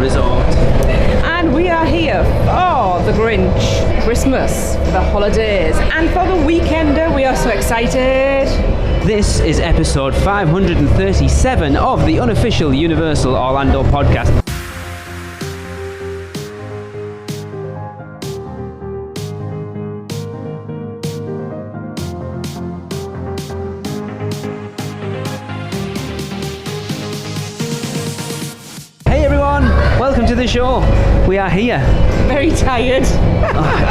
resort. And we are here for the Grinch, Christmas, the holidays, and for the weekender. We are so excited. This is episode 537 of the Unofficial Universal Orlando Podcast. Welcome to the show. We are here. Very tired.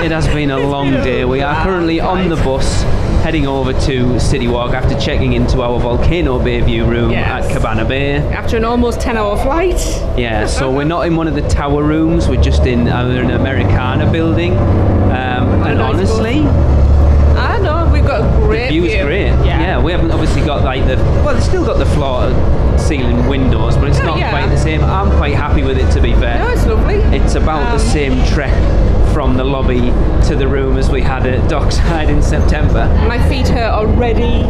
It has been a long day. We are currently on the bus heading over to City Walk after checking into our Volcano Bay view room at Cabana Bay. After an almost 10-hour flight. Yeah, so we're not in one of the tower rooms. We're just in an Americana building. And honestly, I know, we've got a great view. The view's great. Yeah, we haven't obviously got like it's still got the floor ceiling windows, but it's not quite the same. I'm quite happy with it, to be fair. No, it's lovely. It's about the same trek from the lobby to the room as we had at Dockside in September. My feet hurt already.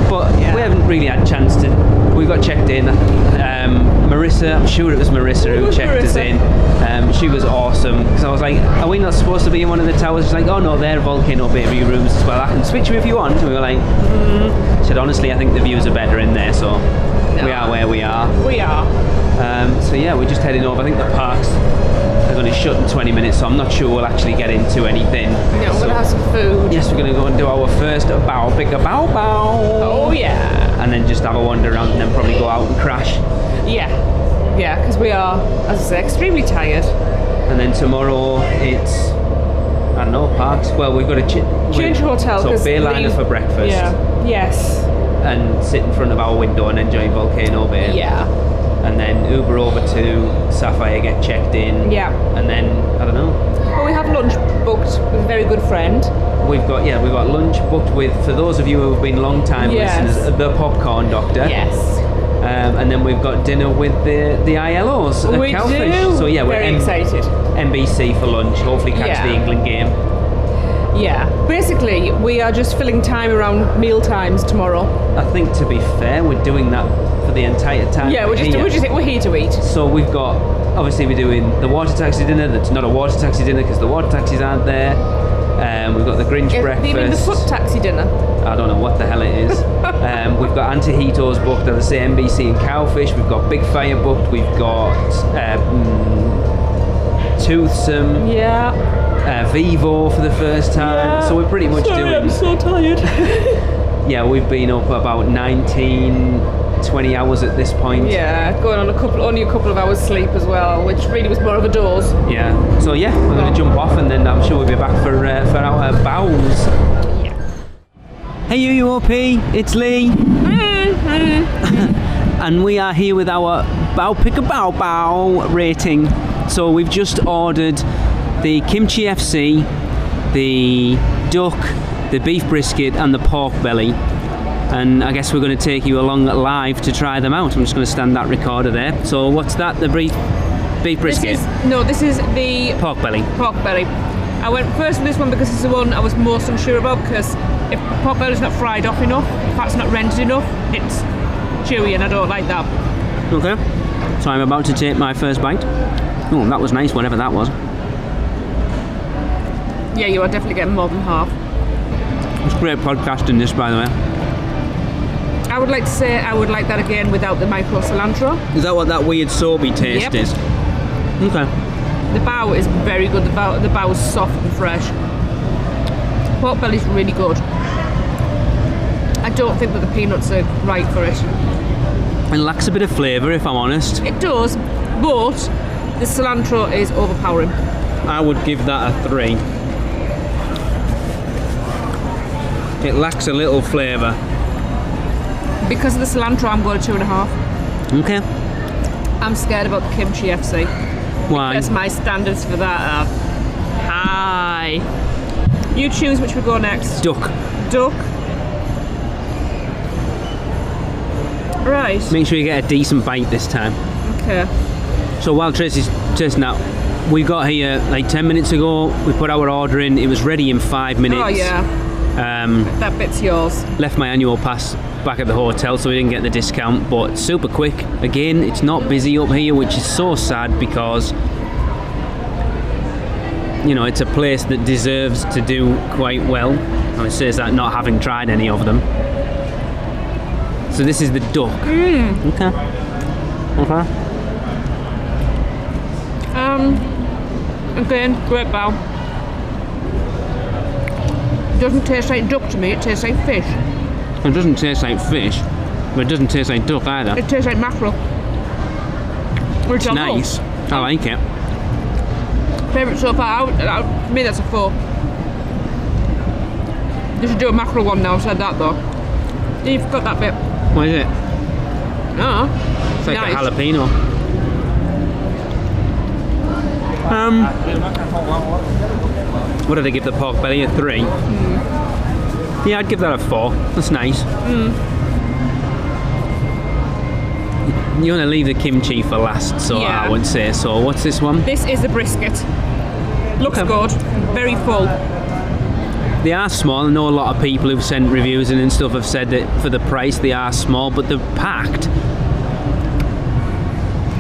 But we haven't really had a chance to. We got checked in. Marissa, I'm sure it was Marissa who checked us in. She was awesome. So I was like, are we not supposed to be in one of the towers? She's like, oh no, they're Volcano Bay view rooms as well. I can switch you if you want. And we were like, She said, honestly, I think the views are better in there, so we are where we are. We are. So yeah, we're just heading over. I think the parks are going to shut in 20 minutes, so I'm not sure we'll actually get into anything. Yeah, we're going to have some food. Yes, we're going to go and do our first bow, pick a bow. Oh yeah. And then just have a wander around and then probably go out and crash. Yeah, because we are, as I say, extremely tired. And then tomorrow it's, I don't know, parks. Well, we've got to change hotel. So Bayliner for breakfast. Yeah. Yes. And sit in front of our window and enjoy Volcano Bay. Yeah. And then Uber over to Sapphire, get checked in. Yeah. And then, I don't know. Well, we have lunch booked with a very good friend. We've got lunch booked with, for those of you who have been long time listeners, the Popcorn Doctor. Yes. And then we've got dinner with the ILOs at Cowfish. Do. So yeah, we're very excited. NBC for lunch. Hopefully catch the England game. Yeah. Basically, we are just filling time around meal times tomorrow. I think, to be fair, we're doing that for the entire time. Yeah, we're here to eat. So we've got, obviously we're doing the water taxi dinner. That's not a water taxi dinner because the water taxis aren't there. We've got the Grinch breakfast. Even the foot taxi dinner. I don't know what the hell it is. We've got Antojitos booked at the same NBC and Cowfish. We've got Big Fire booked. We've got Toothsome. Yeah. Vivo for the first time. Yeah. So we're pretty much doing. I'm so tired. Yeah, we've been up about 20 hours at this point. Yeah, going on only a couple of hours sleep as well, which really was more of a doze. Yeah. So yeah, we're going to jump off and then I'm sure we'll be back for our bows. Yeah. Hey UUOP, it's Lee. And we are here with our bow pick a bow rating. So we've just ordered the kimchi FC, the duck, the beef brisket and the pork belly. And I guess we're going to take you along live to try them out. I'm just going to stand that recorder there. So what's that? The beef brisket? This is the pork belly. Pork belly. I went first with this one because it's the one I was most unsure about, because if pork belly's not fried off enough, if fat's not rendered enough, it's chewy and I don't like that. Okay. So I'm about to take my first bite. Oh, that was nice, whatever that was. Yeah, you are definitely getting more than half. It's great podcasting this, by the way. I would like to say I would like that again without the micro cilantro. Is that what that weird soapy taste is? Okay. The bow is very good. The bow is soft and fresh. Pork belly's really good. I don't think that the peanuts are right for it. It lacks a bit of flavour, if I'm honest. It does, but the cilantro is overpowering. I would give that a 3. It lacks a little flavour. Because of the cilantro, I'm going to 2.5. Okay. I'm scared about the kimchi FC. Why? Because my standards for that are high. You choose which we go next. Duck. Right. Make sure you get a decent bite this time. Okay. So while Tracy's tasting that, we got here like 10 minutes ago. We put our order in. It was ready in 5 minutes. Oh yeah. That bit's yours. Left my annual pass back at the hotel, so we didn't get the discount, but super quick. Again, it's not busy up here, which is so sad because, you know, it's a place that deserves to do quite well. And it says that not having tried any of them. So this is the duck. Okay. Again, great bow. Doesn't taste like duck to me, it tastes like fish. It doesn't taste like fish, but it doesn't taste like duck either. It tastes like mackerel. Which It's nice. I like it. Favourite so far, for me that's a 4. You should do a mackerel one now, I said that though. You've got that bit. What is it? Oh, It's like nice. a jalapeno. What did I give the pork belly? A 3? Yeah, I'd give that a 4. That's nice. You want to leave the kimchi for last, so Yeah. I would say. So what's this one? This is a brisket. Looks Okay. good, very full. They are small. I know a lot of people who've sent reviews and stuff have said that for the price they are small, but they're packed.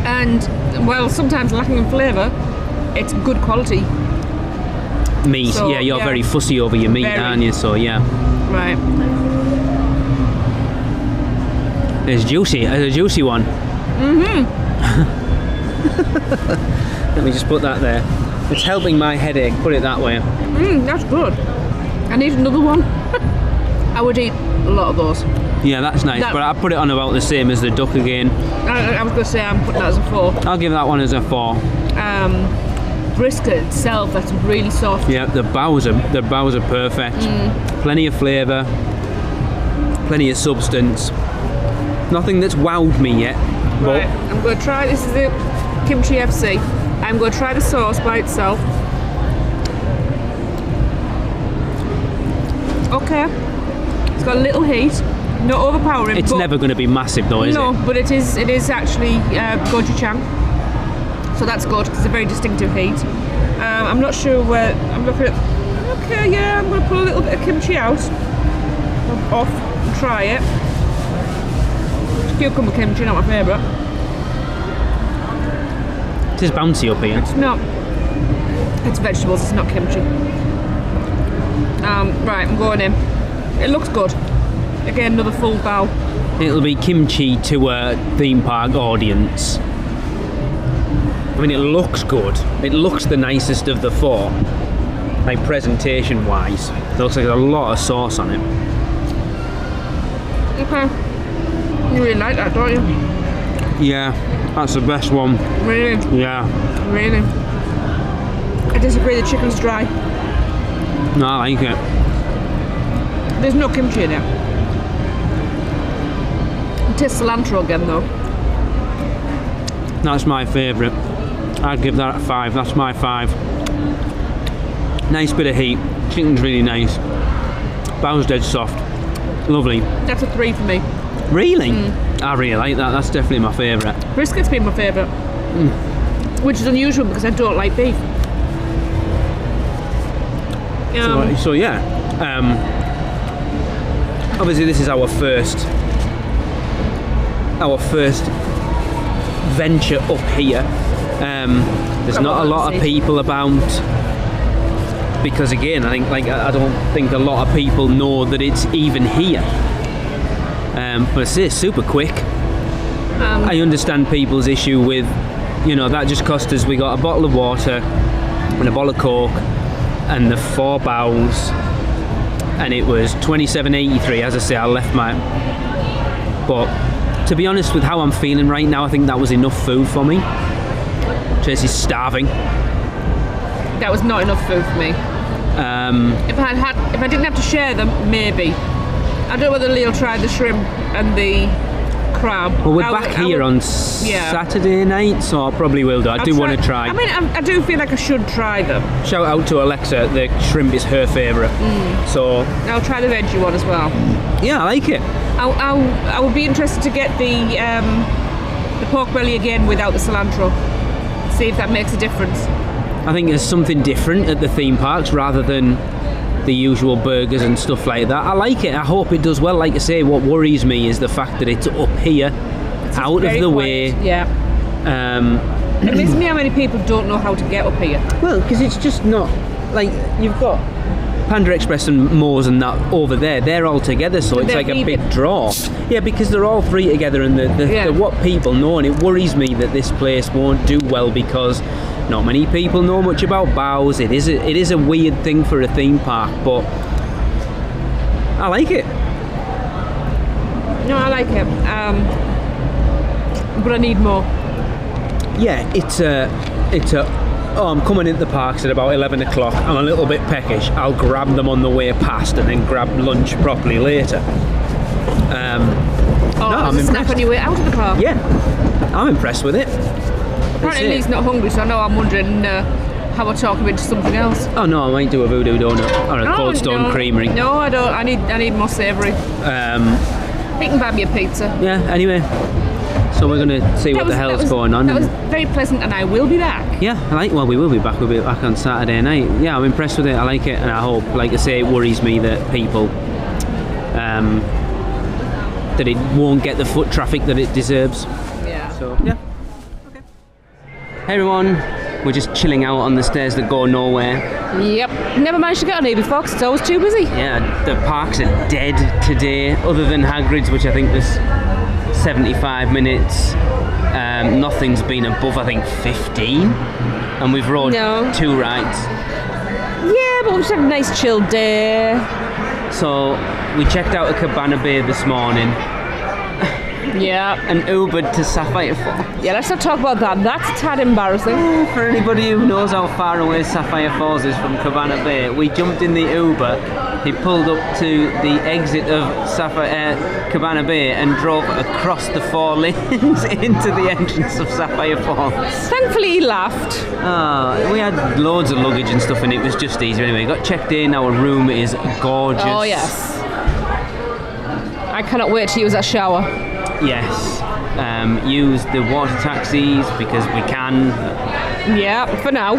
And, well, sometimes lacking in flavour, it's good quality. Meat, So, yeah, you're yeah. very fussy over your meat, Very. aren't you? So yeah. Right. It's juicy. It's a juicy one. Let me just put that there. It's helping my headache, put it that way. That's good. I need another one. I would eat a lot of those. Yeah, that's nice, That- but I put it on about the same as the duck again. I was going to say I'm putting that as a 4. I'll give that one as a 4. Brisket itself, that's really soft. Yeah, the bows are perfect. Plenty of flavour, plenty of substance. Nothing that's wowed me yet. Right, I'm going to try, this is the kimchi FC. I'm going to try the sauce by itself. Okay. It's got a little heat, not overpowering. It's but never going to be massive though, is no, it? but it is actually gochujang. So that's good, 'cause it's a very distinctive heat. I'm not sure where, I'm looking at, okay, yeah, I'm going to pull a little bit of kimchi out, off, and try it. Cucumber kimchi, not my favourite. It is bouncy up here. It's not, it's vegetables, it's not kimchi. Right, I'm going in. It looks good. Again, another full bowl. It'll be kimchi to a theme park audience. I mean, it looks good. It looks the nicest of the 4, like presentation wise. It looks like there's a lot of sauce on it. Okay. You really like that, don't you? Yeah, that's the best one. Really, Yeah. really. I disagree, the chicken's dry. No, I like it. There's no kimchi in it. It tastes cilantro again though. That's my favourite. I'd give that a 5. That's my 5. Nice bit of heat. Chicken's really nice. Bow's dead soft. Lovely. That's a 3 for me. Really? I really like that. That's definitely my favourite. Brisket's been my favourite. Which is unusual because I don't like beef. So yeah. Obviously, this is our first venture up here. There's not a lot of people about because again, I don't think a lot of people know that it's even here. But it's super quick. I understand people's issue with, you know, that just cost us. We got a bottle of water and a bottle of Coke and the 4 bows, and it was $27.83. As I say, I left my. But to be honest, with how I'm feeling right now, I think that was enough food for me. Tracy's starving. That was not enough food for me. If I didn't have to share them, maybe. I don't know whether Lee'll try the shrimp and the crab. Well, we're back here on Saturday night, so I probably will do. I do want to try. I mean, I do feel like I should try them. Shout out to Alexa, the shrimp is her favourite. So I'll try the veggie one as well. yeah, I like it. I would be interested to get the pork belly again without the cilantro. See if that makes a difference. I think there's something different at the theme parks rather than the usual burgers and stuff like that. I like it. I hope it does well. Like I say, what worries me is the fact that it's up here, out of the way. Yeah. It amazes me how many people don't know how to get up here. Well, because it's just not like you've got Panda Express and Moors and that over there. They're all together, so it's like a big draw. Yeah, because they're all three together, and they're what people know. And it worries me that this place won't do well because not many people know much about bows. It is a weird thing for a theme park, but I like it. No, I like it. But I need more. Yeah, it's a. Oh, I'm coming into the parks at about 11 o'clock. I'm a little bit peckish. I'll grab them on the way past and then grab lunch properly later. I'm impressed. Snack on your way out of the park. Yeah, I'm impressed with it. Apparently Lee's not hungry, so I know I'm wondering how I talk him into something else. Oh no, I might do a voodoo donut or a Cold Stone creamery. No, I don't. I need more savoury. He can buy me a pizza. Yeah. Anyway. So we're going to see what the hell's going on. That was very pleasant, and I will be back. Yeah, we will be back. We'll be back on Saturday night. Yeah, I'm impressed with it. I like it, and I hope, like I say, it worries me that people, that it won't get the foot traffic that it deserves. Yeah. So, yeah. Okay. Hey everyone, we're just chilling out on the stairs that go nowhere. Yep. Never managed to get on here before because it's always too busy. Yeah, the parks are dead today, other than Hagrid's, which I think was 75 minutes. Nothing's been above, I think, 15, and we've rode 2 rides. Yeah, but we've just had a nice chill day. So we checked out a Cabana Bay this morning. Yeah. And Ubered to Sapphire Falls. Yeah, let's not talk about that. That's a tad embarrassing. For anybody who knows how far away Sapphire Falls is from Cabana Bay, we jumped in the Uber. He pulled up to the exit of Cabana Bay and drove across the 4 lanes into the entrance of Sapphire Falls. Thankfully he laughed. We had loads of luggage and stuff, and it was just easy. Anyway, got checked in. Our room is gorgeous. Oh yes. I cannot wait to use that shower. Yes. Use the water taxis because we can. Yeah, for now.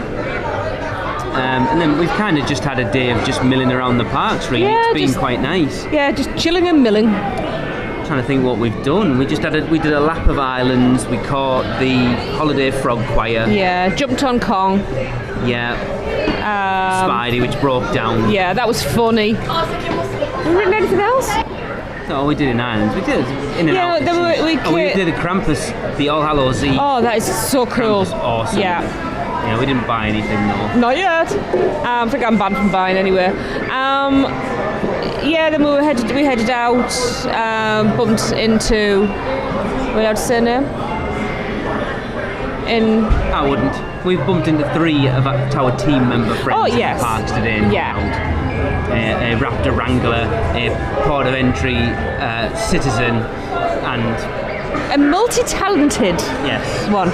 And then we've kind of just had a day of just milling around the parks, really. Yeah, it's been quite nice. Yeah, just chilling and milling. I'm trying to think what we've done. We did a lap of islands. We caught the Holiday Frog Choir. Yeah, jumped on Kong. Yeah. Spidey, which broke down. Yeah, that was funny. Have we written anything else? No, we did in Ireland. We did in and out. We did a Krampus, the All Hallows Eve. Oh, that is so cool. Krampus, awesome. Yeah. Yeah, we didn't buy anything though. Not yet. I think I'm banned from buying anyway. Yeah, then we headed out, bumped into. Are we allowed to say name? I wouldn't. We've bumped into 3 of our team member friends in the parks today. A Raptor Wrangler, a Port of Entry citizen, and a multi-talented one.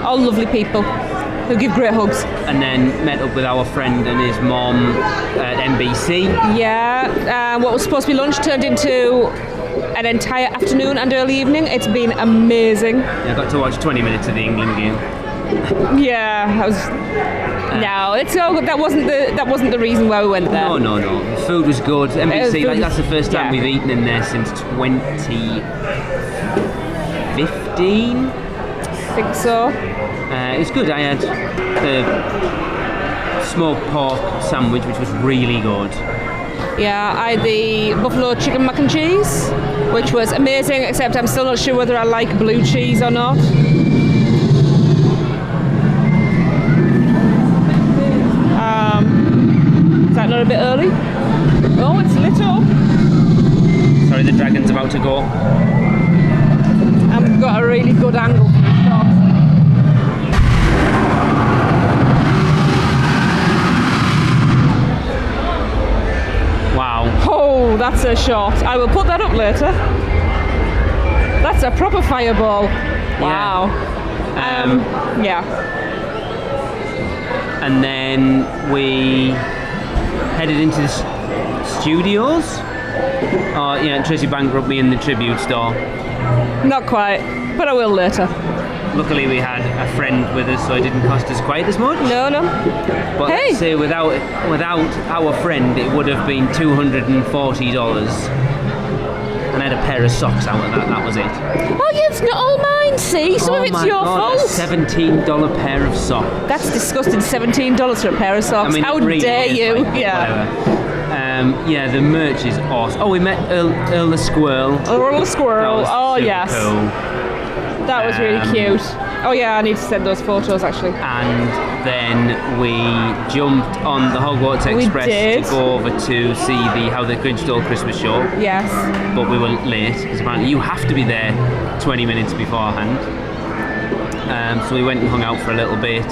All lovely people who give great hugs. And then met up with our friend and his mom at NBC. Yeah, what was supposed to be lunch turned into an entire afternoon and early evening. It's been amazing. Yeah, I got to watch 20 minutes of the England game. Yeah, that wasn't the reason why we went there. No. The food was good. NBC, that's the first time we've eaten in there since 2015. I think so. It's good. I had the smoked pork sandwich, which was really good. Yeah, I had the buffalo chicken mac and cheese, which was amazing, except I'm still not sure whether I like blue cheese or not. Is that not a bit early? Oh, it's lit up. Sorry, the dragon's about to go. I've got a really good angle for the shot. Wow. Oh, that's a shot. I will put that up later. That's a proper fireball. Wow. Yeah. And then we headed into the studios. Oh, yeah, Tracy bankrupt me in the tribute store. Not quite, but I will later. Luckily we had a friend with us, so it didn't cost us quite as much. No. But Hey. let's say without our friend, it would have been $240. And I had a pair of socks out of that. That was it. Oh yeah, it's not all mine. See, some of it's your fault. A $17 pair of socks. That's disgusting. $17 for a pair of socks. I mean, How it really dare is, you? like, Yeah. whatever. Yeah, the merch is awesome. Oh, we met Earl the Squirrel. Earl the Squirrel. That was Oh super yes. cool. That was really cute. Oh yeah, I need to send those photos actually. And then we jumped on the Hogwarts Express did. to go over to see how the Grinch Stole Christmas show. Yes. But we were late because apparently you have to be there 20 minutes beforehand. So we went and hung out for a little bit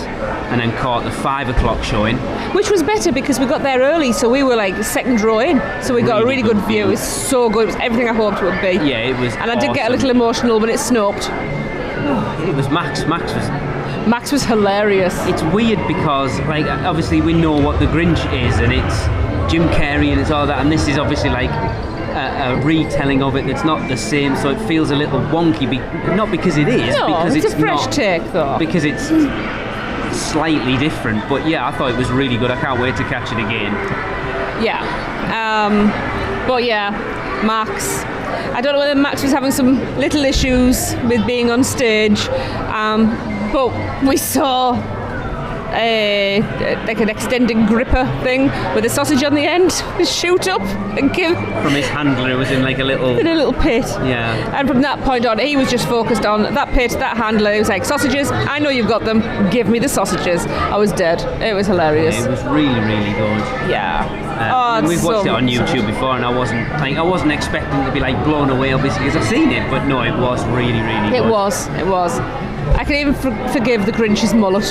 and then caught the 5 o'clock showing. Which was better because we got there early, so we were like second row in. So we got a really good view. It was so good. It was everything I hoped it would be. Yeah, it was. And I did get a awesome. little emotional when it snowed. It was Max. Max was hilarious. It's weird because, like, obviously we know what the Grinch is, and it's Jim Carrey, and it's all that, and this is obviously like a retelling of it that's not the same, so it feels a little wonky. Not because it is, No, because it's a fresh not, take though. because it's slightly different. But yeah, I thought it was really good. I can't wait to catch it again. Yeah. But yeah, Max. I don't know whether Max was having some little issues with being on stage, but we saw like an extended gripper thing with a sausage on the end shoot up and give From his handler, it was in like a little. in a little pit. Yeah. And from that point on, he was just focused on that pit, that handler. He was like, sausages, I know you've got them, give me the sausages. I was dead. It was hilarious. It was really, really good. Yeah. We've it's watched so it on good. YouTube before, and I wasn't expecting to be like blown away, obviously, because I've seen it. But no, it was really, really good. It was. I can even forgive the Grinch's mullet.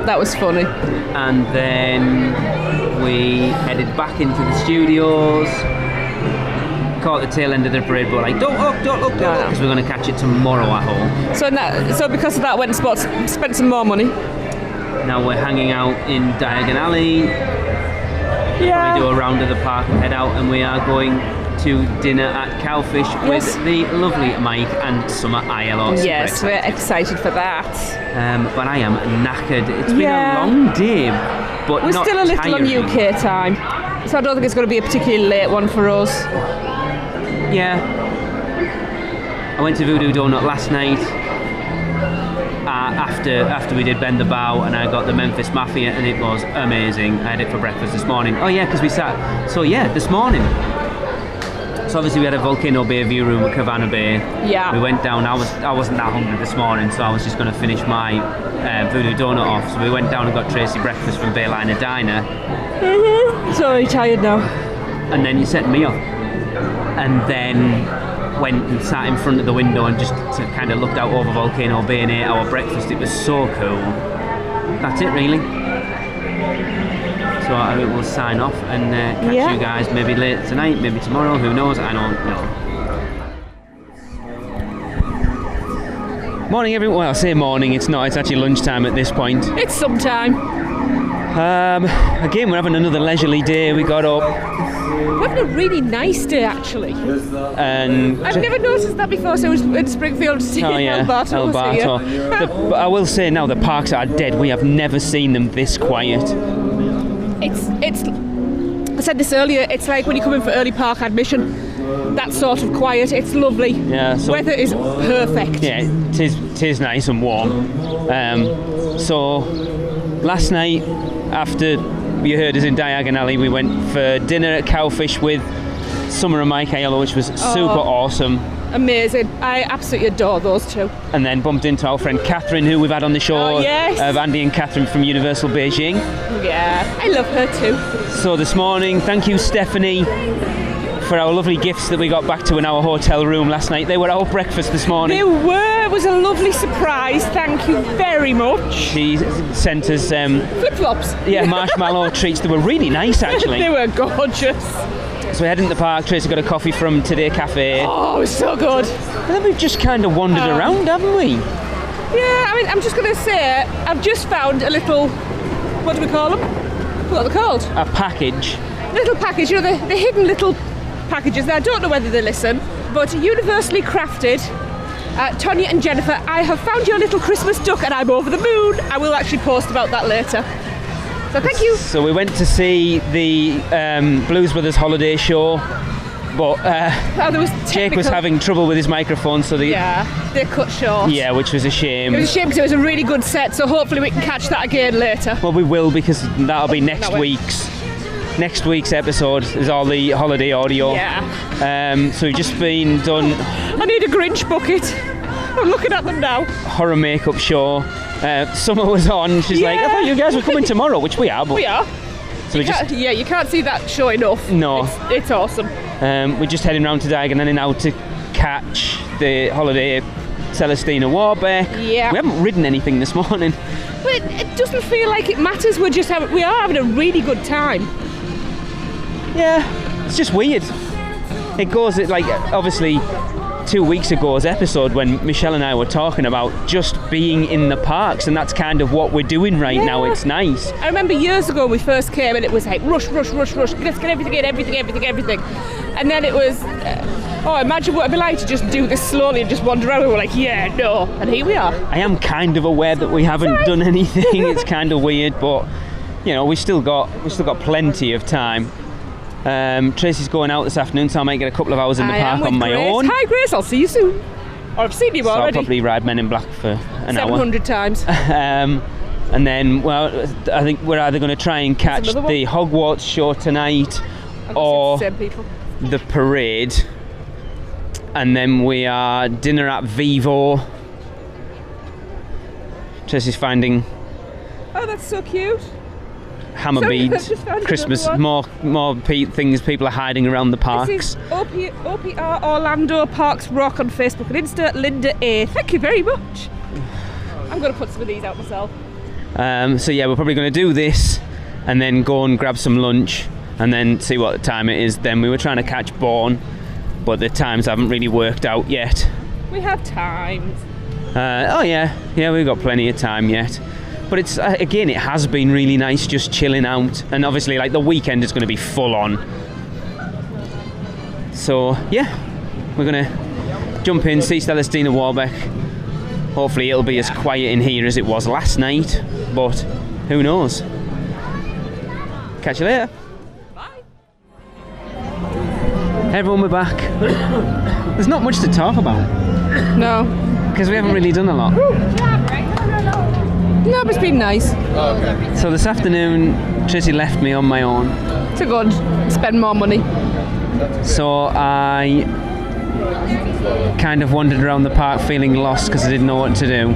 That was funny. And then we headed back into the studios. Caught the tail end of the parade, but like, don't look, because we're going to catch it tomorrow at home. So because of that, went and spent some more money. Now we're hanging out in Diagon Alley. Yeah. We do a round of the park and head out, and we are going to dinner at Cowfish Yes. with the lovely Mike and Summer ILO. Yes, we're excited for that. But I am knackered. It's been Yeah. a long day, but We're not still a little on tiring. UK time, so I don't think it's going to be a particularly late one for us. Yeah. I went to Voodoo Donut last night after we did Bend the Bow, and I got the Memphis Mafia, and it was amazing. I had it for breakfast this morning. Oh yeah, because we sat. So yeah, this morning. So obviously we had a Volcano Bay view room at Cabana Bay. Yeah. We went down. I wasn't that hungry this morning, so I was just going to finish my Voodoo Donut off. So we went down and got Tracy breakfast from Bayliner Diner. Sorry, tired now. And then you set me up, and then went and sat in front of the window and just kind of looked out over Volcano Bay and ate our breakfast. It was so cool. That's it, really. So I think we'll sign off and catch you guys maybe later tonight, maybe tomorrow, who knows, I don't know. Morning everyone, well I say morning, it's not, it's actually lunchtime at this point. It's sometime. Again, we're having another leisurely day. We got up We're having a really nice day actually. and... I've never noticed that before, so I was in Springfield to see Oh yeah, El Barto was here. But I will say now, the parks are dead. We have never seen them this quiet. It's I said this earlier, it's like when you come in for early park admission, that sort of quiet. It's lovely. Yeah, so Weather is perfect. yeah, it is nice and warm. So last night, after you heard us in Diagon Alley, we went for dinner at Cowfish with Summer and Mike Aiello, which was super awesome. Amazing. I absolutely adore those two. And then bumped into our friend Catherine, who we've had on the show, Oh, yes. of Andy and Catherine from Universal Beijing. Yeah, I love her too. So this morning, thank you Stephanie for our lovely gifts that we got back to in our hotel room last night. They were our breakfast this morning. They were. It was a lovely surprise. Thank you very much. She sent us Flip-flops. marshmallow treats. They were really nice actually. They were gorgeous. So we headed into the park. Tracy got a coffee from Today Cafe. Oh, it was so good. And then we've just kind of wandered around, haven't we? Yeah, I mean, I'm just going to say, I've just found a little, what do we call them? What are they called? A package. Little package, you know, the hidden little packages. Now, I don't know whether they listen, but universally crafted. Tonya and Jennifer, I have found your little Christmas duck and I'm over the moon. I will actually post about that later. So thank you. So we went to see the Blues Brothers holiday show, but Jake was having trouble with his microphone, so they cut short. Yeah, which was a shame. It was a shame because it was a really good set, so hopefully we can catch that again later. Well, we will, because that'll be next week's episode is all the holiday audio. Yeah. So we've just been done. I need a Grinch bucket. I'm looking at them now. Horror makeup show. Summer was on. She's like, I thought you guys were coming tomorrow, which we are. But we are. So you can't see that show enough. No. It's awesome. We're just heading round to Diagon now to catch the holiday Celestina Warbeck. Yeah. We haven't ridden anything this morning. But it doesn't feel like it matters. We are having a really good time. Yeah, it's just weird. It goes like obviously 2 weeks ago's episode when Michelle and I were talking about just being in the parks, and that's kind of what we're doing right now. It's nice. I remember years ago we first came and it was like rush, let's get everything in, everything. And then it was, imagine what it'd be like to just do this slowly and just wander around. And we're like, and here we are. I am kind of aware that we haven't done anything. It's kind of weird, but we still got plenty of time. Tracy's going out this afternoon, so I might get a couple of hours in the park on my own. Hi Grace, I'll see you soon. Or I've seen you already. I'll probably ride Men in Black for an 700 times. And then, I think we're either going to try and catch the Hogwarts show tonight or the parade. And then we are dinner at Vivo. Tracy's finding... Oh, that's so cute. Hammer beads, Christmas, more things people are hiding around the parks. This is OPR Orlando Parks Rock on Facebook and Insta, Linda A. Thank you very much. I'm going to put some of these out myself. So we're probably going to do this and then go and grab some lunch and then see what time it is. Then we were trying to catch Bourne, but the times haven't really worked out yet. We have times. We've got plenty of time yet. But it's again, it has been really nice just chilling out, and obviously like the weekend is going to be full on. So we're going to jump in, see Celestina Warbeck. Hopefully it'll be as quiet in here as it was last night, but who knows. Catch you later. Bye. Hey everyone, we're back. There's not much to talk about. No. Because we haven't really done a lot. No, but it's been nice. Oh, okay. So this afternoon, Tracy left me on my own. To go and spend more money. So I kind of wandered around the park feeling lost because I didn't know what to do.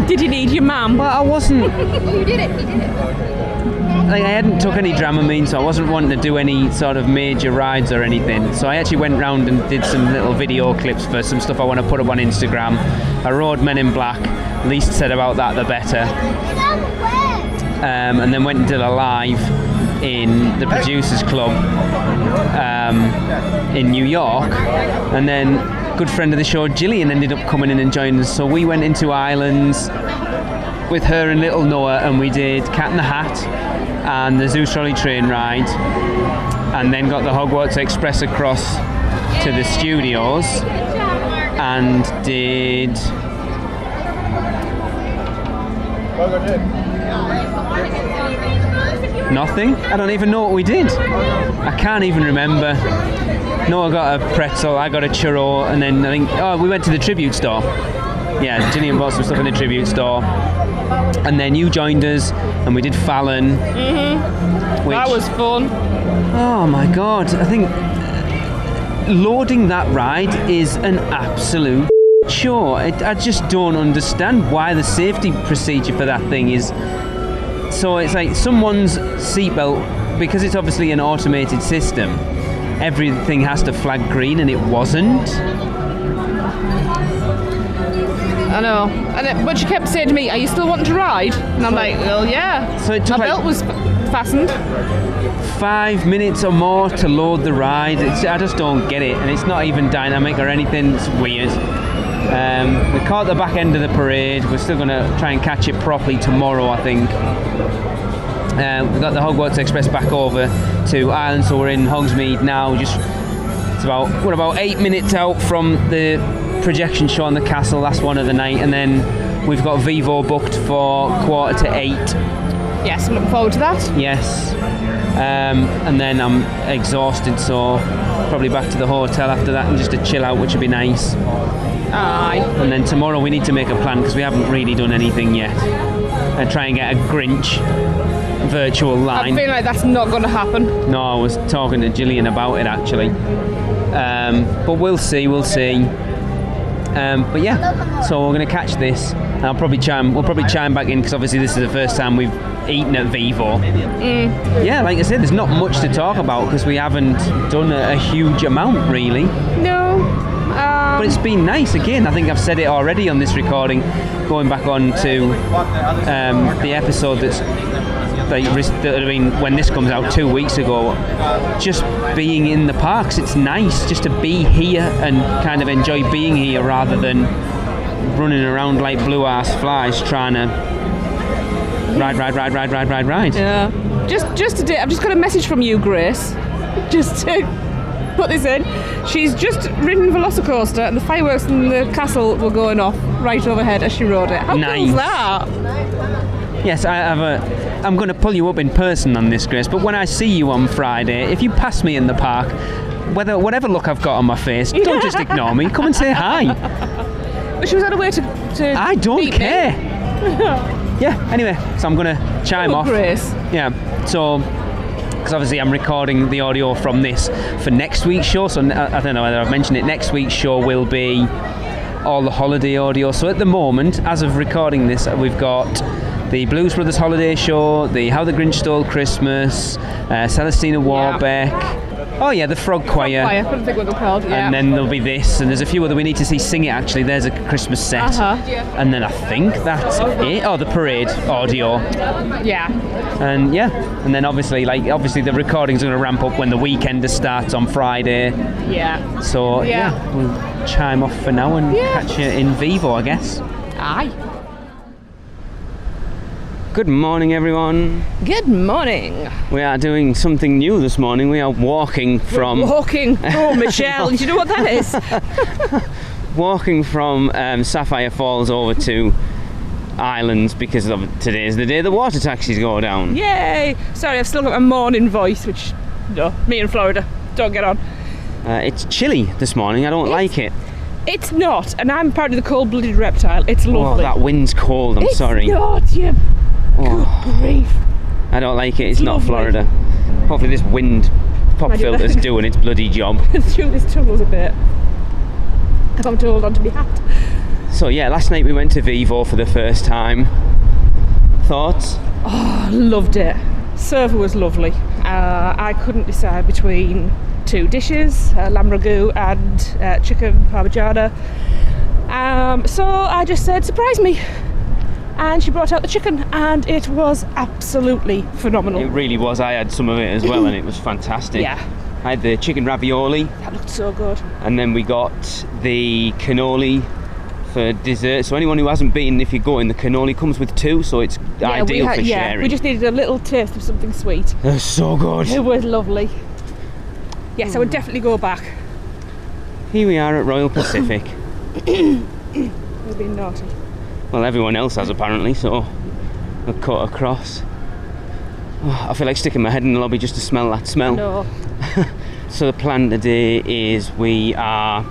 Did you need your mum? Well, I wasn't... You did it, he did it. Like, I hadn't took any Dramamine, so I wasn't wanting to do any sort of major rides or anything. So I actually went round and did some little video clips for some stuff I want to put up on Instagram. I rode Men in Black. Least said about that, the better. And then went and did a live in the Producers Club in New York. And then good friend of the show, Gillian, ended up coming in and joining us. So we went into Islands with her and little Noah, and we did Cat in the Hat and the Zoo Trolley train ride, and then got the Hogwarts Express across to the studios and did nothing. I don't even know what we did. I can't even remember. Noah got a pretzel, I got a churro, and then I think we went to the tribute store. Yeah, Gillian bought some stuff in the tribute store. And then you joined us and we did Fallon. Mm-hmm. That was fun. Oh my god, I think loading that ride is an absolute chore. I just don't understand why the safety procedure for that thing is. So it's like someone's seatbelt, because it's obviously an automated system, everything has to flag green, and it wasn't. I know, but she kept saying to me, "Are you still wanting to ride?" And I'm like, "Well, yeah." So it took my belt was fastened. 5 minutes or more to load the ride. I just don't get it, and it's not even dynamic or anything. It's weird. We caught the back end of the parade. We're still going to try and catch it properly tomorrow, I think. We've got the Hogwarts Express back over to Ireland, so we're in Hogsmeade now. We're about 8 minutes out from the projection show on the castle, last one of the night, and then we've got Vivo booked for 7:45. Yes, I'm looking forward to that. Yes. And then I'm exhausted, so probably back to the hotel after that and just to chill out, which would be nice. Aye. And then tomorrow we need to make a plan because we haven't really done anything yet. And try and get a Grinch virtual line. I feel like that's not going to happen. No, I was talking to Gillian about it actually. But we'll see. But yeah, so we're going to catch this. And we'll probably chime back in because obviously this is the first time we've eaten at Vivo. Yeah, like I said, there's not much to talk about because we haven't done a huge amount really. No. But it's been nice again. I think I've said it already on this recording, going back on to the episode that I mean, when this comes out 2 weeks ago, just being in the parks, it's nice just to be here and kind of enjoy being here rather than running around like blue ass flies trying to ride. Yeah. Just today, I've just got a message from you, Grace. Just to put this in. She's just ridden Velocicoaster and the fireworks in the castle were going off right overhead as she rode it. How nice. cool is that? Yes, I'm going to pull you up in person on this, Grace, but when I see you on Friday, if you pass me in the park, whatever look I've got on my face, don't just ignore me. Come and say hi. But she was on her way to I don't care. Yeah, anyway, so I'm going to chime off. Grace. Yeah, so because obviously I'm recording the audio from this for next week's show, so I don't know whether I've mentioned it. Next week's show will be all the holiday audio. So at the moment, as of recording this, we've got the Blues Brothers holiday show, the How the Grinch Stole Christmas, Celestina Warbeck. Oh yeah, the Frog Choir. I couldn't think what they're called. Yeah. And then there'll be this, and there's a few other we need to see sing it actually. There's a Christmas set. And then I think that's it. Oh, the parade audio. Yeah. And yeah, and then obviously the recording's going to ramp up when the weekend starts on Friday. Yeah. So yeah, we'll chime off for now and catch you in Vivo, I guess. Aye. Good morning, everyone. Good morning. We are doing something new this morning. We are walking from... Oh, Michelle, do you know what that is? Walking from Sapphire Falls over to Islands because today is the day the water taxis go down. Yay! Sorry, I've still got my morning voice, which, no, me in Florida, don't get on. It's chilly this morning. I don't like it. It's not, and I'm part of the cold-blooded reptile. It's lovely. Oh, that wind's cold. I'm sorry. It's not, you... Good grief. I don't like it. It's not lovely. Florida. Hopefully this wind pop filter's doing its bloody job. Through this tunnel's a bit. I'm having to hold on to my hat. So yeah, last night we went to Vivo for the first time. Thoughts? Oh, loved it. Server was lovely. I couldn't decide between two dishes, lamb ragu and chicken parmigiana. So I just said, surprise me. And she brought out the chicken and it was absolutely phenomenal. It really was. I had some of it as well and it was fantastic. Yeah. I had the chicken ravioli. That looked so good. And then we got the cannoli for dessert. So anyone who hasn't been, if you go in, the cannoli comes with two, so it's ideal for sharing. We just needed a little taste of something sweet. It was so good. It was lovely. Yes, I would definitely go back. Here we are at Royal Pacific. We're being naughty. Well, everyone else has apparently, so we'll cut across. Oh, I feel like sticking my head in the lobby just to smell that smell. No. So the plan today is we are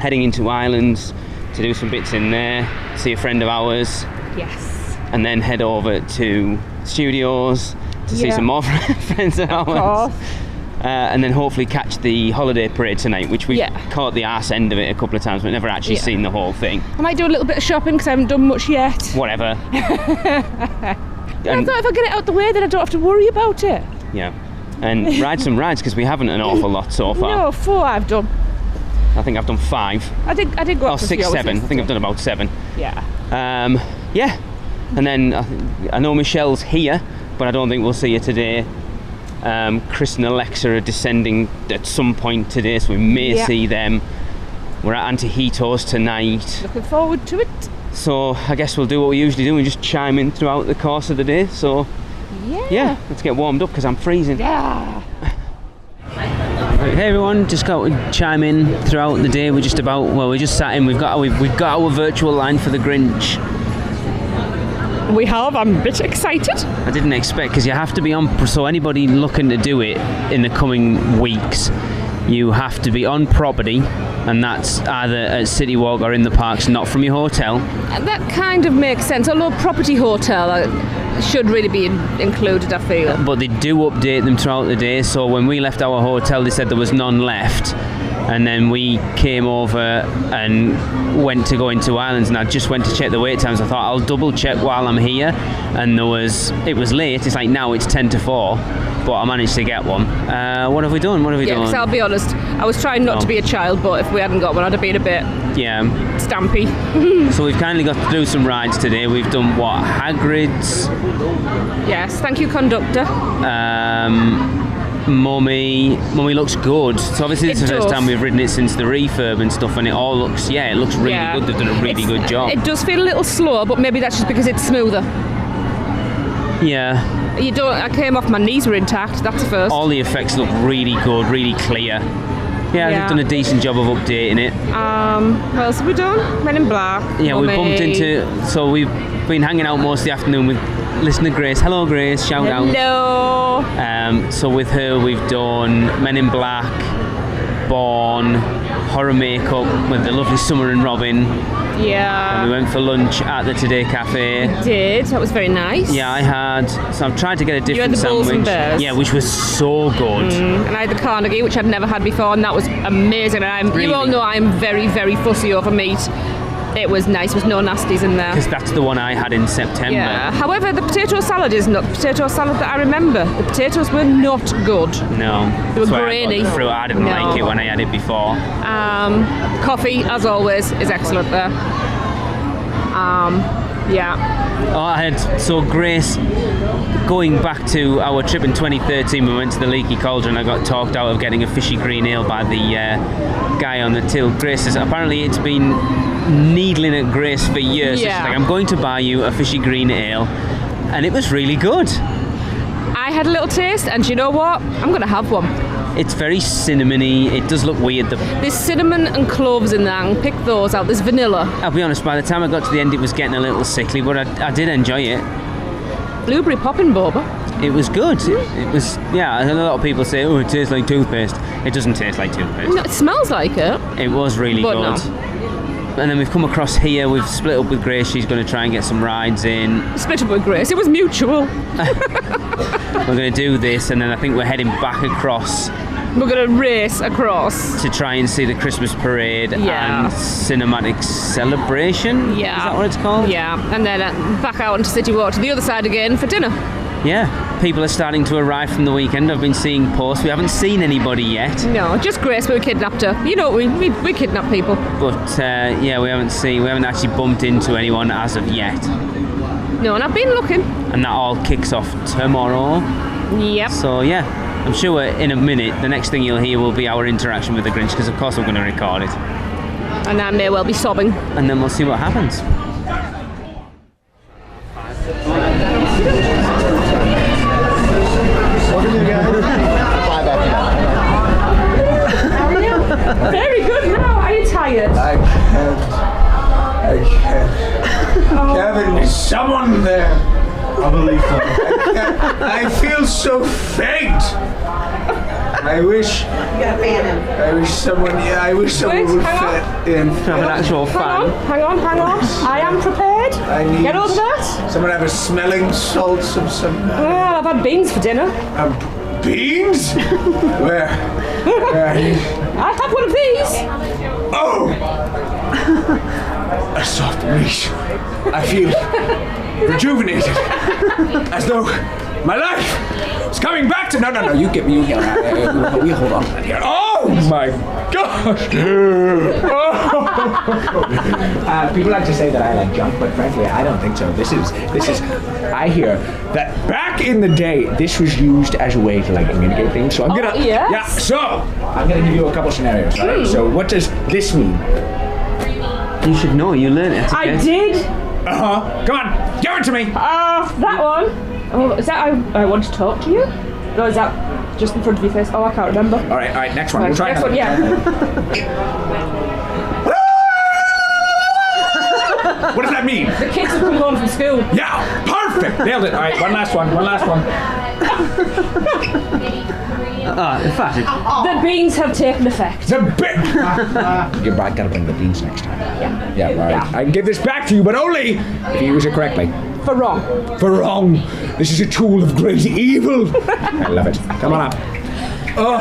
heading into Islands to do some bits in there, see a friend of ours. Yes. And then head over to studios to see some more friends of ours. And then hopefully catch the holiday parade tonight, which we caught the arse end of it a couple of times, but never actually seen the whole thing. I might do a little bit of shopping because I haven't done much yet. Whatever. I thought if I get it out the way, then I don't have to worry about it. Yeah. And ride some rides because we haven't an awful lot so far. No, 4 I've done. I think I've done 5. I did go up to 6, 7. I think I've done about 7. Yeah. Yeah. And then I know Michelle's here, but I don't think we'll see her today. Chris and Alexa are descending at some point today, so we may see them. We're at Antijitos tonight. Looking forward to it. So I guess we'll do what we usually do and just chime in throughout the course of the day. So Yeah, let's get warmed up because I'm freezing. Yeah. Hey everyone, just got to chime in throughout the day. We're just sat in. We've got our virtual line for the Grinch. We have. I'm a bit excited. I didn't expect, because you have to be on. So anybody looking to do it in the coming weeks, you have to be on property, and that's either at City Walk or in the parks, not from your hotel. That kind of makes sense. Although property hotel should really be included, I feel. But they do update them throughout the day. So when we left our hotel, they said there was none left. And then we came over and went to go into Islands, and I just went to check the wait times. I thought I'll double check while I'm here, and it was late. It's like now it's 10 to 4, but I managed to get one. What have we done? Yeah, because I'll be honest, I was trying not to be a child, but if we hadn't got one, I'd have been a bit stampy. So we've kindly got to do some rides today. We've done Hagrid's. Yes, thank you, conductor. Mummy looks good. So obviously it's the first time we've ridden it since the refurb and stuff, and it looks really good. They've done a really good job. It does feel a little slow, but maybe that's just because it's smoother. Yeah. I came off, my knees were intact. That's the first. All the effects look really good, really clear. Yeah, they've done a decent job of updating it. What else have we done? Men in Black. Yeah, Mummy. we bumped into. So we've been hanging out most of the afternoon with listener Grace. Hello, Grace. Shout out. Hello. So with her, we've done Men in Black, Born, Horror Makeup with the lovely Summer and Robin. Yeah. And we went for lunch at the Today Cafe. We did. That was very nice. Yeah, so I've tried to get a different you had the sandwich. Bulls and Bears. Yeah, which was so good. And I had the Carnegie, which I'd never had before, and that was amazing. And you all know I'm very, very fussy over meat. It was nice. There was no nasties in there. Because that's the one I had in September. Yeah. However, the potato salad is not the potato salad that I remember. The potatoes were not good. No. They were grainy. I didn't like it when I had it before. Coffee, as always, is excellent there. So Grace, going back to our trip in 2013, we went to the Leaky Cauldron. I got talked out of getting a fishy green ale by the guy on the till. Grace says apparently it's been needling at Grace for years. Yeah. So she's like, I'm going to buy you a fishy green ale, and it was really good. I had a little taste, and you know what? I'm going to have one. It's very cinnamony. It does look weird. There's cinnamon and cloves in there. I can pick those out. There's vanilla. I'll be honest, by the time I got to the end, it was getting a little sickly, but I did enjoy it. Blueberry popping boba. It was good. It was, yeah, a lot of people say, oh, it tastes like toothpaste. It doesn't taste like toothpaste. No, it smells like it. It was really good. No. And then we've come across here, we've split up with Grace. She's going to try and get some rides in. Split up with Grace. It was mutual. We're going to do this, and then I think we're heading back across. We're going to race across. To try and see the Christmas parade and cinematic celebration. Yeah. Is that what it's called? Yeah. And then back out onto City Walk to the other side again for dinner. Yeah. People are starting to arrive from the weekend. I've been seeing posts. We haven't seen anybody yet. No, just Grace. We kidnapped her. You know, we kidnap people. But we haven't actually bumped into anyone as of yet. No, and I've been looking. And that all kicks off tomorrow. Yep. So yeah, I'm sure in a minute the next thing you'll hear will be our interaction with the Grinch, because of course we're going to record it. And I may well be sobbing. And then we'll see what happens. Very good now. Are you tired? I can't. Kevin, is someone there? I believe so. I feel so faint. I wish someone would fit in. Have an actual fan. Hang on. I am prepared. Get over that. Someone have a smelling salts of some. Well, I've had beans for dinner. Beans? Where are you? I have one of these. Oh! A soft breeze. I feel rejuvenated. As though my life is coming back to... No, you get me. We hold on to that here. Oh my gosh! People like to say that I like junk, but frankly, I don't think so. This is. I hear that back in the day, this was used as a way to like communicate things. So I'm gonna. Yes. Yeah. So I'm gonna give you a couple scenarios. Right? So what does this mean? You should know. You learned it. I did. Come on, give it to me. That one. Oh, is that I want to talk to you? Or is that just in front of your face? Oh, I can't remember. All right, next one. Right, We'll try next another. one, yeah. What does that mean? The kids have come home from school. Yeah, perfect. Nailed it. All right, one last one. In fact, The beans have taken effect. The bit. You're right. Gotta bring the beans next time. Yeah. All right. I can give this back to you, but only if you use it correctly. For wrong. For wrong. This is a tool of great evil. I love it. Come on up. Oh,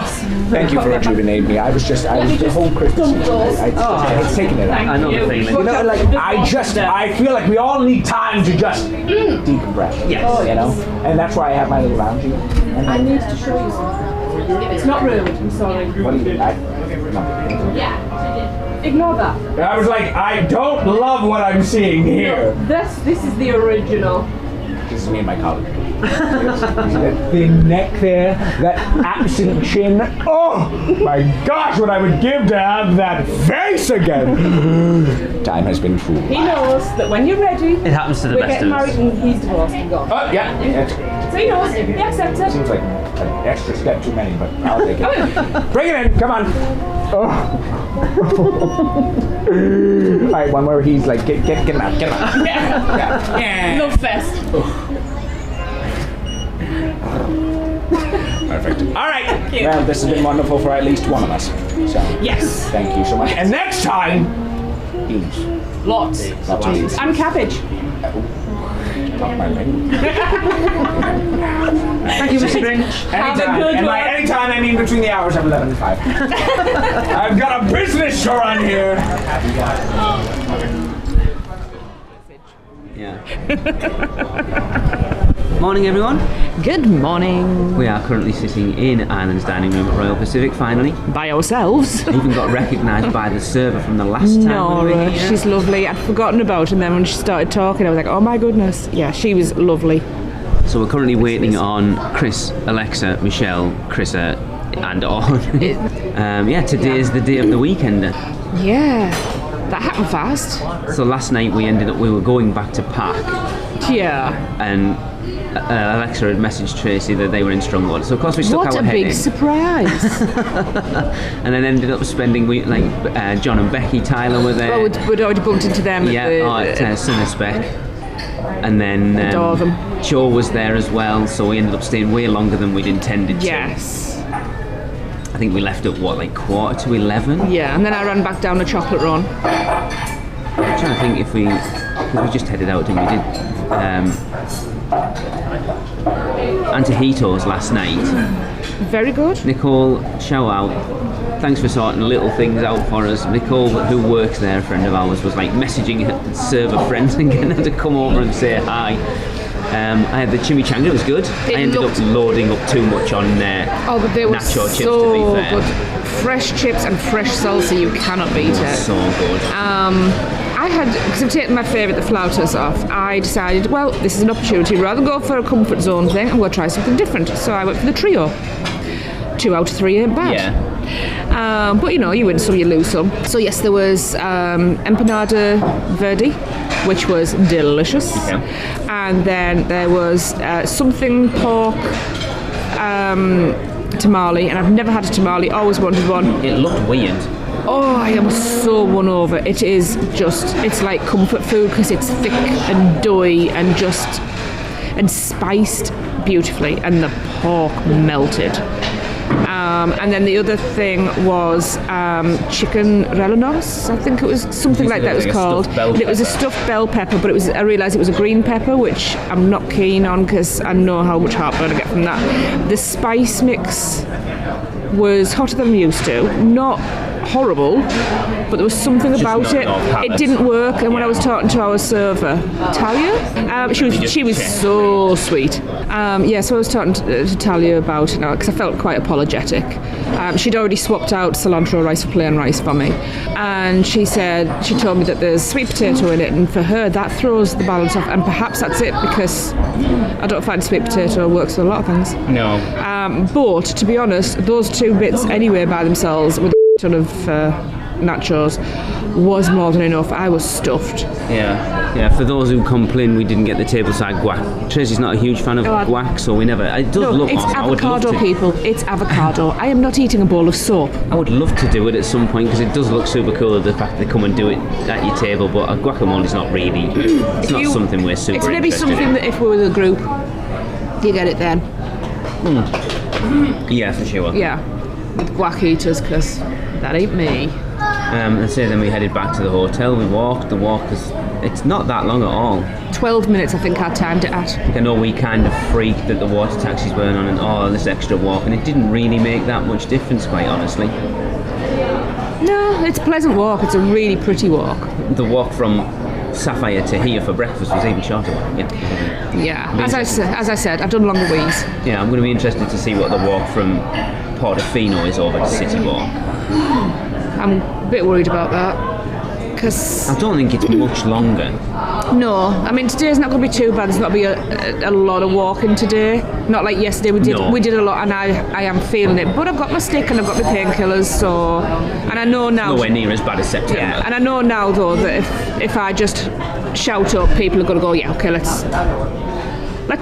thank you for rejuvenating me. I was the whole Christmas season. It's taking it out. I know the feeling. You know, like I feel like we all need time to just decompress. Yes. You know, and that's why I have my little lounge. I need to show you something. It's not rude, I'm sorry. What do you do? Ignore that. I was like, I don't love what I'm seeing here. This is the original. This is me and my colleague. That thin neck there, that absent chin. Oh my gosh, what I would give to have that face again. Time has been cruel. He knows that when you're ready, It happens to the we're best getting of us. married and he's divorced and gone. Oh, yeah. So he knows, he accepts it. Seems like an extra step too many, but I'll take it. Bring it in, come on. Oh. All right, one where he's like, get him out. Yeah. Love fest. Perfect. All right. Well, this has been wonderful for at least one of us. So, Yes. thank you so much. And next time, beans. Lots. Lots of beans. And cabbage. Not my language. Thank you, Mr. Grinch. Have a Anytime. good And one. by anytime, I mean between the hours of 11 and 5. I've got a business show on here. Yeah. Morning, everyone. Good morning. We are currently sitting in Ireland's dining room at Royal Pacific, finally. By ourselves. Even got recognised by the server from the last time we were Nora, here. she's lovely. I'd forgotten about her, and then when she started talking, I was like, oh my goodness. Yeah, she was lovely. So we're currently waiting on Chris, Alexa, Michelle, Chrissa, and on. Today is the day of the weekend. Yeah, that happened fast. So last night we were going back to Park, Yeah. and Alexa had messaged Tracy that they were in Strongwater. So of course we stuck What our a head big in, surprise. and then ended up spending John and Becky Tyler were there. Well, we'd already bumped into them at Sinnerspec. And then Adore them. Joe was there as well, so we ended up staying way longer than we'd intended to. Yes. I think we left at 11:15? Yeah, and then I ran back down a chocolate run. I'm trying to think because we just headed out, didn't we? We did Antojitos last night. Very good. Nicole, shout out. Thanks for sorting little things out for us. Nicole, who works there, a friend of ours, was like messaging her server friends and getting her to come over and say hi. I had the chimichanga, it was good. I ended up loading up too much on But they were nacho chips, to so be fair. good. Fresh chips and fresh salsa, you cannot beat it. So good. Because I've taken my favourite, the flautas, off, I decided, well, this is an opportunity. Rather than go for a comfort zone thing, I'm going to try something different. So I went for the trio. 2 out of 3 ain't bad. Yeah. But you win some, you lose some. So yes, there was empanada verde, which was delicious. Okay. And then there was something pork tamale, and I've never had a tamale, always wanted one. It looked weird. Oh, I am so won over. It is just, it's like comfort food because it's thick and doughy and spiced beautifully, and the pork melted. And then the other thing was chicken rellenos. I think it was something like that it was called. And it was a stuffed bell pepper, but I realised it was a green pepper, which I'm not keen on because I know how much heartburn I get from that. The spice mix was hotter than I'm used to. Not horrible, but there was something about it. It didn't work. And when I was talking to our server, Talia, she was so sweet. So I was talking to Talia about it now because I felt quite apologetic. She'd already swapped out cilantro rice for plain rice for me, and she told me that there's sweet potato in it, and for her that throws the balance off. And perhaps that's it, because I don't find sweet potato works with a lot of things. No. But to be honest, those 2 bits anyway by themselves with a ton of nachos was more than enough. I was stuffed. Yeah. For those who complain we didn't get the tableside guac, Tracy's not a huge fan of guac, so we never. It does look it's awesome. I would love avocado, to. people. It's avocado. I am not eating a bowl of soap. I would love to do it at some point because it does look super cool. The fact they come and do it at your table, but a guacamole's not really. It's not something we're super. It's maybe interested something in. that if we were the group, you get it then. Yeah, for sure. Yeah, with guac eaters, because that ain't me. And so then we headed back to the hotel. We walked. The walk is. It's not that long at all. 12 minutes, I think I timed it at. I know we kind of freaked that the water taxis weren't on and all this extra walk, and it didn't really make that much difference, quite honestly. No, it's a pleasant walk. It's a really pretty walk. The walk from Sapphire to here for breakfast was even shorter. Yeah, as I said, I've done longer weeks. Yeah, I'm going to be interested to see what the walk from Portofino is over to City Walk. I'm a bit worried about that, because I don't think it's much longer. no, I mean today's not going to be too bad. There's not going to be a lot of walking today. Not like yesterday. We did a lot, and I am feeling it. But I've got my stick and I've got my painkillers, so and I know now. Nowhere near as bad as September. Yeah, and I know now though that if I just shout up, people are going to go, yeah, okay, let's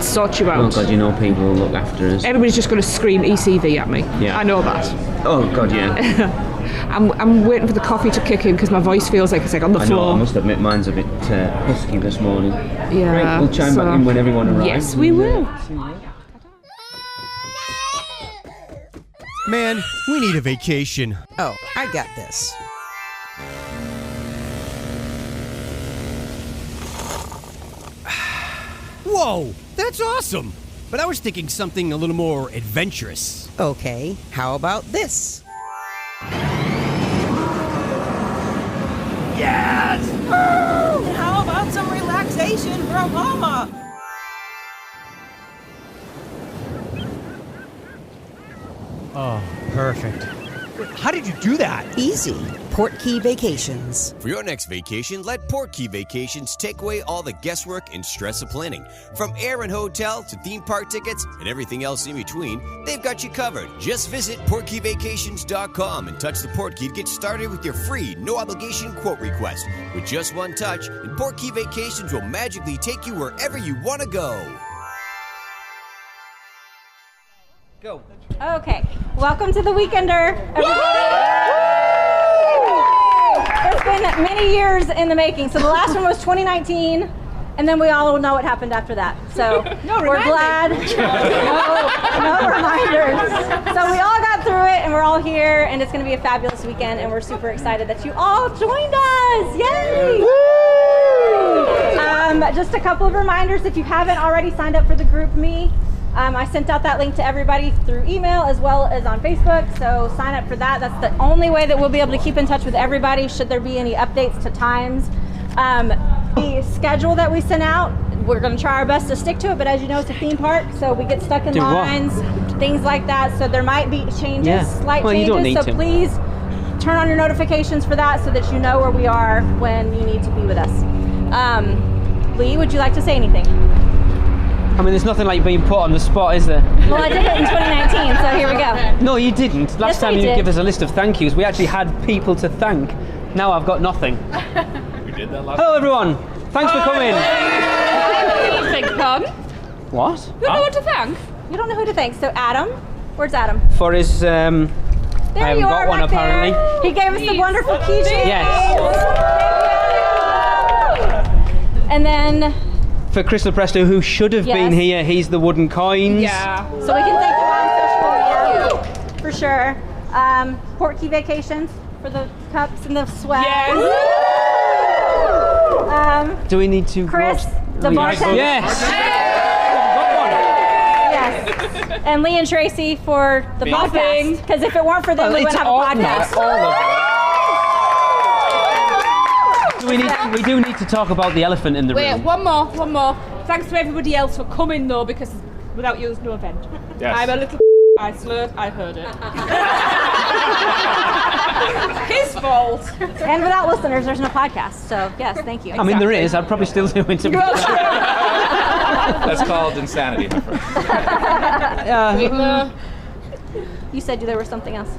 sort you Oh out. God, you know people will look after us. Everybody's just going to scream ECV at me. Yeah. I know that. Oh God, yeah. I'm waiting for the coffee to kick in because my voice feels like it's like on the I floor. know, I must admit mine's a bit husky this morning. Yeah. Right, we'll chime back in when everyone arrives. Yes, we will. Man, we need a vacation. Oh, I got this. Whoa, that's awesome. But I was thinking something a little more adventurous. Okay, how about this? Yes! How about some relaxation from Mama? Oh, perfect. How did you do that? Easy. PortKey Vacations. For your next vacation, let PortKey Vacations take away all the guesswork and stress of planning. From air and hotel to theme park tickets and everything else in between, they've got you covered. Just visit PortKeyVacations.com and touch the PortKey to get started with your free, no-obligation quote request. With just one touch, and PortKey Vacations will magically take you wherever you want to go. Go. Okay, welcome to the Weekender, everybody. It's been many years in the making. So the last one was 2019, and then we all know what happened after that. So we're glad. No reminders. So we all got through it, and we're all here, and it's going to be a fabulous weekend, and we're super excited that you all joined us. Yay! Just a couple of reminders. If you haven't already signed up for the Group Me, I sent out that link to everybody through email as well as on Facebook, so sign up for that. That's the only way that we'll be able to keep in touch with everybody should there be any updates to times. The schedule that we sent out, we're going to try our best to stick to it, but as you know, it's a theme park, so we get stuck in lines, things like that, so there might be changes, slight changes, you don't need to. Please turn on your notifications for that so that you know where we are when you need to be with us. Lee, would you like to say anything? I mean, there's nothing like being put on the spot, is there? Well, I did it in 2019, so here we go. No, you didn't. Last Yes, time I you did. give us a list of thank yous, we actually had people to thank. Now I've got nothing. We did that last Hello, everyone. Thanks for coming. Big pun. What? Who know what to thank? You don't know who to thank. So Adam, where's Adam? For his, There I haven't you got are, one back apparently. there. He gave us the wonderful keychain. Yes. And then, For Crystal Presto, who should have been Yes. here, he's the wooden coins. Yeah. so we can thank him on social media for sure. PortKey Vacations for the cups and the swag. Do we need to? Chris, the bartender. Yes. Yes. And Lee and Tracy for the podcast. Because if it weren't for them, we wouldn't have a podcast. We do need to talk about the elephant in the Wait, room. one more. Thanks to everybody else for coming though, because without you there's no event. Yes. I'm a little I slurred, I heard it. His fault. And without listeners, there's no podcast. So, yes, thank you. I mean, there is. I'd probably still do it. That's called insanity, my friend. You said there was something else.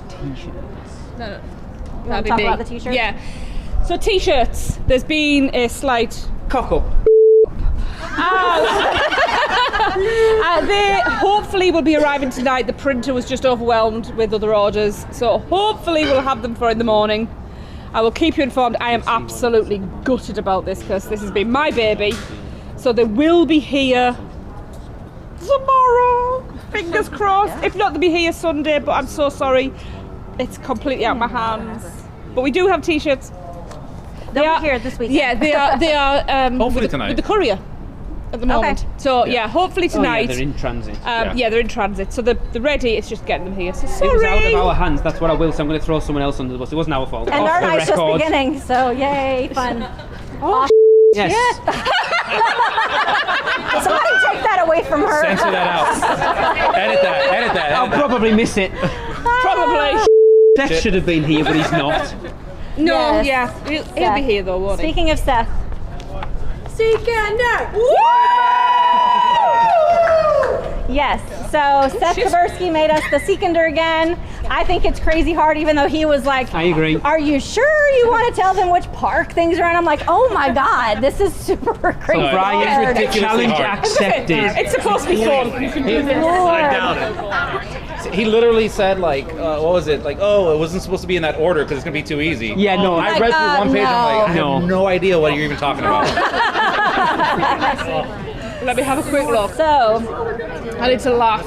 No. You want to talk about the t-shirts? Yeah. So t-shirts, there's been a slight Cock up. they hopefully will be arriving tonight. The printer was just overwhelmed with other orders, so hopefully we'll have them for in the morning. I will keep you informed. I am absolutely gutted about this because this has been my baby. So they will be here tomorrow. Fingers crossed. If not, they'll be here Sunday, but I'm so sorry. It's completely out of my hands. But we do have t-shirts. They'll be here this weekend. Yeah, they are Hopefully tonight. with the courier at the moment. Okay. So yeah, hopefully tonight. Oh, yeah, they're in transit. Yeah, they're in transit. So they're ready. It's just getting them here. So It was sorry. out of our hands, that's what I will say. I'm going to throw someone else under the bus. It wasn't our fault. And Off our the night's just record. beginning, so yay, fun. Oh, Yes. Somebody take that away from her. Censor that out. Edit that. I'll probably miss it. probably. Seth should have been here, but he's not. No, Yes. yeah, he'll be here though, won't he? Speaking of Seth. Yes, so Seth Kaversky made us the Seekender again. I think it's crazy hard, even though he was like, I agree. are you sure you want to tell them which park things are in? I'm like, oh my God, this is super crazy So Brian, hard. ridiculously challenge hard. accepted. It's supposed to be fun. You can do this. He literally said like, what was it? Like, oh, it wasn't supposed to be in that order because it's gonna be too easy. Yeah, no. I read through one page. I'm like, I no. have no idea what you're even talking about. Let me have a quick look. So, I need to laugh.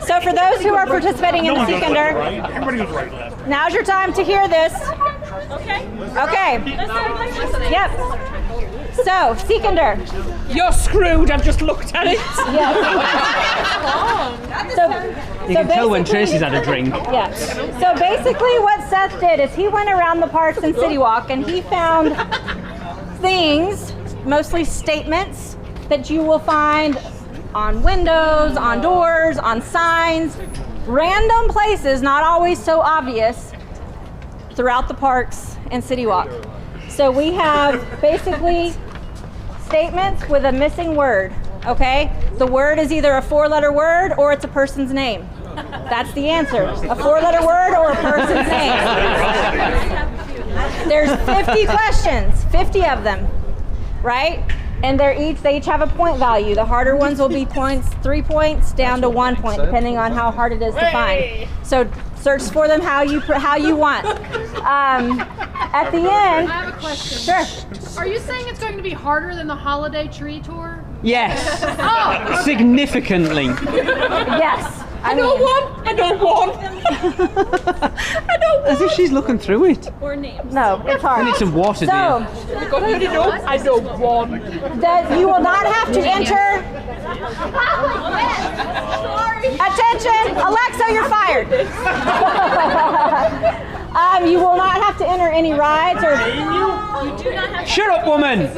so for those who are participating in the Seekender, now's your time to hear this. Okay. Yep. So, Seekender. You're screwed. I've just looked at it. You can tell when Tracy's had a drink. Yeah. So basically what Seth did is he went around the parks and City Walk and he found things, mostly statements, that you will find on windows, on doors, on signs, random places, not always so obvious, throughout the parks and City Walk. So we have basically statements with a missing word, okay? The word is either a 4-letter word or it's a person's name. That's the answer. A 4-letter word or a person's name. There's 50 questions, 50 of them, right? And they each have a point value. The harder ones will be points, 3 points down to 1 point, depending on how hard it is to find. So search for them how you want. At the end, I have a question. sure. Are you saying it's going to be harder than the holiday tree tour? Yes. Oh, Significantly. Yes. I know one. I know one. As if she's looking through it. No, it's hard. I need some water, So, I know one. that you will not have to enter. Attention, Alexa, you're fired. You will not have to enter any rides or. Shut up, woman!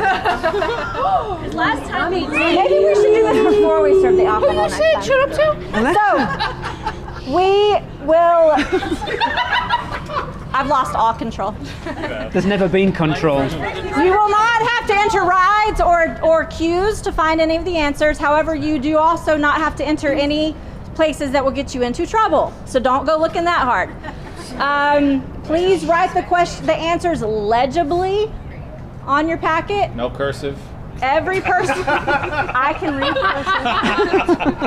Last time maybe we should do this before we serve the alcohol next time. Shut up too. So, we will. I've lost all control. There's never been control. You will not have to enter rides or queues to find any of the answers. However, you do also not have to enter any places that will get you into trouble. So don't go looking that hard. Please write the answers legibly on your packet. No cursive. Every person, I can read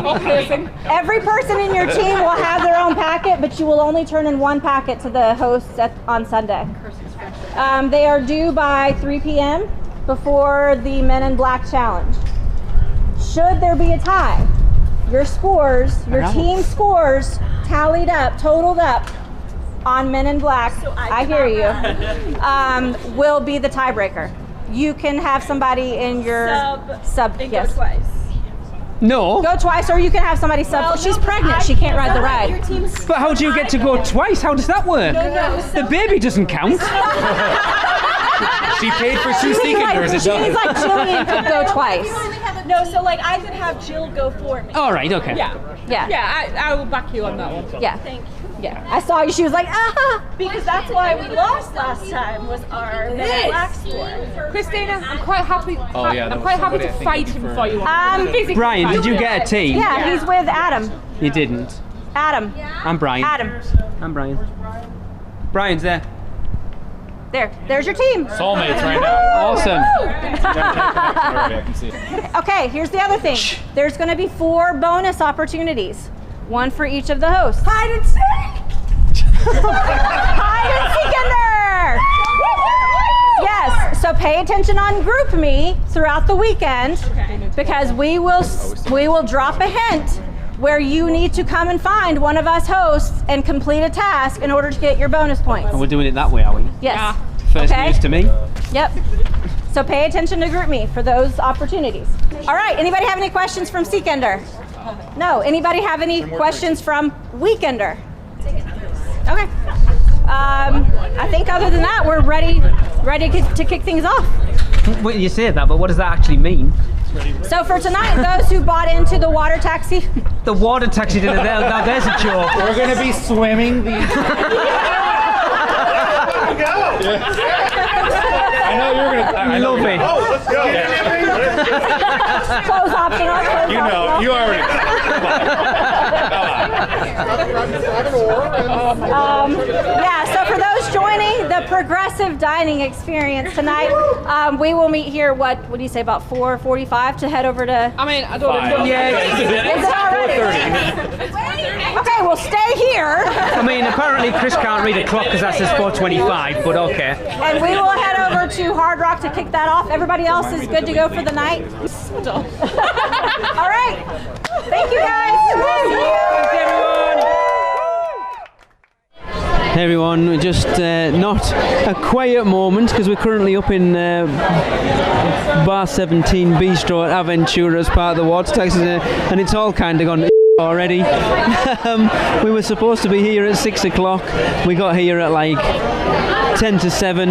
cursive. Every person in your team will have their own packet, but you will only turn in one packet to the hosts on Sunday. They are due by 3 p.m. before the Men in Black Challenge. Should there be a tie, your team scores tallied up, totaled up on Men in Black, I hear you, will be the tiebreaker. You can have somebody in your sub yes. Go twice. No. Go twice, or you can have somebody sub. Well, She's no, pregnant. She can't ride the ride. Your team's But how do you get to go twice? How does that work? The baby doesn't count. She paid for 2 Seekenders. She's like Jillian could go twice. No, so like I could have Jill go for me. All right. Okay. Yeah. Yeah. Yeah, I will back you on that one. Yeah. Thank you. Yeah. I saw you. She was like, ah. Because that's why we lost last time was our Men in Black score. Christina, I'm quite happy. Oh, yeah, I'm quite happy to fight him for you. Physically Brian, fight did you him. get a tea? Yeah, he's with Adam. You didn't. Adam. I'm Brian. Adam. I'm Brian. Brian's there. There's your team. Soulmates right now. Awesome. I can see it. Okay, here's the other thing. There's going to be 4 bonus opportunities, one for each of the hosts. Hide and seek! Hide and seek in there! Yes, so pay attention on GroupMe throughout the weekend, because we will drop a hint where you need to come and find one of us hosts and complete a task in order to get your bonus points. And we're doing it that way, are we? Yes. First news to me. Yep. So pay attention to GroupMe for those opportunities. All right, anybody have any questions from Seekender? No, anybody have any questions from Weekender? Okay. I think other than that, we're ready to kick things off. Well, you say that, but what does that actually mean? So for tonight, those who bought into the water taxi. The water taxi dinner, now there's a joke. We're going to be swimming the... I know you're going to... I love it. Oh, let's go. Close optional. You know, you already... Yeah, so for those joining the progressive dining experience tonight, we will meet here, what do you say, about 4:45 to head over to... I mean, I don't know. Yeah. Is it already? Okay, we'll stay here. I mean, apparently Chris can't read a clock because that says 4:25, but okay. And we will head over to Hard Rock to kick that off. Everybody else is good to go for the night? All right. Thank you, guys. Thanks, everyone. Hey everyone, just not a quiet moment because we're currently up in Bar 17 Bistro at Aventura as part of the water taxi, and it's all kind of gone already. We were supposed to be here at 6 o'clock. We got here at like 10 to 7.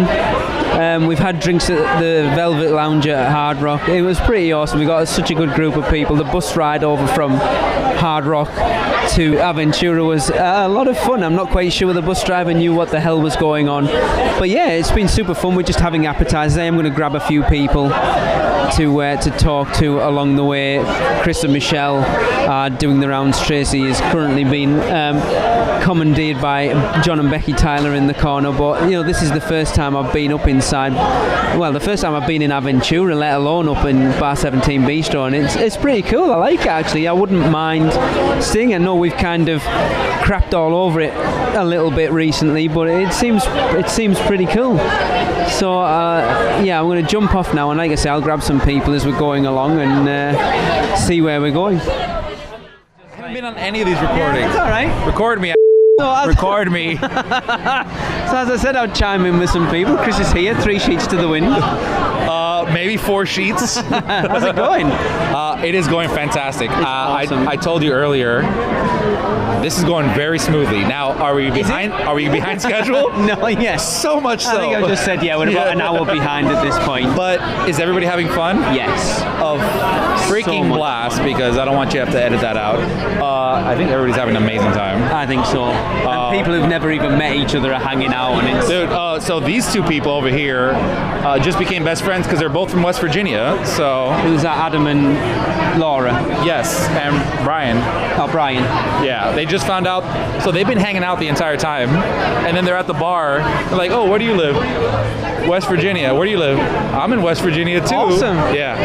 We've had drinks at the Velvet Lounge at Hard Rock. It was pretty awesome. We got such a good group of people. The bus ride over from Hard Rock to Aventura was a lot of fun. I'm not quite sure the bus driver knew what the hell was going on. But yeah, it's been super fun. We're just having appetizers. I'm going to grab a few people to talk to along the way. Chris and Michelle are doing the rounds. Tracy is currently being commandeered by John and Becky Tyler in the corner. But you know, this is the first time I've been up inside. Well, the first time I've been in Aventura, let alone up in Bar 17 Bistro, and it's pretty cool. I like it actually. I wouldn't mind staying. I know we've kind of crapped all over it a little bit recently, but it seems pretty cool. So yeah, I'm going to jump off now, and like I say, I'll grab some people as we're going along and see where we're going. I haven't been on any of these recordings. It's all right. Record me. Record me. So as I said, I'll chime in with some people. Chris is here, 3 sheets to the wind. Maybe 4 sheets. How's it going? It is going fantastic. Awesome. I told you earlier, this is going very smoothly. Now, are we behind? Are we behind schedule? No, yes. So much so. I think I just said, yeah, we're about an hour behind at this point. But is everybody having fun? Yes. Of freaking So blast, because I don't want you to have to edit that out. I think everybody's having an amazing time. I think so. And people who've never even met each other are hanging out, and it's... Dude, so these 2 people over here just became best friends because they're both from West Virginia. So who's that? Adam and Laura? Yes, and Brian. Oh, Brian. Yeah, they just found out. So they've been hanging out the entire time, and then they're at the bar. They're like, "Oh, where do you live?" West Virginia. Where do you live? I'm in West Virginia too. Awesome. Yeah.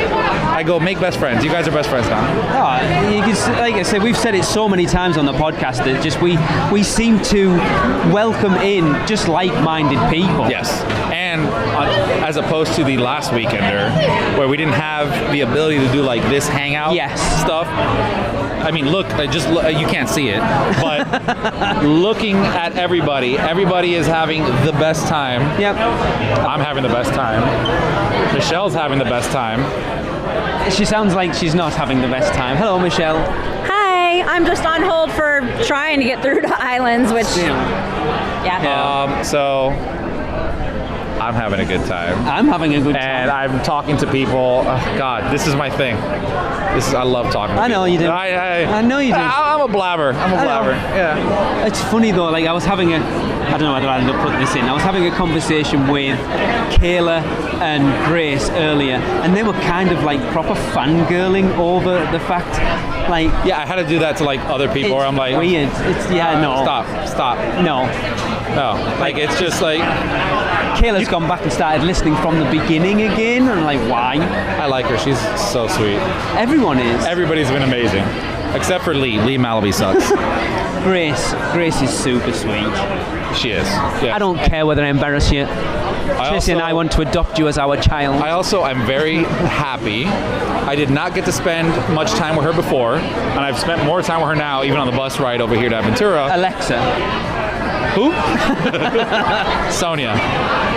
I go, make best friends. You guys are best friends now. Oh, you can, like I said, we've said it so many times on the podcast that just we seem to welcome in just like-minded people. Yes. And as opposed to the last weekender, where we didn't have the ability to do like this hangout stuff. I mean, look, you can't see it, but looking at everybody is having the best time. Yep. I'm having the best time. Michelle's having the best time. She sounds like she's not having the best time. Hello, Michelle. Hi, I'm just on hold for trying to get through to Islands, which, yeah. So I'm having a good time. I'm having a good time. And I'm talking to people. Oh, God, this is my thing. I love talking to people. I know you do. I know you do. I'm a blabber. Yeah. It's funny though, like I was having I don't know whether I ended up putting this in, I was having a conversation with Kayla and Grace earlier, and they were kind of like proper fangirling over the fact, like... Yeah, I had to do that to like other people where I'm like... weird. It's, no. Stop. No. Like it's just like... Kayla's gone back and started listening from the beginning again, and like, why? I like her, she's so sweet. Everyone is. Everybody's been amazing. Except for Lee. Lee Malaby sucks. Grace is super sweet. She is. Yeah. I don't care whether I embarrass you. Tracy and I want to adopt you as our child. I also am very happy. I did not get to spend much time with her before, and I've spent more time with her now, even on the bus ride over here to Aventura. Alexa. Who? Sonia.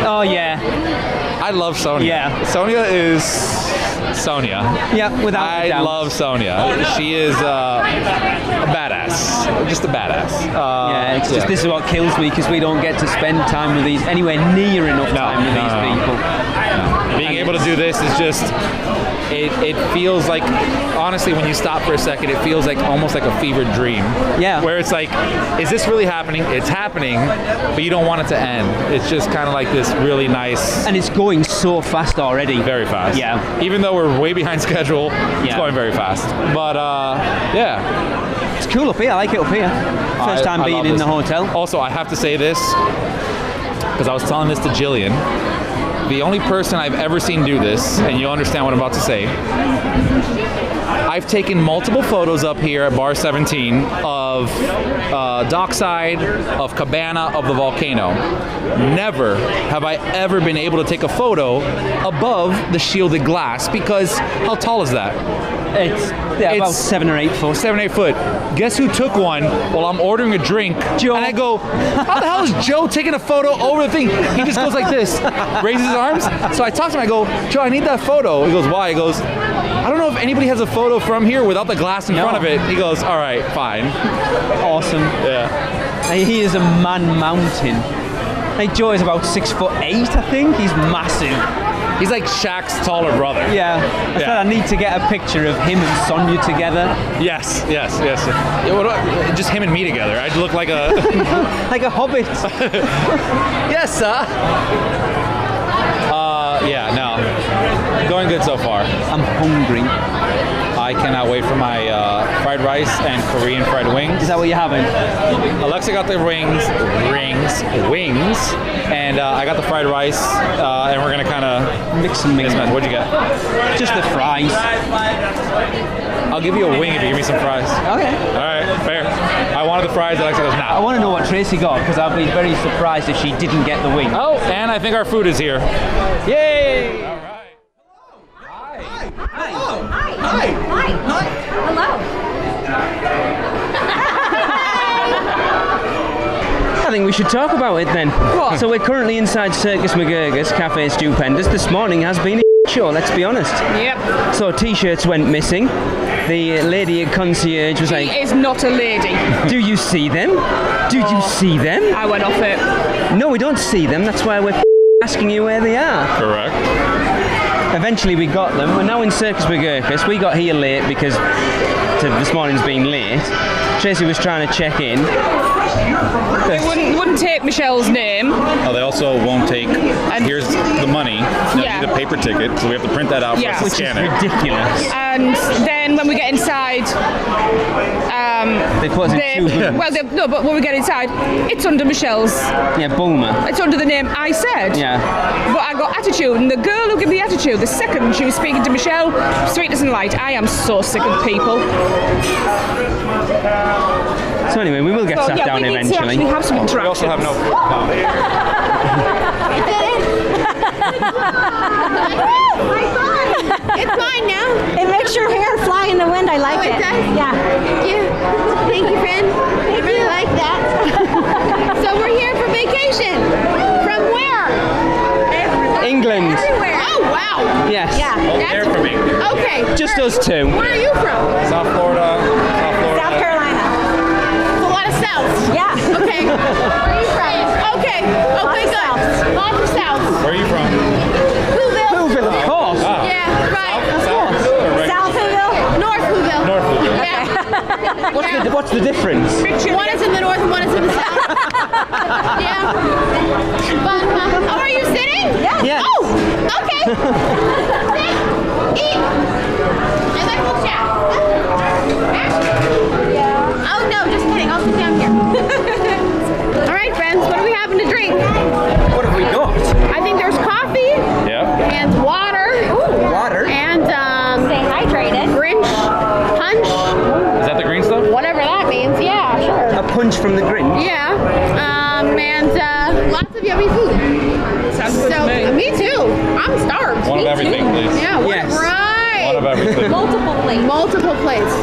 Oh, yeah. I love Sonia. Yeah. Sonia is Sonia. Yeah, without a doubt. I love Sonia. She is a badass. Just a badass. It's just this is what kills me, because we don't get to spend time with these, anywhere near enough time with these people. No. Being able to do this is just... It feels like, honestly, when you stop for a second, it feels like almost like a fevered dream. Yeah. Where it's like, is this really happening? It's happening, but you don't want it to end. It's just kind of like this really nice... And it's going so fast already. Very fast. Yeah. Even though we're way behind schedule, it's going very fast. But, yeah. It's cool up here. I like it up here. First time being in the hotel. Also, I have to say this, because I was telling this to Jillian. The only person I've ever seen do this, and you'll understand what I'm about to say, I've taken multiple photos up here at Bar 17 of Dockside, of Cabana, of the volcano. Never have I ever been able to take a photo above the shielded glass, because how tall is that? It's about 7 or 8 foot. 7 or 8 foot. Guess who took one while I'm ordering a drink? Joe. And I go, how the hell is Joe taking a photo over the thing? He just goes like this, raises his arms. So I talk to him, I go, Joe, I need that photo. He goes, why? He goes, I don't know if anybody has a photo from here without the glass in front of it. He goes, all right, fine. Awesome. Yeah. He is a man mountain. Like Joe is about 6'8", I think. He's massive. He's like Shaq's taller brother. Yeah. I said I need to get a picture of him and Sonia together. Yes. Just him and me together. I'd look like a... like a hobbit. Yes, sir. Yeah, no. Going good so far. I'm hungry. I cannot wait for my fried rice and Korean fried wings. Is that what you're having? Alexa got the wings, and I got the fried rice, and we're gonna kind of mix and match. What'd you get? Just the fries. I'll give you a wing if you give me some fries. Okay. All right, fair. I wanted the fries, Alexa goes, nah. I want to know what Tracy got, because I'd be very surprised if she didn't get the wing. Oh, and I think our food is here. Yay! All right. Hi. Hello. I think we should talk about it then. What? So we're currently inside Circus McGurgus Cafe Stupendous. This morning has been a show, let's be honest. Yep. So t-shirts went missing. The lady at concierge was like... She is not a lady. Do you see them? Did you see them? I went off it. No, we don't see them. That's why we're asking you where they are. Correct. Eventually we got them. We're now in Circus McGurkus. We got here late because this morning's been late. Tracy was trying to check in. It wouldn't take Michelle's name. Oh, they also won't take. Here's the money. Now you need a paper ticket, so we have to print that out for us to scan it. Ridiculous. And then when we get inside, they put us in 2 booths. Well, but when we get inside, it's under Michelle's. Yeah, Bulmer. It's under the name I said. Yeah. But I got attitude, and the girl who gave me attitude, the second she was speaking to Michelle, sweetness and light. I am so sick of people. So anyway, we will get sat down eventually. We have some interactions. We also have no. It's mine now. It makes your hair fly in the wind. I like it. It does? Yeah. Thank you, friend. I really like that. So we're here for vacation. From where? England. Everywhere. Oh, wow. Yes. Yeah. They're from England. Okay. Just us two. Where are you from? South Florida. South Carolina. A lot of South. Yeah. Okay. Where are you from? Okay. Okay, good. Lots of South. Where are you from? Whoville, of course. Yeah, right. South Whoville or South Whoville? North Whoville. North Whoville. Yeah. What's What's the difference? One is in the north and one is in the south. Yeah. But, oh, are you sitting? Yeah. Oh, okay. Sit, eat, and then we'll chat. Oh no, just kidding. I'll sit down here. All right, friends. What are we having to drink? What have we got? I think there's coffee. Yeah. And water. Water. And Stay hydrated. Grinch punch. Is that the green stuff? Whatever that means. Yeah, sure. A punch from the Grinch. Yeah. And lots of yummy food. Sounds good to me. Me too. I'm starved. One of everything, please. Yeah. Yes. Right. One of everything. Multiple plates. Multiple plates.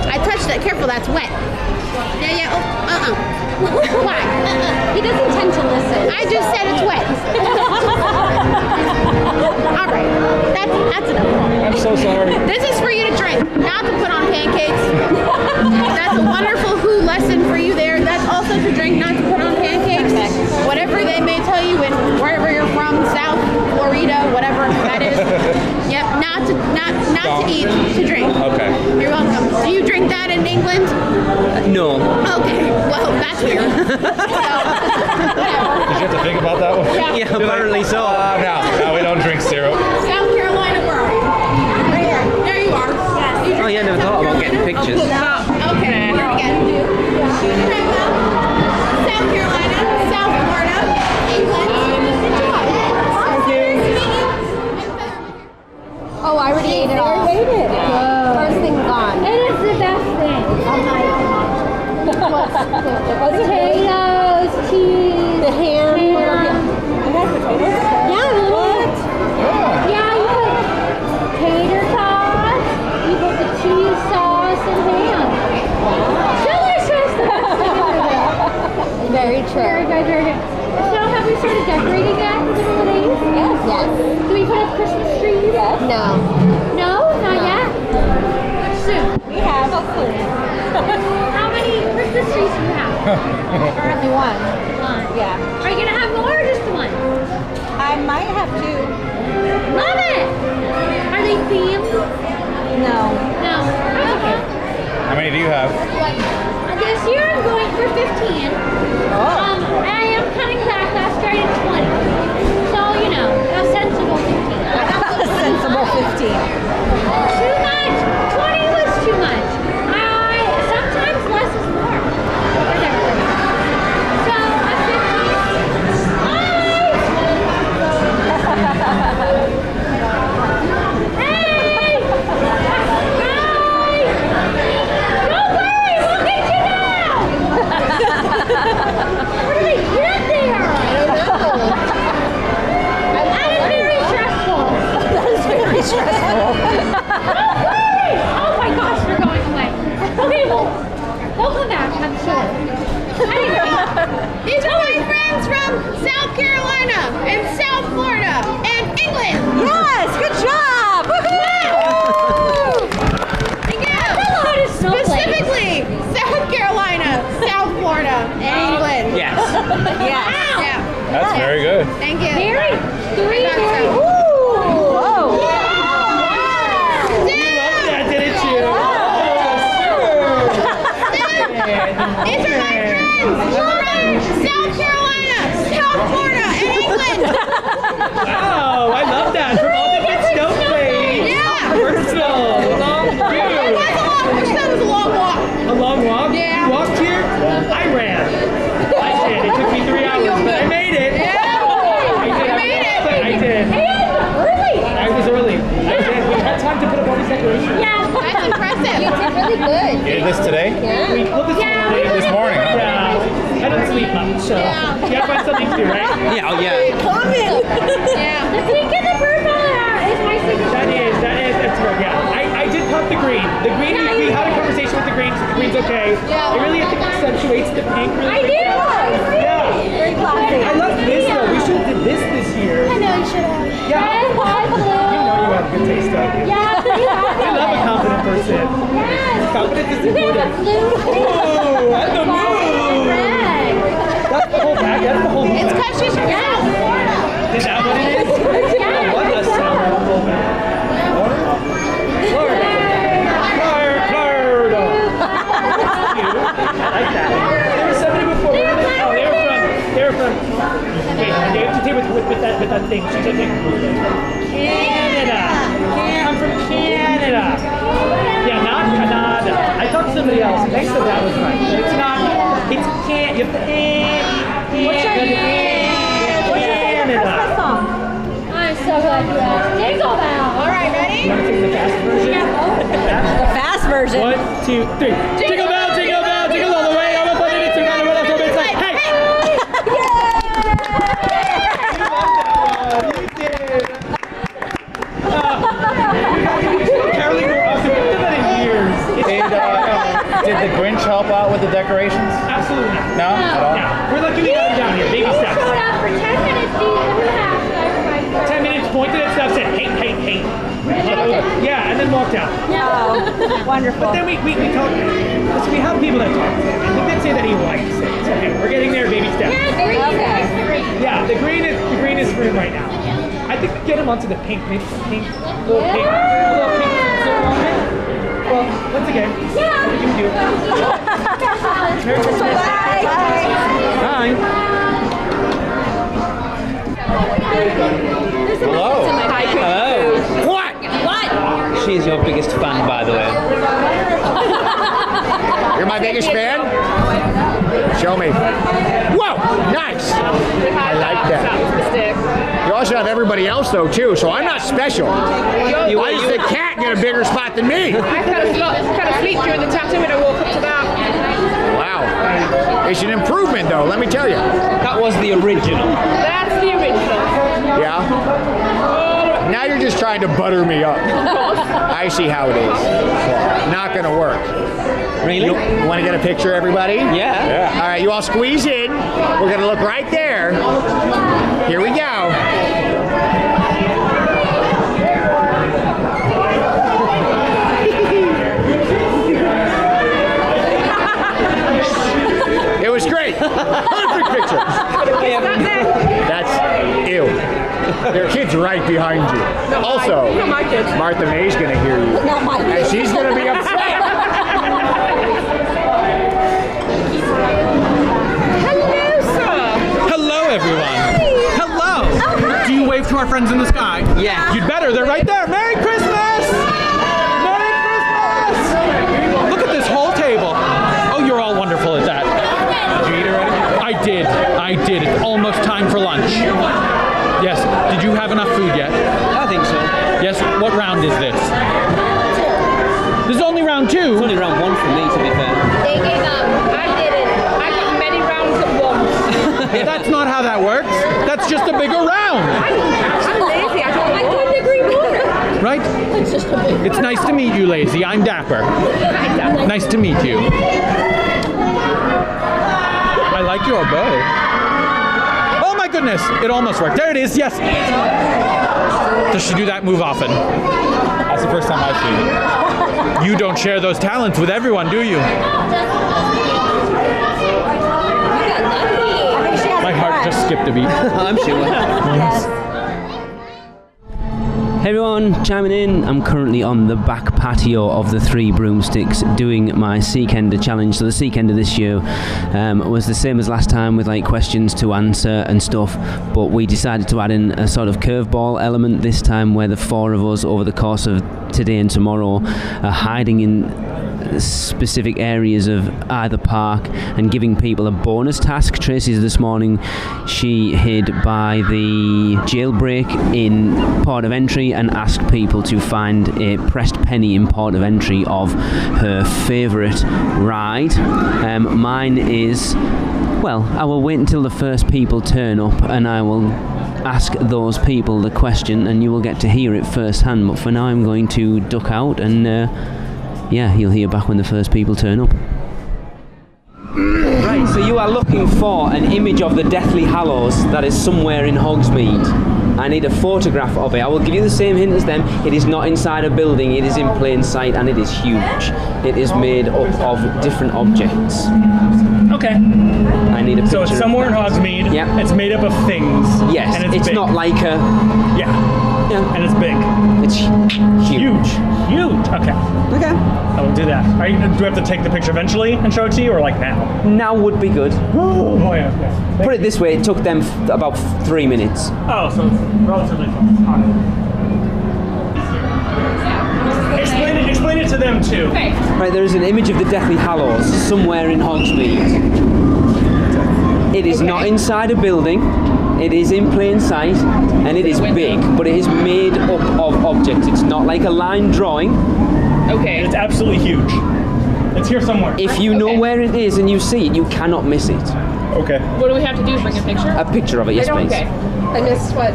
I touched that. Careful, that's wet. Yeah. Oh, Why? He doesn't tend to listen. I just said it's wet. All right. That's enough. I'm so sorry. This is for you to drink, not to put on pancakes. That's a wonderful who lesson for you there. That's also to drink, not to put on pancakes. Whatever they may tell you in wherever you're from, South Florida, whatever that is. Yep, not to eat, to drink. Okay. You're welcome. Do you drink that in England? No. Okay, well, that's weird. So, whatever. Did you have to think about that one? Yeah, apparently so. No, we don't drink syrup. South Carolina, where are you? Right here. There you are. Yes. Oh yeah, never thought about getting pictures. Okay, here again. South Carolina, South Florida, England. Oh, I already ate it all. First thing gone. It is the best thing. Potatoes, cheese, the ham. I had potatoes. Yeah, what? Yeah, you put tater tots, you put the cheese sauce and ham. Delicious! Very true. Very good, very good. So have we started decorating yet for the holidays? Yes. Do we put up Christmas trees? Yes. No. No? Not yet? Soon. We have, hopefully. How many Christmas trees do you have? Currently one. One. Yeah. Are you going to have more or just one? I might have two. Love it! Are they themed? No. No. Okay. How many do you have? This year I'm going for 15. I am cutting back. Last year I did 20. So, you know, a sensible 15. A sensible 15. Too much. 20 was too much. Sometimes less is more. So, a 15. Hey! Don't worry, we'll get you now! What do they get there? I don't know. That is very stressful. That is very stressful. Don't worry! Oh my gosh, they're going away. Okay, well, they'll come back, I'm sure. Anyway, These are my friends from South Carolina and South Florida and England. yes, good job! Woohoo! Thank you. That's a lot of snowflakes. Specifically, South Carolina, South Florida, and England. Yes. Yes. Yeah. That's very good. Thank you. Very, Very very, so. whoa. That did it too. These are my friends from South Carolina, South Florida, and England. Oh, I love that. From all different snowflakes. Yeah. Personal. That was a long walk. A long walk? Yeah. You walked here? I ran. I did. It took me 3 hours, but I made it. Yeah. I did. You made it. I did. Early. I was early. I did. We had time to put up all these decorations. Yeah. That's impressive. You did really good. You did this today? Well, this morning. This morning, huh? Yeah. I don't sleep much, so you gotta find something to do, right? Yeah. Oh yeah. Yeah. The pink and the purple is my signature. That's right, yeah. I did pop the green. The green, we had a conversation with the green, so the green's okay. Yeah. It really, I think, accentuates the pink really. I do. Yeah. Very classy. I love this though. We should have did this year. I know you should have. Yeah. Red, white, blue. You know you have good taste, don't you? Yeah, you have I love a confident person. Yes. Confidence is You can have a important. blue. Oh, and the moon. Red. That's the whole bag. That's the whole It's bag. because she's from South Florida. Is that what it is? Yes. What a summer whole bag. Florida. Florida. somebody else. They said that was right. It's not. It's can't. You have to. What's your favorite Christmas song? I'm so glad you asked. Jingle Bell. All right, ready? You want to take the fast version? The fast version. 1, 2, 3. Jingle bell, jingle bell, jingle all the way. I'm a bunny, it's around the world, it's like, hey! Caroline, we've done that in years. Did the Grinch help out with the decorations? Absolutely not. No? At all? No. We're lucky we got him down here. Baby steps. Showed up for 10 minutes, Steve. 10 minutes, pointed at stuff, said, hey. Yeah, and then walked out. No. Wonderful. But then we talked. Listen, we have people that talk. And he did say that he likes it. So, okay, we're getting there, baby steps. Yeah, the green is for him right now. I think we get him onto the pink. Maybe the pink. A little pink. Well, once again, what do you do? Merry Christmas. Hi. Hello. Hello. What? She's your biggest fan, by the way. You're my biggest fan? Show me. Whoa, nice. I like that. You also have everybody else though too, so I'm not special. Why does the cat get a bigger spot than me? I kind of fleet during the tattoo when I woke up to that. Wow. It's an improvement though, let me tell you. That was the original. That's the original. Yeah? Now you're just trying to butter me up. I see how it is. Not gonna work. Really? You want to get a picture, everybody? Yeah. All right, you all squeeze in. We're gonna look right there. Here we go. It was great. Perfect picture. That's ew. There are kids right behind you. Also, Martha May's gonna hear you. And she's gonna be upset. Hello, sir. Hello, everyone. Hello. Do you wave to our friends in the sky? Yeah. You'd better. They're right there. Merry Christmas! Merry Christmas! Look at this whole table. Oh, you're all wonderful at that. Did you eat already? I did. It's almost time for lunch. Yes. Did you have enough food yet? I think so. Yes. What round is this? This is only round 2. It's only round 1 for me, to be fair. They gave up. I didn't. I got many rounds at once. That's not how that works. That's just a bigger round. I'm lazy. I couldn't agree more. Right? It's just a big. It's nice to meet you, Lazy. I'm Dapper. Nice to meet you. I like your bow. Oh my goodness! It almost worked. There it is. Yes. Does she do that move often? That's the first time I've seen it. You don't share those talents with everyone, do you? My heart just skipped a beat. I'm sure. Yes. Hey everyone, chiming in. I'm currently on the back patio of the Three Broomsticks doing my Seekender challenge. So the Seekender this year was the same as last time with like questions to answer and stuff, but we decided to add in a sort of curveball element this time where the 4 of us over the course of today and tomorrow are hiding in specific areas of either park and giving people a bonus task. Tracy's this morning, she hid by the jailbreak in Port of Entry and asked people to find a pressed penny in Port of Entry of her favourite ride. Mine is, well, I will wait until the first people turn up and I will ask those people the question and you will get to hear it firsthand, but for now I'm going to duck out and yeah, you'll hear back when the first people turn up. Right, so you are looking for an image of the Deathly Hallows that is somewhere in Hogsmeade. I need a photograph of it. I will give you the same hint as them. It is not inside a building, it is in plain sight and it is huge. It is made up of different objects. Okay. I need a picture. So it's somewhere in Hogsmeade. Yeah. It's made up of things. Yes, And it's big. not like a... Yeah. And it's big. It's huge. Huge. Okay. Okay. I will do that. Do I have to take the picture eventually and show it to you, or like now? Now would be good. Oh yeah. Okay. Put it this way, it took them about 3 minutes. Oh, so it's relatively fast. Explain it to them 2. Okay. Right, there is an image of the Deathly Hallows somewhere in Hogsmeade. It is not inside a building. It is in plain sight, and it is big, but it is made up of objects. It's not like a line drawing. Okay. It's absolutely huge. It's here somewhere. If you know where it is and you see it, you cannot miss it. Okay. What do we have to do? Bring a picture? A picture of it, yes, please. Okay. I missed what?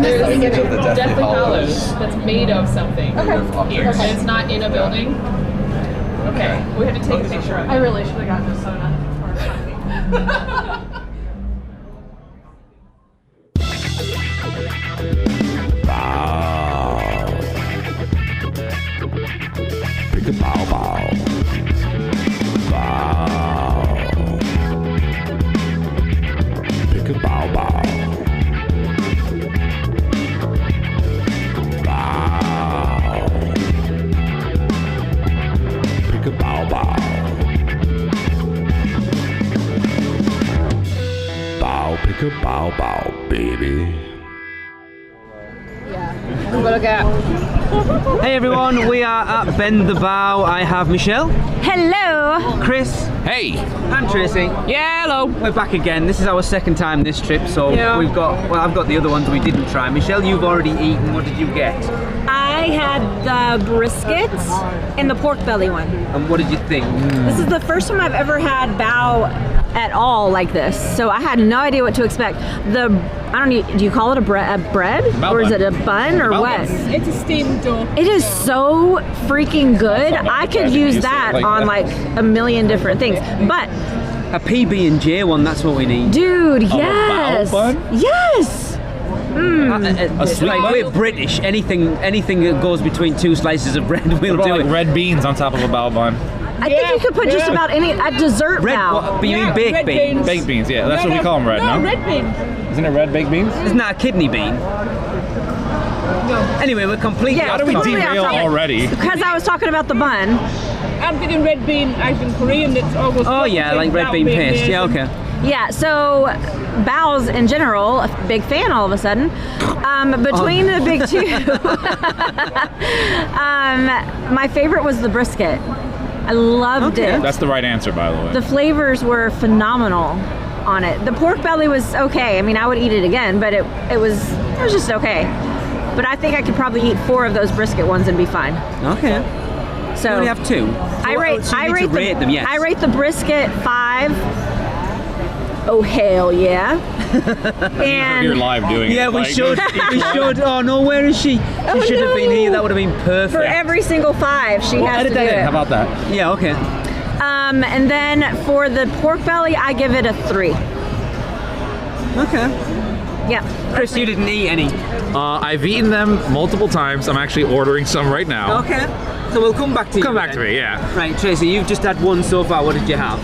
There's an image of the Deathly Hallows that's made of something. Okay. Here. And it's not in a building. Okay. We have to take a picture of it. I really should have gotten this soda. Pick a bow bow. Bow. Pick a bow bow. Bow. Pick a bow bow. Bow, pick a bow bow, baby. What I got? Hey everyone, we are at Bend the Bow. I have Michelle. Hello. Chris. Hey. And Tracy. Yeah, hello. We're back again. This is our second time this trip, so Yeah. I've got the other ones we didn't try. Michelle, you've already eaten. What did you get? I had the briskets and the pork belly one. And what did you think? This is the first time I've ever had bao at all like this, so I had no idea what to expect. Do you call it a bread, Bao or is bun. it a bun, or Bao what? bun. It's a steamed dough. It is so freaking good. I could use that on like a million different things. But A PB&J one, that's what we need. dude, Bao yes, bun? yes. A sweet like bun? we're British. Anything that goes between two slices of bread, we'll What do about it. like red beans on top of a bao bun? I think you could put just about any dessert Red, bao. what, you mean baked red beans? beans. Baked beans, yeah. That's what we call them, red, no? red beans. Isn't it red baked beans? Isn't that a kidney bean? No. Anyway, we're completely Yeah, How do we totally derail off topic. already? Because I was talking about the bun. I'm thinking red bean, I think Korean, it's almost... Oh yeah, like red bean paste. Yeah, okay. Yeah, so baos in general, a big fan all of a sudden. Between the big two, my favorite was the brisket. I loved it. That's the right answer, by the way. The flavors were phenomenal on it. The pork belly was okay. I mean, I would eat it again, but it was just okay. But I think I could probably eat 4 of those brisket ones and be fine. Okay. So You only have 2. I rate them. Yes. I rate the brisket 5. Oh hell yeah! And You're live doing it. Yeah, we like- should. We should. Oh no, where is she? She should have been here. That would have been perfect. for every single 5, she has to do it. How about that? Yeah. Okay. And then for the pork belly, I give it a 3. Okay. Yeah. Chris, you didn't eat any. I've eaten them multiple times. I'm actually ordering some right now. Okay. So we'll come back to you. Come back then. to me, yeah. Right, Tracy, you've just had one so far. What did you have?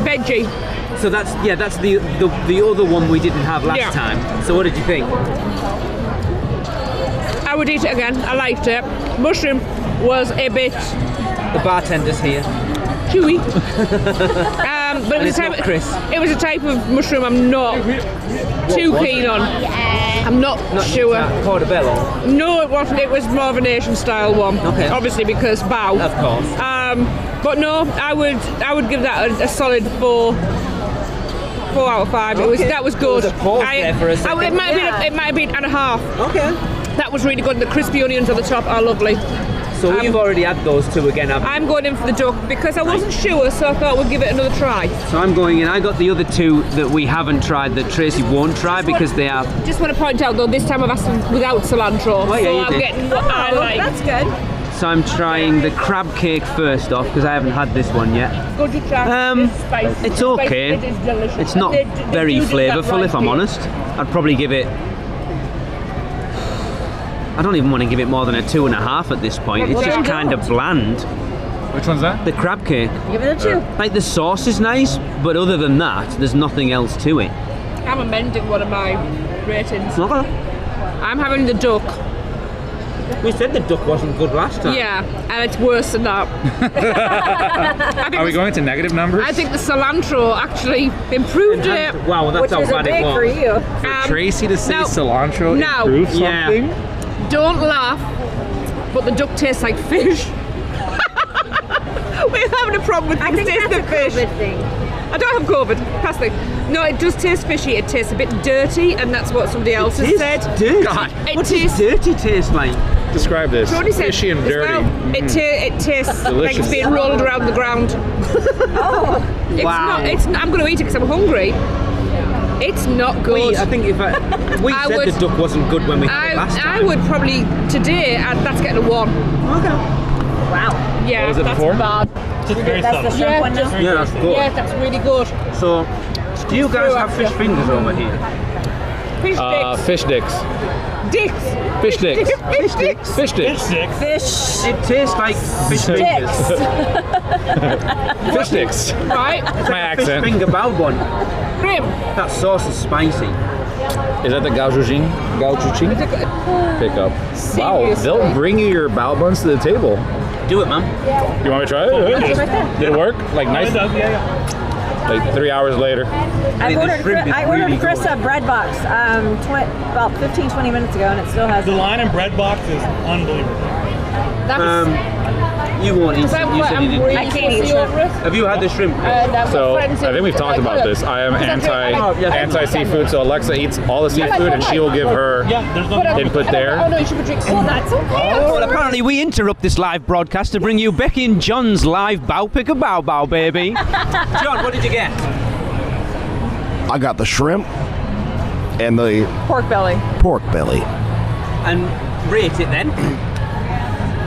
Veggie. So that's the other one we didn't have last time. So what did you think? I would eat it again. I liked it. Mushroom was a bit The bartender's here. chewy. But And it's not Chris. It was a type of mushroom I'm not too keen on. I'm not sure. Portobello. No, it wasn't. It was more of an Asian style one. Okay. Obviously because bao. Of course. But no, I would give that a solid 4 out of 5. That was good. There was a pause there for a second. It might have been and a half. Okay. That was really good. The crispy onions on the top are lovely. So you've already had those 2 again, haven't you? I'm going in for the duck because I wasn't sure, so I thought we'd give it another try. So I'm going in. I got the other 2 that we haven't tried that Tracy won't try because they are. Just want to point out though, this time I've asked them without cilantro, Oh, yeah, so you I'm did. getting what I like. That's good. So I'm trying the crab cake first off because I haven't had this one yet. Go to try. It's spicy. It's okay. It is delicious. It's not They very do that flavourful, right if I'm here. honest. I'd probably give it. I don't even want to give it more than a 2.5 at this point. It's just kind of bland. Which one's that? The crab cake. Give it a 2. Like the sauce is nice, but other than that, there's nothing else to it. I'm amending one of my ratings. Okay. I'm having the duck. We said the duck wasn't good last time. Yeah, and it's worse than that. Are we going to negative numbers? I think the cilantro actually improved it. Wow, that's how bad it was. for you. For Tracy to say no, cilantro no. improves Yeah. something? Don't laugh, but the duck tastes like fish. We're having a problem with I think tasting that's of fish. a COVID thing. I don't have COVID. Pass thing. No, it does taste fishy. It tastes a bit dirty, and that's what somebody else has said. Dirty. God. What does dirty taste like? Describe this. Tony said Fishy and as dirty. well, it tastes like Delicious. it's being rolled around the ground. It's Wow. not. It's. I'm going to eat it because I'm hungry. It's not good. I think if we I said would- the duck wasn't good when we had it last time. I would probably today. That's getting a 1. Okay. Wow. Yeah, What was it that's before? bad. That's the shrimp one now? Yeah, that's good. Yeah, that's really good. So, do you guys have fish fingers over here? Fish sticks. Fish dicks. Dicks. Fish dicks. Fish sticks. Fish dicks. Fish. It tastes like fish fingers. Fish dicks. Right. That's my Fish accent. finger bao bun. Grim. That sauce is spicy. Is that the gaojuching? Gaojuching? Pick up. Wow, they'll bring you your bao buns to the table. Do it, man. You want me to try it? Did it work? Like nice? Like 3 hours later. I ordered Chris a bread box about 15-20 minutes ago, and it still has The line in bread box is unbelievable. You won't eat it. You said you didn't. I can't eat shrimp. Have you had the shrimp? So I think we've talked about this. I am anti seafood. So Alexa eats all the seafood, and she will give her input there. Oh no, you should put drinks. Oh, that's okay. Well, apparently we interrupt this live broadcast to bring you Becky and John's live bow pick a bow bow, baby. John, what did you get? I got the shrimp and the Pork belly. pork belly. And rate it then.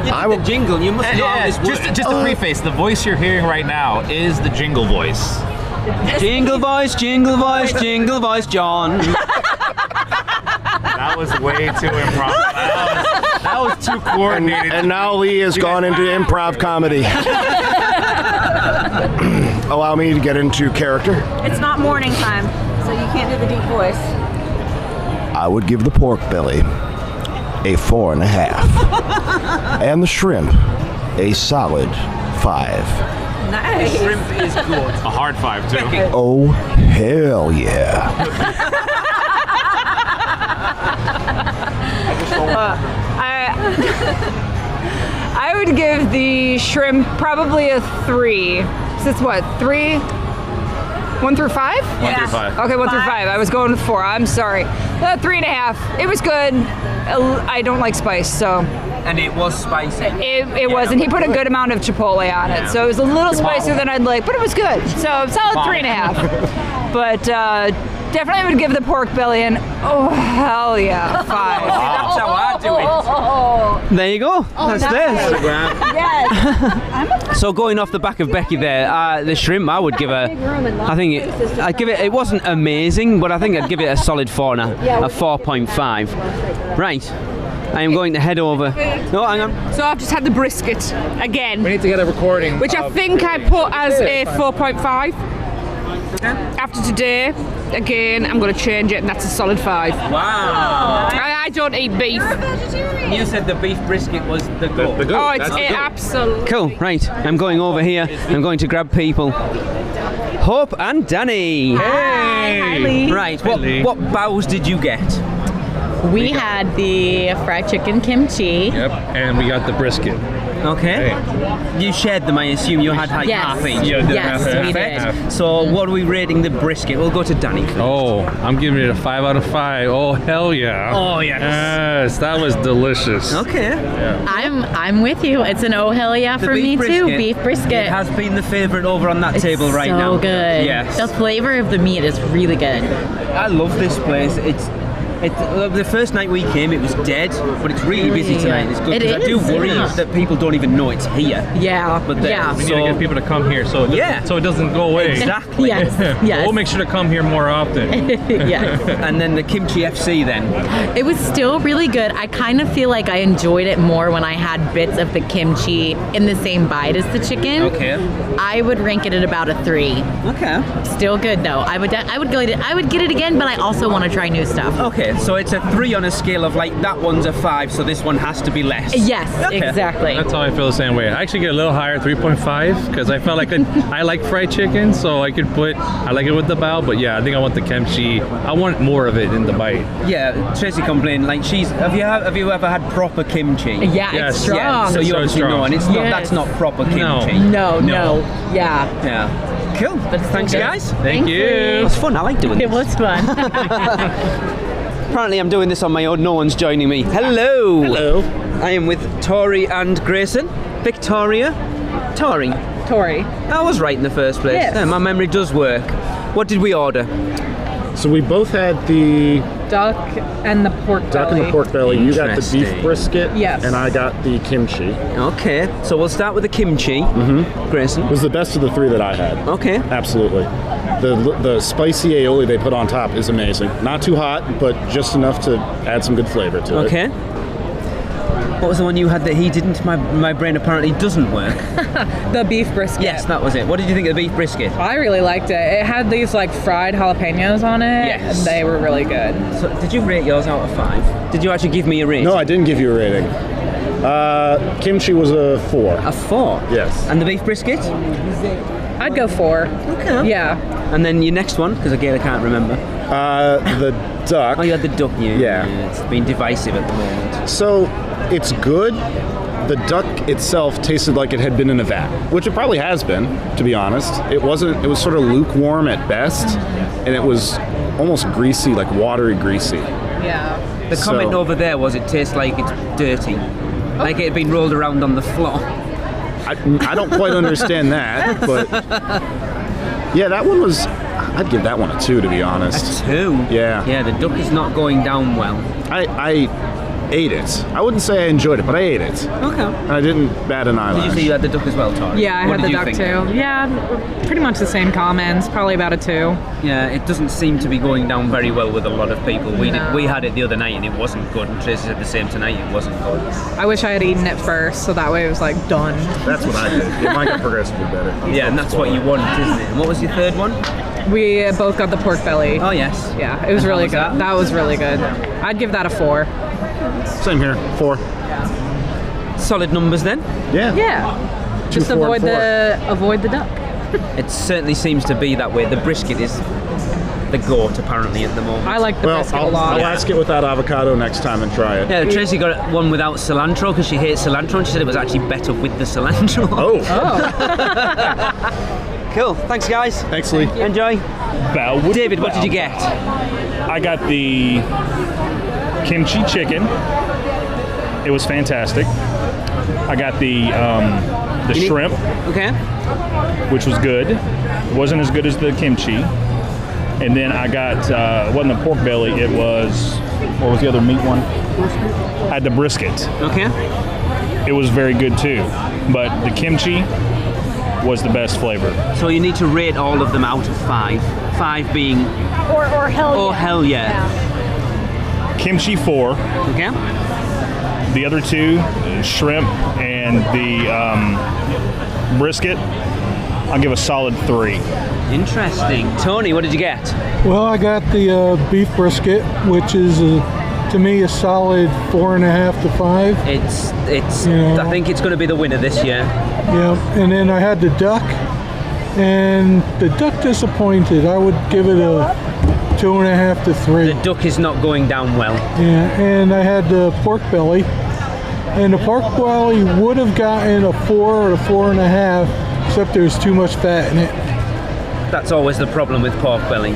You did the jingle. You must know how this works. Just to preface, the voice you're hearing right now is the jingle voice. Jingle voice, jingle voice, jingle voice, John. That was way too improv. That was too coordinated. And now Lee has gone into improv comedy. Allow me to get into character. It's not morning time, so you can't do the deep voice. I would give the pork belly a 4.5. And the shrimp a solid 5. Nice. Shrimp is good. A hard 5 too. Oh, hell yeah. I would give the shrimp probably a 3. So it's what, 3? 1 through 5? 1 through 5. Okay, 1 through 5. I was going with 4. I'm sorry. 3.5. It was good. I don't like spice, so. And it was spicy. It was, and he put a good amount of chipotle on it, so it was a little spicier than I'd like, but it was good. So solid 3.5. But definitely would give the pork belly an hell yeah 5. That's how I do it. There you go. That's this. Yes. So going off the back of Becky there, the shrimp I would give I'd give it. It wasn't amazing, but I think I'd give it a solid 4 and a 4.5. Right. I am going to head over. No, hang on. So I've just had the brisket again. We need to get a recording. Which I think I put as a 4.5. After today, again, I'm going to change it, and that's a solid 5. Wow. I don't eat beef. You said the beef brisket was the goat. Oh, it's absolutely. Cool, right. I'm going over here. I'm going to grab people. Hope and Danny. Hey. Right, what bows did you get? We had the fried chicken kimchi. Yep, and we got the brisket. Okay. You shared them, I assume. You had like Yes. half each. Yes, we Perfect. did. So what are we rating the brisket? We'll go to Danny first. Oh, I'm giving it a 5 out of 5. Oh, hell yeah. Oh, yes. Yes, that was delicious. Okay. Yeah. I'm with you. It's an oh hell yeah The for me beef too. brisket, Beef brisket. It has been the favourite over on that table right so now. So good. Yes. The flavor of the meat is really good. I love this place. The first night we came, it was dead, but it's really busy tonight. It's good because I do worry that people don't even know it's here. Yeah. But We need to get people to come here so it doesn't go away. Exactly. Yes. We'll make sure to come here more often. Yes. And then the kimchi FC then. It was still really good. I kind of feel like I enjoyed it more when I had bits of the kimchi in the same bite as the chicken. Okay. I would rank it at about a 3. Okay. Still good though. I would get it again, but I also want to try new stuff. Okay. Okay, so it's a 3 on a scale of like that one's a 5, so this one has to be less. Yes, Okay. exactly. That's how I feel the same way. I actually get a little higher, 3.5, because I felt like I like fried chicken, so I like it with the bao, but yeah, I think I want the kimchi. I want more of it in the bite. Yeah, Tracy complained like have you ever had proper kimchi? Yeah, it's strong. Yeah, so you So obviously strong. know, and it's not that's not proper kimchi. No. Yeah. Yeah. Cool. Thanks, good. guys. Thank you. It was fun. I like doing It this. was fun. Apparently, I'm doing this on my own. No one's joining me. Hello. Hello. I am with Tori and Grayson. Victoria. Tori. I was right in the first place. Yes. Yeah, my memory does work. What did we order? So we both had the Duck and the pork belly. You got the beef Interesting. brisket. Yes. And I got the kimchi. Okay, so we'll start with the kimchi. Mm-hmm. Grayson. It was the best of the 3 that I had. Okay. Absolutely. The spicy aioli they put on top is amazing. Not too hot, but just enough to add some good flavor to it. Okay. What was the one you had that he didn't? My brain apparently doesn't work. The beef brisket. Yes, that was it. What did you think of the beef brisket? I really liked it. It had these like fried jalapenos on it. Yes. And they were really good. So, did you rate yours out of 5? Did you actually give me a rating? No, I didn't give you a rating. Kimchi was a 4. A 4? Yes. And the beef brisket? I'd go 4. Okay. Yeah. And then your next one, because again I can't remember. The duck. Oh, you had the duck. Yeah. It's been divisive at the moment. So, it's good. The duck itself tasted like it had been in a vat, which it probably has been, to be honest. It wasn't, it was sort of lukewarm at best, and it was almost greasy, like watery greasy. Yeah. The comment over there was it tastes like it's dirty. Like it had been rolled around on the floor. I don't quite understand that, but yeah, that one was, I'd give that one a 2, to be honest. A 2? Yeah. Yeah, the duck is not going down well. I ate it. I wouldn't say I enjoyed it, but I ate it. Okay. And I didn't bat an eyelash. Did you say you had the duck as well, Tori? Yeah, I What had the did you duck think? too. Yeah, pretty much the same comments. Probably about a 2. Yeah, it doesn't seem to be going down very well with a lot of people. We had it the other night and it wasn't good, and Tracy said the same tonight, it wasn't good. I wish I had eaten it first, so that way it was like done. That's what I did. It might get progressively better. Yeah, and that's what you want, isn't it? And what was your third one? We both got the pork belly. Oh yes. Yeah, it was And how really was good. that? That was really good. I'd give that a 4. Same here, 4. Solid numbers then. Yeah. Yeah. 2, Just 4, and avoid the duck. It certainly seems to be that way. The brisket is the goat apparently at the moment. I like the Well, brisket a I'll lot. ask it without avocado next time and try it. Yeah, Tracy got one without cilantro because she hates cilantro, and she said it was actually better with the cilantro. Oh. Cool. Thanks, guys. Thanks, Lee. Enjoy. David, what did you get? I got the kimchi chicken. It was fantastic. I got the shrimp. Okay. Which was good. It wasn't as good as the kimchi. And then I got, it wasn't the pork belly, it was, what was the other meat one? I had the brisket. Okay. It was very good too. But the kimchi was the best flavor. So you need to rate all of them out of 5. 5 being... Or hell yeah. Oh, hell yeah. Kimchi 4. Okay. The other 2, shrimp and the brisket, I'll give a solid 3. Interesting. Tony, what did you get? Well, I got the beef brisket, which is to me a solid 4.5 to 5. It's. You know. I think it's going to be the winner this year. Yeah, and then I had the duck, and the duck disappointed. I would give it a 2.5 to 3. The duck is not going down well. Yeah, and I had the pork belly, and the pork belly would have gotten a 4 or a 4.5, except there's too much fat in it. That's always the problem with pork belly.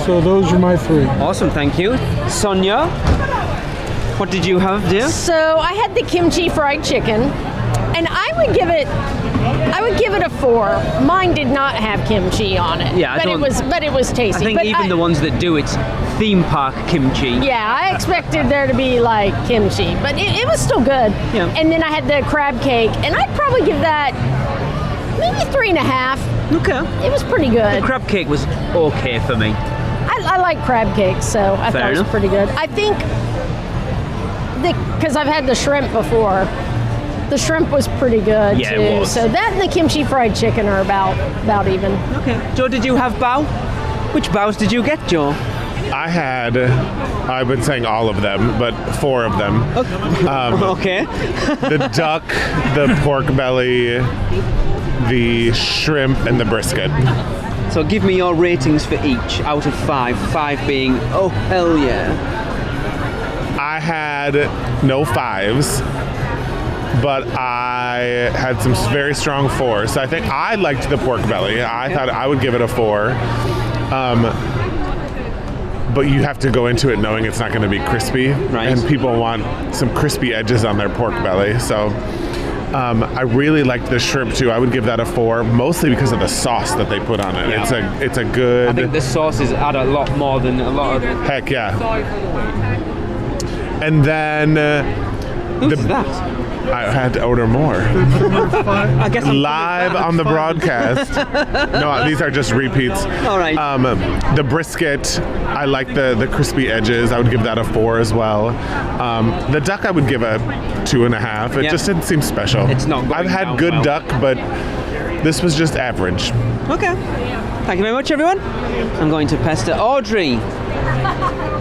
So those are my 3. Awesome, thank you. Sonia, what did you have, dear? So I had the kimchi fried chicken, and I would give it a 4. Mine did not have kimchi on it. Yeah, but it was tasty. I think but even the ones that do it's theme park kimchi. Yeah, I expected there to be like kimchi, but it was still good. Yeah. And then I had the crab cake, and I'd probably give that maybe 3.5. Okay. It was pretty good. The crab cake was okay for me. I like crab cakes, so I thought it was pretty good. I think because I've had the shrimp before. The shrimp was pretty good Yeah, too. it was. So that and the kimchi fried chicken are about even. Okay. Joe, did you have bao? Which baos did you get, Joe? I've been saying all of them, but 4 of them. Okay. The duck, the pork belly, the shrimp, and the brisket. So give me your ratings for each out of 5. 5 being, oh, hell yeah. I had no 5s, but I had some very strong 4s. So I think I liked the pork belly. I thought I would give it a 4. But you have to go into it knowing it's not going to be crispy. Right. And people want some crispy edges on their pork belly. So I really liked the shrimp too. I would give that a 4, mostly because of the sauce that they put on it. Yeah. It's a good... I think the sauces add a lot more than a lot of... Heck yeah. And then... Who's that? I had to order more. I guess I'm live on the broadcast. No, these are just repeats. All right. The brisket, I like the crispy edges. I would give that a 4 as well. The duck, I would give a 2.5. It just didn't seem special. It's not. I've had good duck, but this was just average. Okay. Thank you very much, everyone. I'm going to pester Audrey.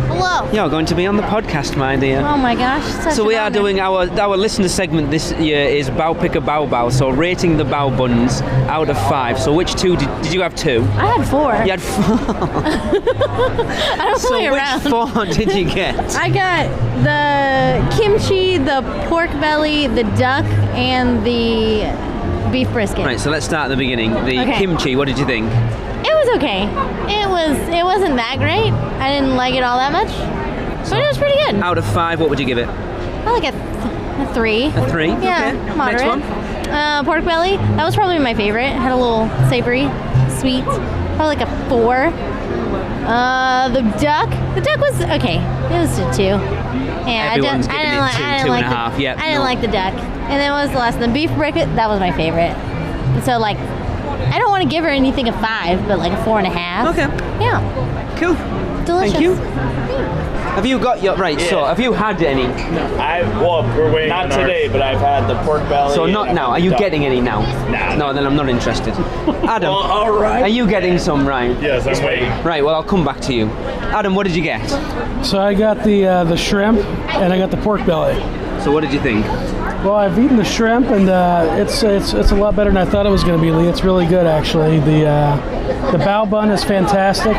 Hello. You're going to be on the podcast, my dear. Oh my gosh. So we are doing our listener segment this year is Bow Pick a Bow Bow. So rating the bow buns out of 5. So which 2 did you have 2? I had 4. You had 4. I don't play around. So which 4 did you get? I got the kimchi, the pork belly, the duck, and the beef brisket. Right, so let's start at the beginning. The kimchi, what did you think? It was okay. It wasn't that great. I didn't like it all that much, but it was pretty good. Out of 5, what would you give it? I like a 3. A 3? Yeah, okay. moderate. Next one? Pork belly. That was probably my favorite. Had a little savory, sweet. Probably like a 4. The duck was okay. It was a 2. Yeah, Everyone's giving it 2.5. Yeah. I didn't like the duck. And then what was the last one? The beef brisket. That was my favorite. So like, I don't want to give her anything a 5, but like a 4.5. Okay. Yeah. Cool. Delicious. Thank you. Have you got your so have you had any? No. We're waiting. Not today, but I've had the pork belly. So not now. Are you getting any now? Nah. No, then I'm not interested. Adam, Well, all right. Are you getting some, Ryan? Yes, I'm waiting. Right. Well, I'll come back to you. Adam, what did you get? So I got the shrimp and I got the pork belly. So what did you think? Well, I've eaten the shrimp and it's a lot better than I thought it was going to be, Lee. It's really good, actually. The bao bun is fantastic.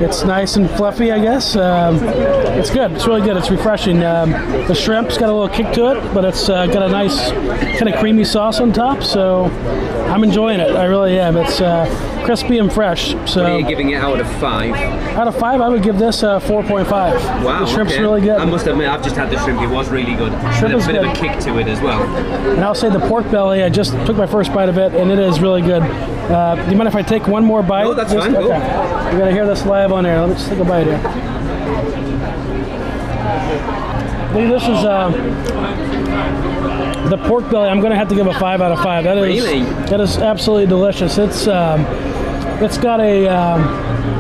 It's nice and fluffy, I guess. It's good. It's really good. It's refreshing. The shrimp's got a little kick to it, but it's got a nice kind of creamy sauce on top. So I'm enjoying it. I really am. It's crispy and fresh. So What are you giving it out of 5? Out of 5, I would give this 4.5. Wow. The shrimp's okay. really good. I must admit, I've just had the shrimp. It was really good. Shrimp With is a bit good. of a kick to it as well. And I'll say the pork belly, I just took my first bite of it, and it is really good. Do you mind if I take one more bite? No, that's fine. Go. Okay. You're going to hear this live on air. Let me just take a bite here. Lee, this is the pork belly. I'm going to have to give a 5 out of 5. That is absolutely delicious. It's got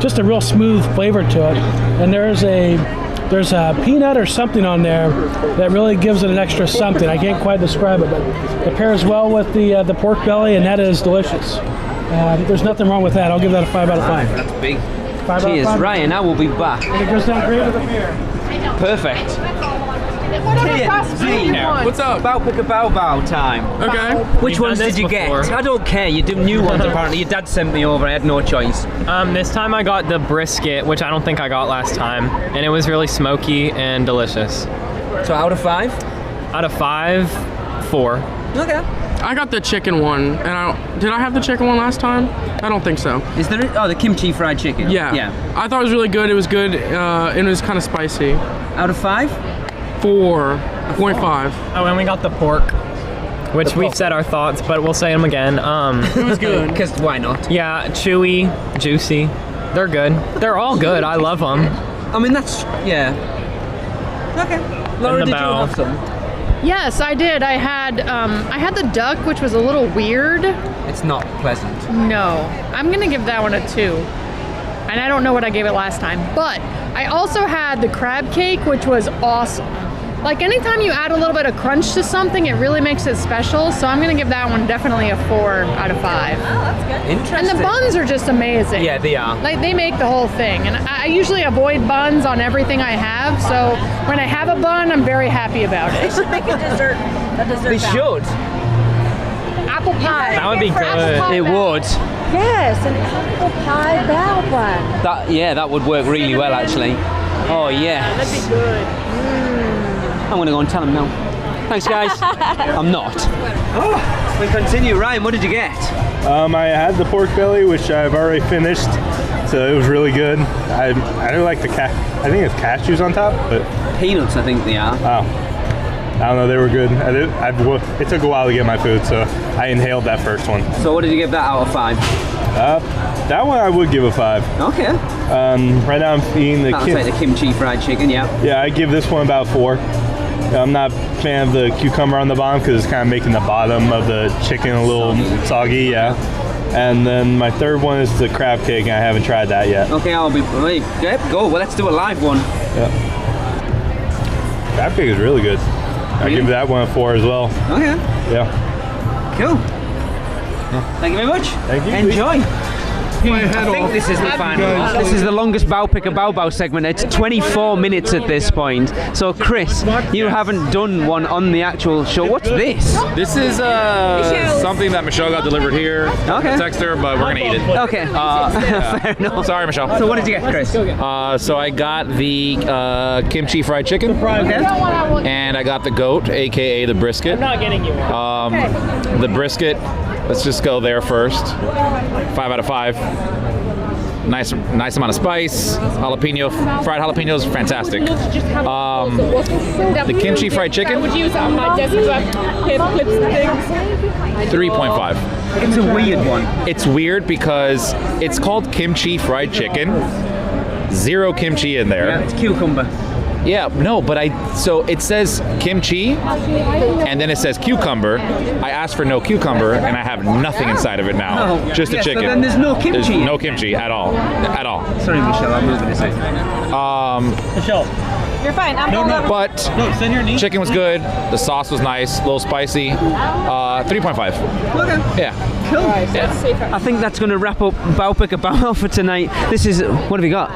just a real smooth flavor to it, and there's a peanut or something on there that really gives it an extra something. I can't quite describe it, but it pairs well with the pork belly, and that is delicious. There's nothing wrong with that. I'll give that a 5 out of 5. That's big. 5 out of Cheers, 5. Ryan. I will be back. And it goes down great with a beer. Perfect. What's up? Bow Pick a Bow Bow time. Okay. Which ones did you get? I don't care. You do new ones apparently. Your dad sent me over. I had no choice. This time I got the brisket, which I don't think I got last time, and it was really smoky and delicious. So out of 5? Out of 5, 4. Okay. I got the chicken one, and did I have the chicken one last time? I don't think so. Is there? The kimchi fried chicken. Yeah. I thought it was really good. It was good, and it was kind of spicy. Out of 5? 4.5. Oh, and we got the pork, which we've said our thoughts, but we'll say them again. It was good. Because why not? Yeah, chewy, juicy. They're good. They're all good. I love them. I mean, that's Okay. Laura, did you have some? Yes, I did. I had the duck, which was a little weird. It's not pleasant. No, I'm gonna give that one a 2. And I don't know what I gave it last time, but I also had the crab cake, which was awesome. Like anytime you add a little bit of crunch to something, it really makes it special. So I'm gonna give that one definitely a 4 out of 5. Oh, that's good. Interesting. And the buns are just amazing. Yeah, they are. Like they make the whole thing. And I usually avoid buns on everything I have. So when I have a bun, I'm very happy about it. They should make a dessert They bound. should. Apple pie. That would be good. It would. Yes, an apple pie bao bun. That would work really well, actually. Oh, yes. That'd be good. I'm going to go and tell them now. Thanks, guys. I'm not. Oh, we continue. Ryan, what did you get? I had the pork belly, which I've already finished, so it was really good. I don't like the I think it's cashews on top, but peanuts, I think they are. Oh. I don't know, they were good. It took a while to get my food, so I inhaled that first one. So what did you give that out of 5? That one I would give a 5. Okay. Right now I'm eating the kimchi fried chicken, yeah. Yeah, I give this one about 4. I'm not a fan of the cucumber on the bottom because it's kind of making the bottom of the chicken a little soggy, yeah. And then my third one is the crab cake, and I haven't tried that yet. Okay, go. Well, let's do a live one. Yeah. Crab cake is really good. I give that one a 4 as well. Okay. Yeah. Cool. Thank you very much. Thank you. Enjoy. I think this is the final. This is the longest Bow Pick a Bow Bow segment. It's 24 minutes at this point. So, Chris, you haven't done one on the actual show. What's this? This is something that Michelle got delivered here. Okay. Text her, but we're gonna eat it. Okay. Fair enough. Sorry, Michelle. So, what did you get, Chris? So I got the kimchi fried chicken. And I got the goat, aka the brisket. I'm not getting you one. The brisket. Let's just go there first. 5 out of 5. Nice amount of spice. Fried jalapenos, fantastic. The kimchi fried chicken. I would use on my desktop clips and things. 3.5. It's a weird one. It's weird because it's called kimchi fried chicken. 0 kimchi in there. Yeah, it's cucumber. Yeah, no, but so it says kimchi, and then it says cucumber. I asked for no cucumber, and I have nothing inside of it now. Oh, just a chicken. So then there's no kimchi. There's no kimchi at all. At all. Sorry, Michelle, I'm not going to say. Michelle. You're fine. I'm going over. But send your knee. Chicken was good. The sauce was nice, a little spicy. 3.5. Okay. Yeah. Cool. Yeah. I think that's going to wrap up Bow Pick a Bow Bow for tonight. This is, what have we got?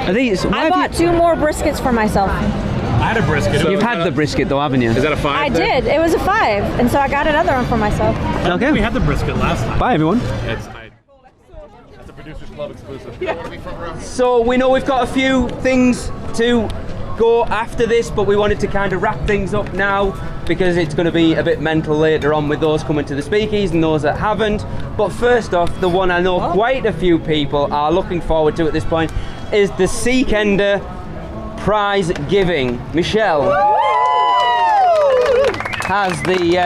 Are these? I bought 2 more briskets for myself. I had a brisket. So you've had the brisket though, haven't you? Is that a 5? I did. It was a 5, and so I got another one for myself. Okay. We had the brisket last time. Bye, everyone. That's a Producers Club exclusive. So we know we've got a few things to go after this, but we wanted to kind of wrap things up now because it's going to be a bit mental later on with those coming to the speakeasy and those that haven't. But first off, the one I know quite a few people are looking forward to at this point is the Seekender prize giving. Michelle has the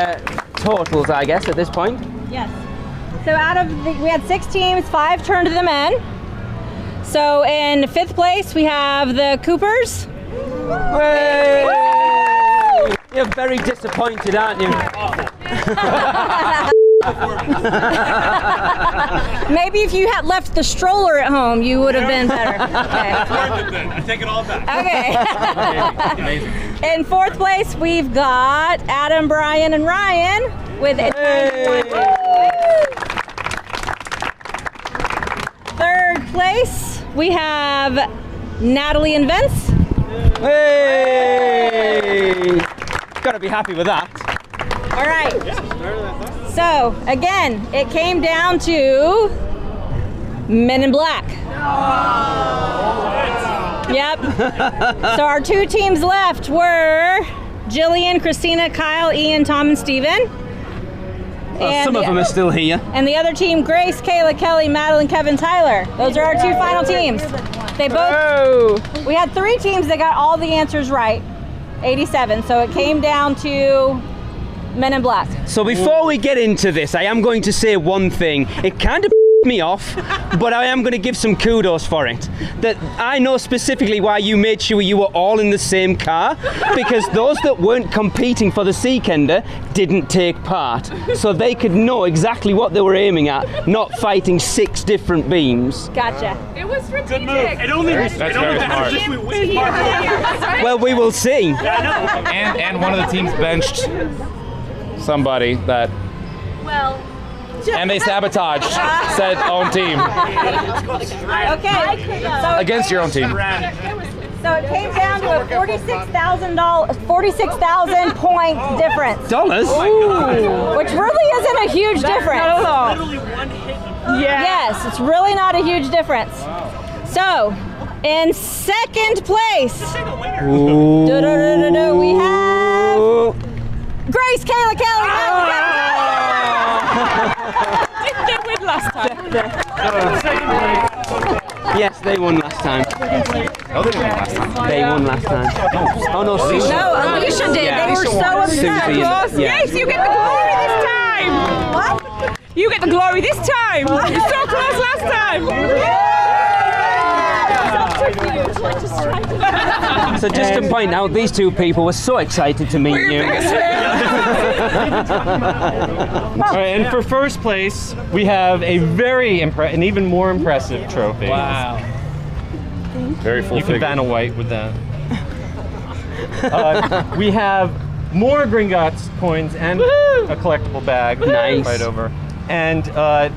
totals, I guess, at this point. Yes. So we had 6 teams, 5 turned them in. So in 5th place, we have the Coopers. Hey! You're very disappointed, aren't you? Maybe if you had left the stroller at home, you would have been better. Okay. I take it all back. Okay. Amazing. In 4th place, we've got Adam, Brian, and Ryan with a 3rd place, we have Natalie and Vince. Hey! Gotta be happy with that. All right. So, again, it came down to Men in Black. Yep. So our 2 teams left were Jillian, Christina, Kyle, Ian, Tom, and Steven. Well, some of them are still here. And the other team, Grace, Kayla, Kelly, Madeline, Kevin, Tyler. Those are our 2 final teams. They both. We had 3 teams that got all the answers right. 87. So it came down to Men in Black. So before we get into this, I am going to say one thing. It kind of me off, but I am going to give some kudos for it. That I know specifically why you made sure you were all in the same car, because those that weren't competing for the Seekender didn't take part, so they could know exactly what they were aiming at, not fighting 6 different beams. Gotcha. It was strategic. It only That's very smart. if we win. Well, we will see. And one of the teams benched somebody that. Well. And they sabotaged said own team Okay. So against your own team. So it came down to a $46,000 point difference. Dollars? Which really isn't a huge difference. Not at all. Literally one hit. Yes, it's really not a huge difference. So, in second place, we have Grace Kayla Kelly. Didn't they win last time? Yes, they won last time. Oh, they won last time. They won last time. Oh no, Susie. No, Alicia did. Yeah. They were so upset. Susie and- yeah. Yes, you get the glory this time. What? You get the glory this time. You're so close last time. So just to point out, these two people were so excited to meet you. All right, and for first place, we have a an even more impressive trophy. Wow. Very full You can figure. ban a white with that. We have more Gringotts coins and a collectible bag. Nice. Right over. And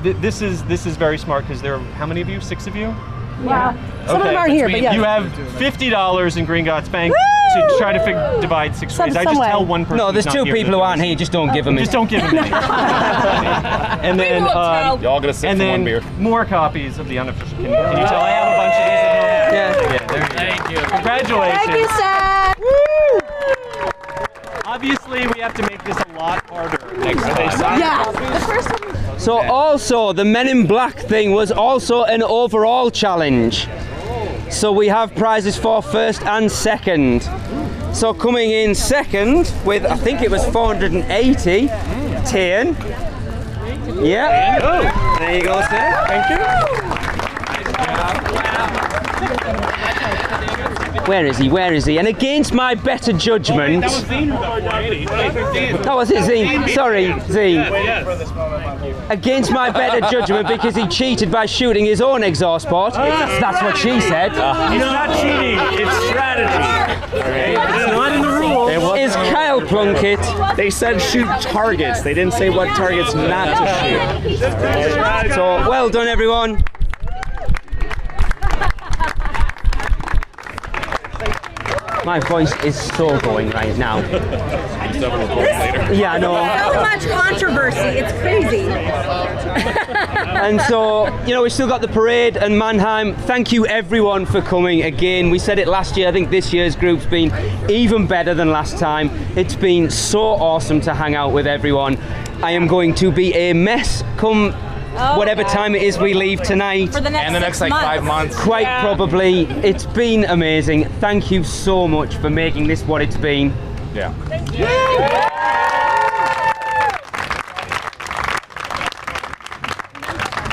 this is very smart because there are how many of you? 6 of you? Yeah. Some of them aren't here, but yeah. You have $50 in Gringotts Bank to try to divide 6 ways. I just some way. tell one person. No, there's who's 2 not here people that who aren't here. Just don't give them Just don't give them any. And then Y'all gonna sit and for then one beer. more copies of the unofficial. Can you tell I have a bunch of these at home? Yeah. There you go. Thank you. Congratulations. Thank you, Seth. Obviously, we have to make this a lot harder next time. Yeah. The first one. So also, the Men in Black thing was also an overall challenge. So we have prizes for first and second. So coming in second with, I think it was 480, Tian. Yeah. Oh, there you go, sir. Thank you. Where is he? Where is he? And against my better judgment... That was Zine who got 480. Oh, was it Zine? Sorry, Zine. Against my better judgment because he cheated by shooting his own exhaust port. That's what she said. It's not cheating, it's strategy. It's not in the rules. Is Kyle Plunkett. They said shoot targets. They didn't say what targets not to shoot. So, well done, everyone. My voice is so going right now. Yeah, I know. So much controversy. It's crazy. And so, we've still got the parade and Mannheim. Thank you everyone for coming again. We said it last year. I think this year's group's been even better than last time. It's been so awesome to hang out with everyone. I am going to be a mess come whatever time it is we leave tonight. For the next 6 months. 5 months. Quite probably. It's been amazing. Thank you so much for making this what it's been. Yeah. Thank you.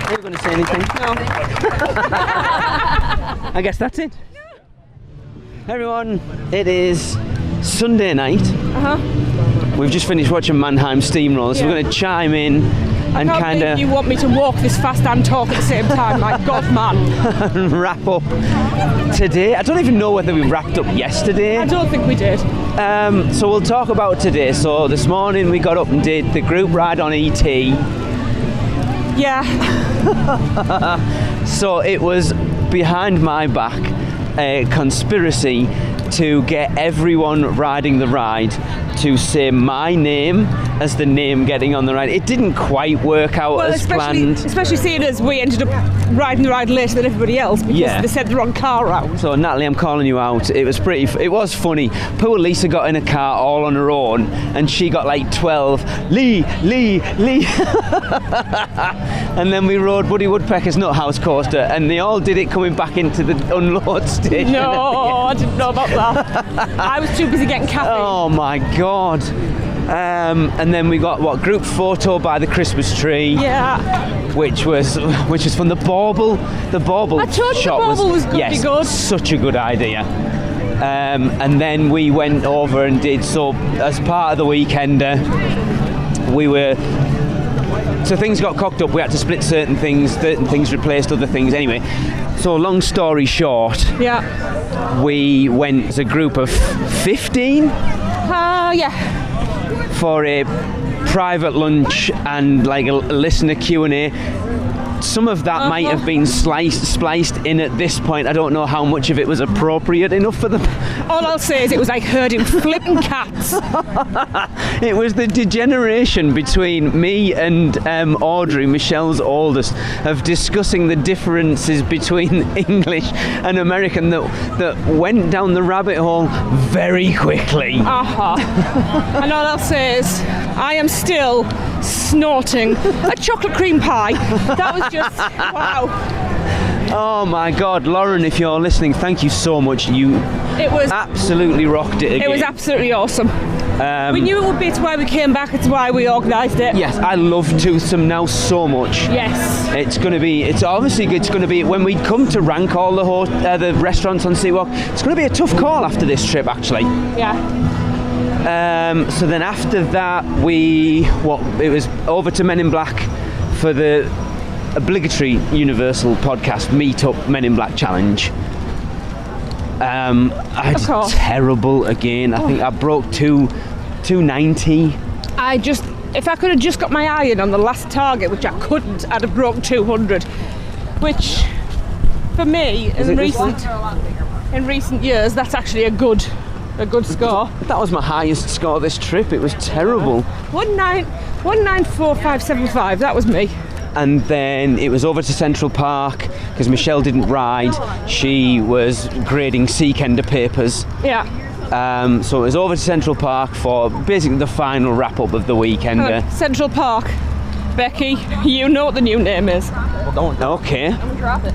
Are you going to say anything? No. I guess that's it. Everyone, it is Sunday night. We've just finished watching Mannheim Steamroll, so we're going to chime in and kind of You want me to walk this fast and talk at the same time? My God, man. wrap up today. I don't even know whether we wrapped up yesterday. I don't think we did. So we'll talk about today. So this morning we got up and did the group ride on ET. Yeah. So it was behind my back a conspiracy to get everyone riding the ride to say my name as the name getting on the ride. It didn't quite work out as planned. Especially seeing as we ended up riding the ride later than everybody else because they sent the wrong car round. So Natalie, I'm calling you out. It was it was funny. Poor Lisa got in a car all on her own and she got like 12. Lee. And then we rode Buddy Woodpecker's Nut House coaster and they all did it coming back into the unload station. No, I didn't know about that. I was too busy getting caffeine. Oh my God. And then we got group photo by the Christmas tree. Yeah. Which was from the bauble. The bauble I told you shop the bauble was good. Yes, such a good idea. And then we went over and did, so as part of the weekender, so things got cocked up, we had to split certain things replaced other things. Anyway, so long story short, we went as a group of 15 for a private lunch and like a listener Q&A. Some of that might have been spliced in at this point. I don't know how much of it was appropriate enough for them. All I'll say is it was like herding flipping cats. It was the degeneration between me and Audrey, Michelle's oldest, of discussing the differences between English and American that went down the rabbit hole very quickly. And all I'll say is I am still snorting a chocolate cream pie. That was just wow. Oh my God, Lauren, if you're listening, thank you so much. You absolutely rocked it again. It was absolutely awesome. We knew it would be. It's why we came back. It's why we organised it. Yes, I love Toothsome now so much. Yes. It's going to be when we come to rank all the restaurants on Seawalk. It's going to be a tough call after this trip, actually. Yeah. So then after that, it was over to Men in Black for the obligatory Universal Podcast Meetup Men in Black Challenge. I did terrible again. I think I broke 290. If I could have just got my eye in on the last target, which I couldn't, I'd have broke 200. Which, for me, in recent years, that's actually a good score. That was my highest score this trip. It was terrible. 194575. That was me. And then it was over to Central Park because Michelle didn't ride. She was grading Seekender papers. Yeah. So it was over to Central Park for basically the final wrap up of the weekender. Central Park. Becky, you know what the new name is. Okay.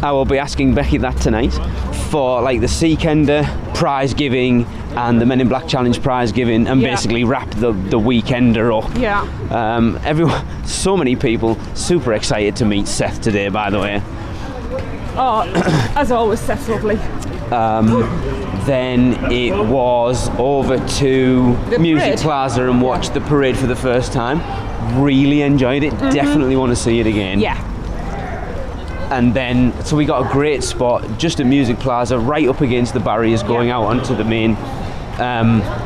I will be asking Becky that tonight for like the Seekender prize giving and the Men in Black Challenge prize giving, and basically wrap the weekender up. Yeah. Everyone, so many people, super excited to meet Seth today, by the way. Oh, as always, Seth's lovely. Then it was over to The Music parade. Plaza and watched the parade for the first time. Really enjoyed it. Definitely want to see it again. Yeah. And then, so we got a great spot just at Music Plaza, right up against the barriers going out onto the main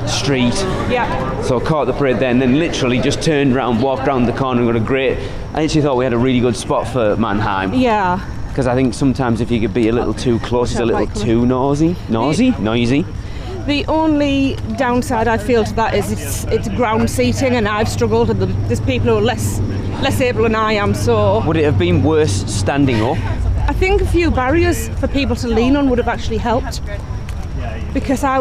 street. Yeah. So caught the parade there and then literally just turned around, walked around the corner and got a great... I actually thought we had a really good spot for Mannheim. Yeah. Because I think sometimes if you could be a little too close, it's a little too noisy. Noisy. The only downside I feel to that is it's ground seating, and I've struggled, and there's people who are less able than I am, so... Would it have been worse standing up? I think a few barriers for people to lean on would have actually helped, because I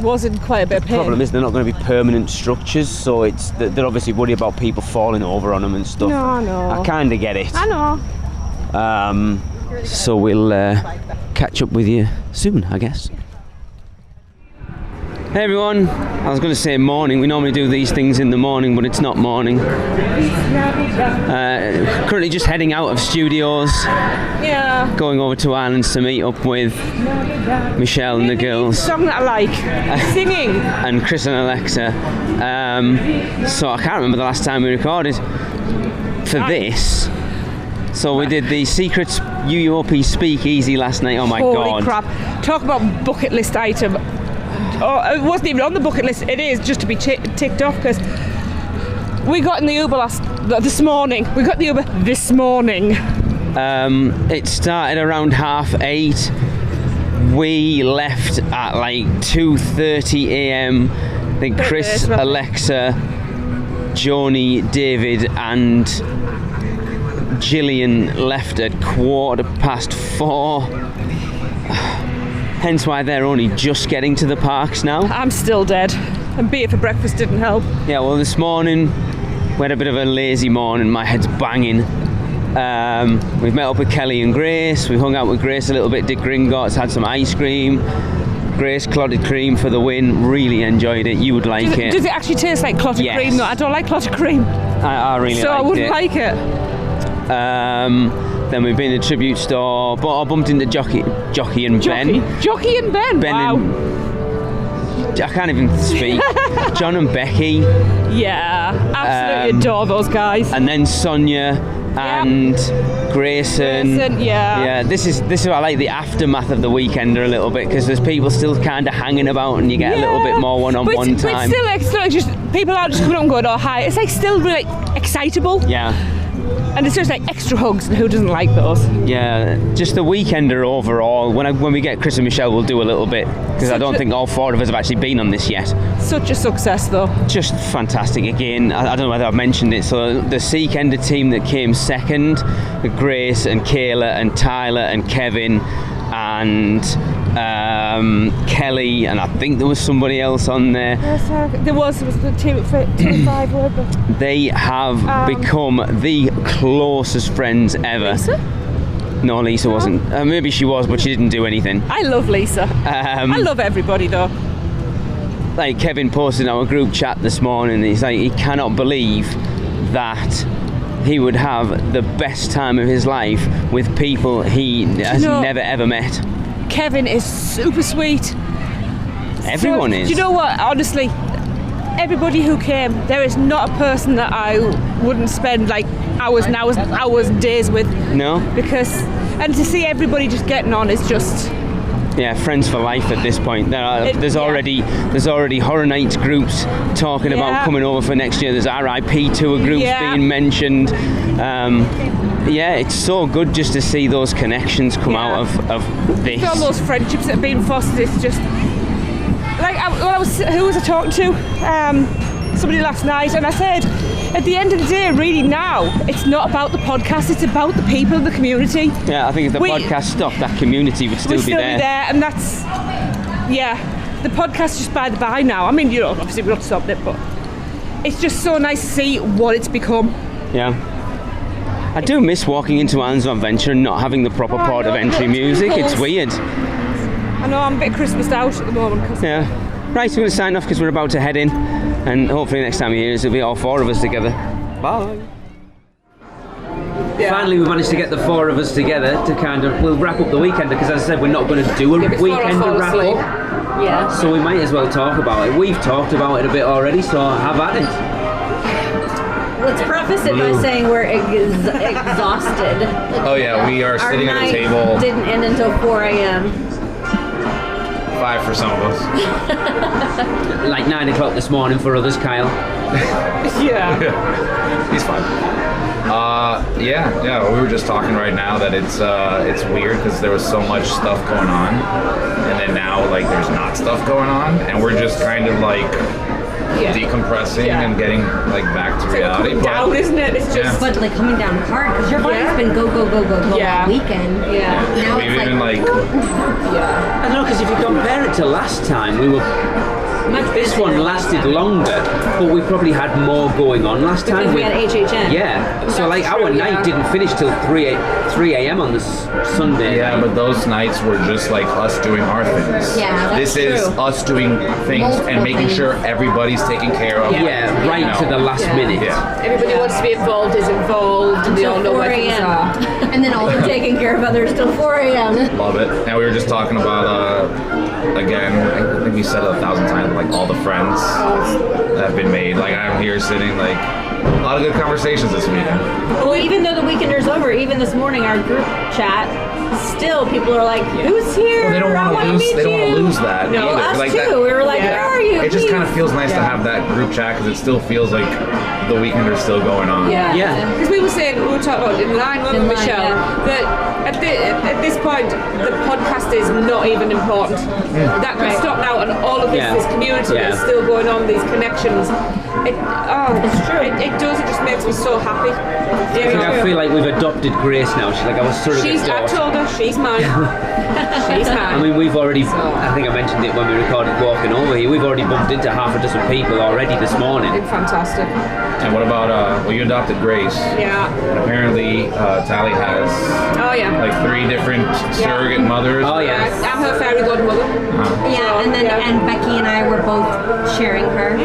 was in quite a bit of pain. The problem is they're not going to be permanent structures, so they're obviously worried about people falling over on them and stuff. No, I know. I kind of get it. I know. So we'll catch up with you soon, I guess. Hey everyone, I was going to say morning. We normally do these things in the morning, but it's not morning. Currently just heading out of studios. Yeah. Going over to Ireland's to meet up with Michelle and the girls. Song that I like. Singing. And Chris and Alexa. So I can't remember the last time we recorded for this. So we did the Secrets UUOP Speakeasy last night. Oh my God. Holy crap. Talk about bucket list item. Oh, it wasn't even on the bucket list. It is just to be ticked off, because we got in the Uber this morning. It started around 8:30. We left at like 2:30 a.m. Then Chris, Alexa, Joni, David and Gillian left at 4:15. Hence why they're only just getting to the parks now. I'm still dead, and beer for breakfast didn't help. Yeah, well this morning we had a bit of a lazy morning. My head's banging. We've met up with Kelly and Grace. We hung out with Grace a little bit, did Gringotts, had some ice cream. Grace clotted cream for the win. Really enjoyed it. You would like it. Does it actually taste like clotted cream? No, I don't like clotted cream. I really liked it. So I wouldn't like it. Then we've been to the tribute store, but I bumped into Jockey and Ben. Jockey and Ben? Wow. I can't even speak. John and Becky. Yeah, absolutely adore those guys. And then Sonia and Grayson. Yeah, this is I like the aftermath of the Weekender a little bit, because there's people still kind of hanging about, and you get a little bit more one-on-one time. But it's still just people aren't just coming up and going, oh hi. It's like still really excitable. Yeah. And it's just like extra hugs, and who doesn't like those? Yeah, just the Weekender overall. When we get Chris and Michelle, we'll do a little bit, because I don't think all 4 of us have actually been on this yet. Such a success, though. Just fantastic. Again, I don't know whether I've mentioned it. So the Seekender team that came second, Grace and Kayla and Tyler and Kevin and Kelly, and I think there was somebody else on there. Yes, there was the team at 5 were they? They have become the closest friends ever. Lisa? No, Lisa wasn't. Maybe she was, but she didn't do anything. I love Lisa. I love everybody, though. Like Kevin posted in our group chat this morning, he's like, he cannot believe that he would have the best time of his life with people he has never ever met. Kevin is super sweet. Everyone is. Do you know what? Honestly, everybody who came, there is not a person that I wouldn't spend like hours and hours and hours and days with. No. And to see everybody just getting on is just... Yeah, friends for life at this point. There's already Horror Nights groups talking about coming over for next year. There's RIP tour groups being mentioned. It's so good just to see those connections come out of this. All those friendships that have been fostered. It's just like who was I talking to? Somebody last night, and I said, at the end of the day, really now, it's not about the podcast, it's about the people in the community. Yeah, I think if the podcast stopped, that community would still be there. And that's, the podcast just by the by now. I mean, obviously we've not stopped it, but it's just so nice to see what it's become. Yeah. I do miss walking into Anne's Adventure and not having the proper port of entry music. It's weird. I know, I'm a bit Christmased out at the moment. Yeah. Right, so we're going to sign off because we're about to head in, and hopefully next time you hear us, it'll be all 4 of us together. Bye. Finally, we managed to get the 4 of us together to we'll wrap up the Weekender, because as I said, we're not going to do a Weekender wrap up. Yeah. So we might as well talk about it. We've talked about it a bit already, so have at it. Let's preface it by saying we're exhausted. Oh yeah, we are sitting at a table. Our night didn't end until 4 a.m. 5 for some of us. Like 9 o'clock this morning for others, Kyle. Yeah. He's fine. Yeah. We were just talking right now that it's weird because there was so much stuff going on, and then now like there's not stuff going on, and we're just kind of like decompressing and getting like back to reality. It's down, isn't it? It's just but like coming down hard because your body's been go all weekend. Yeah. Now we've it's even like I don't know, because if you compare it to last time, we were. This one lasted longer, but we probably had more going on last time. Because we had HHN. Yeah, so like our night didn't finish till 3 a.m. on this Sunday. Yeah, but those nights were just like us doing our things. Yeah, that's This is us doing things and making sure everybody's taken care of. Yeah, right to the last minute. Yeah. Everybody wants to be involved, is involved, and they all know where things are. And then also taking care of others till 4 a.m. Love it. And we were just talking about, again, I think we said it 1,000 times, like all the friends that have been made. Like I'm here sitting, like a lot of good conversations this weekend. Well, even though the Weekender's over, even this morning our group chat, still people are like, "Who's here? Well, they don't want to lose. They don't want to lose that No, either. us like too. That, we were like, "Where are you?" It just kind of feels nice to have that group chat because it still feels like the Weekender's still going on. Yeah. Because we were talking about in line with Michelle that at this point the podcast is not even important. That could stop now, and all of this community is still going on. These connections. It's true. It does. It just makes me so happy. I feel like we've adopted Grace now. She's like our surrogate daughter. I told her She's mine. She's mine. I mean, we've already, I think I mentioned it when we recorded walking over here, we've already bumped into half a dozen people already this morning. Fantastic. And what about, well, you adopted Grace. Yeah. And apparently, Tally has like 3 different surrogate mothers. Oh, yeah. I'm her fairy godmother. Yeah, and then and Becky and I were both sharing her.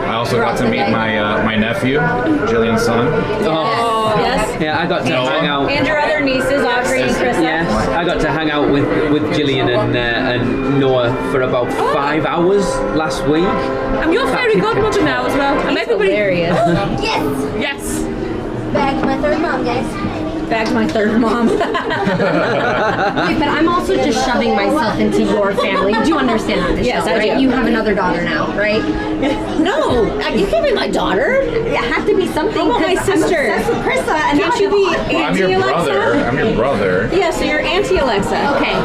I also got to meet my nephew, Jillian's son. Oh, yes. Yeah, I got to hang out. And your other nieces, Audrey and Krista. Yes, I got to hang out with Gillian and Noah for about 5 hours last week. I'm your fairy godmother now as well. I'm everybody. Hilarious. Yes. Yes. Bagged my third mom, guys. Bagged my third mom. Wait, but I'm also just shoving myself into your family. You do understand that, Michelle, Yes, I right? do. You have another daughter now, right? No, you can't be my daughter. It has to be something. How about my 'cause sister? I'm obsessed with Krista, and Can't now you be I'm your brother. I'm your brother. Yeah, so you're Auntie Alexa. Okay.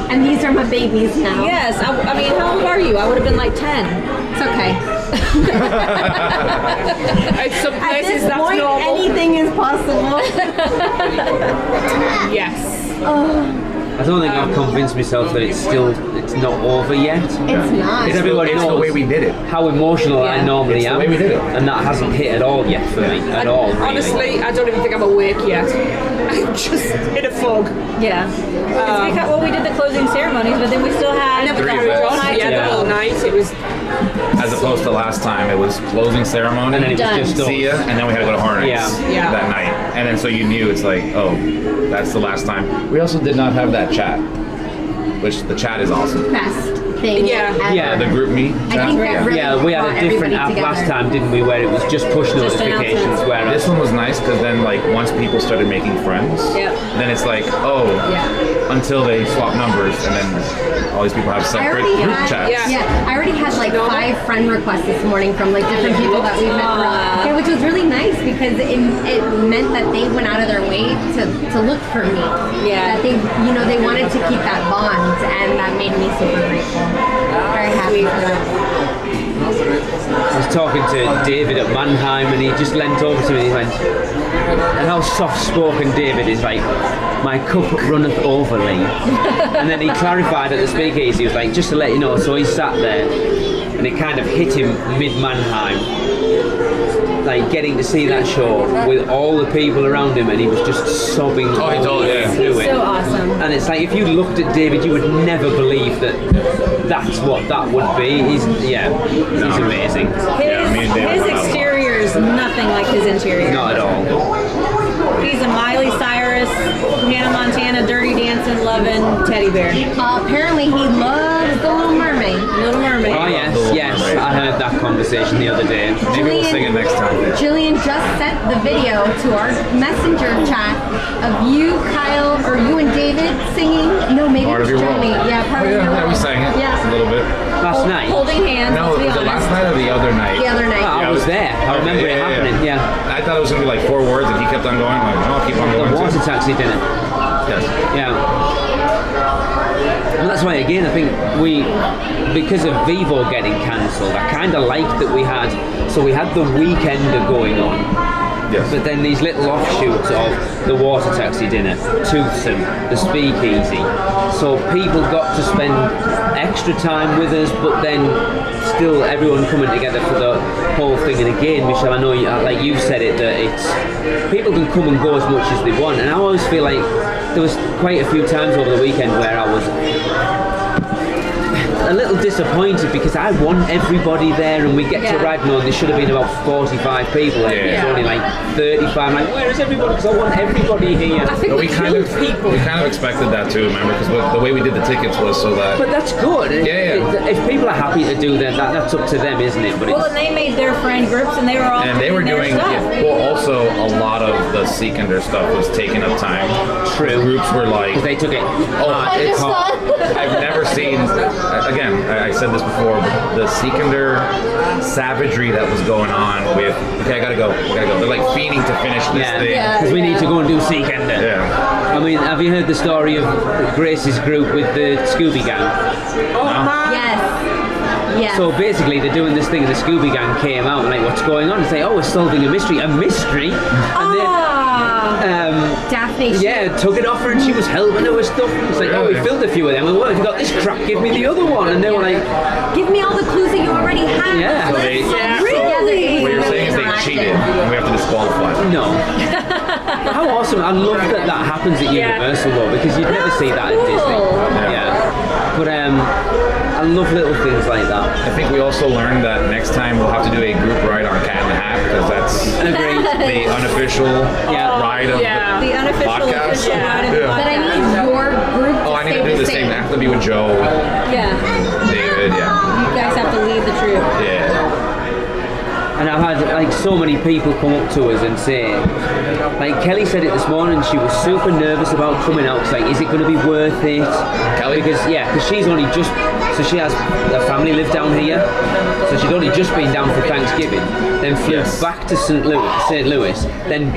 And these are my babies now. Yes, I mean, how old are you? I would have been like 10. It's okay. At some At places this that's point, normal. anything is possible. Yes. I don't think I've convinced myself that it's not over yet. It's not. Because everybody It's the knows way we did it. how emotional I normally It's the am. way we did it. And that hasn't hit at all yet for me. At all, really. Honestly, I don't even think I'm awake yet. I'm just in a fog. Yeah. It's because, well, we did the closing ceremonies, but then we still had... Never Three carried on. events. Yeah, the whole night. It was... As opposed to last time, it was closing ceremony, And then it was just see ya, and then we had to go to Harness Yeah. that night. And then so you knew it's like, oh, that's the last time. We also did not have that chat, which the chat is awesome. Best thing ever. Yeah. The group meet. I think that really we had a brought different app everybody last together. time, didn't we? Where it was just push notifications. announcements. Where This one was nice because then, like, once people started making friends, Yep. then it's like, oh, until they swap numbers, and then all these people have I separate already group had, chats. I already had like 5 friend requests this morning from like different people that we met throughout, which was really nice because it meant that they went out of their way to look for me. Yeah. That they, they wanted to keep that bond, and that made me super grateful. Very happy for that. I was talking to David at Mannheim, and he just leant over to me and he went, and how soft-spoken David is, like, my cup runneth over, Lee. And then he clarified at the speakeasy, he was like, just to let you know, so he sat there, and it kind of hit him mid-Mannheim, like getting to see that show with all the people around him, and he was just sobbing through it. So awesome. And it's like, if you looked at David, you would never believe that that's what that would be. He's amazing. His exterior is nothing like his interior. Not at all. He's a Miley Cyrus, Hannah Montana, Dirty Dancing, loving teddy bear. Apparently, he loves The Little Mermaid. Little Mermaid. Oh yes, I heard that conversation the other day. Maybe we'll sing it next time. Jillian just sent the video to our messenger chat of you, Kyle, or you and David singing. No, maybe Part it of was your role. Johnny. Yeah, part of your role. Yeah, we sang it Yeah. a little bit. Last night. Holding hands. No, let's be was it honest. last night or the other night? The other night. I was there. I remember it happening. Yeah. I thought it was gonna be like 4 words, and he kept on going. Like, no, I'll keep on The going. water taxi dinner. Yes. Yeah. And that's why, again, I think because of Vivo getting cancelled, I kind of liked that we had the Weekender going on. Yes. But then these little offshoots of the water taxi dinner, Toothsome, the speakeasy. So people got to spend extra time with us, but then still everyone coming together for the whole thing. And again, Michelle, I know like you've said it, that it's people can come and go as much as they want. And I always feel like there was quite a few times over the weekend where I was a little disappointed because I want everybody there, and we get to Radnor and there should have been about 45 people and there's only like 35. I'm like, where is everybody? Because I want everybody here. I think But we kind of expected that too, remember? Because the way we did the tickets was so that. But that's good. Yeah. If people are happy to do that, that's up to them, isn't it? But Well, and they made their friend groups, and they were all And they were their doing, stuff. well, also a lot of the Seekender stuff was taking up time. True. Groups were like, they took it. it's hard. I've never seen, again, I said this before, but the Seekender savagery that was going on with, okay, I gotta go. They're like fiending to finish this thing. Because we need to go and do Seekender. Yeah. I mean, have you heard the story of Grace's group with the Scooby Gang? Yes. Yes. So basically, they're doing this thing, and the Scooby Gang came out and like, what's going on? And say, oh, we're solving a mystery. A mystery? And Daphne. Yeah, took it off her and she was helping her with stuff. It's like, oh, we filmed a few of them. And what if you got this crap? Give me the other one. And they were like, give me all the clues that you already have. Yeah. So they, what you're saying is they cheated and we have to disqualify them. No. How awesome. I love that that happens at Universal though, because you'd never see that at Disney. Yeah. But I love little things like that. I think we also learned that next time we'll have to do a group ride on Cat in the Hat because that's the unofficial ride of the unofficial podcast. ride of the podcast. But I need your group to I need to do the same. I have to be with Joe, David, You guys have to lead the troop. Yeah. And I've had like so many people come up to us and say, like Kelly said it this morning, she was super nervous about coming out. It's like, is it going to be worth it? Kelly? Because she's only just, so she has, her family live down here, so she'd only just been down for Thanksgiving, then flew back to St. Louis, then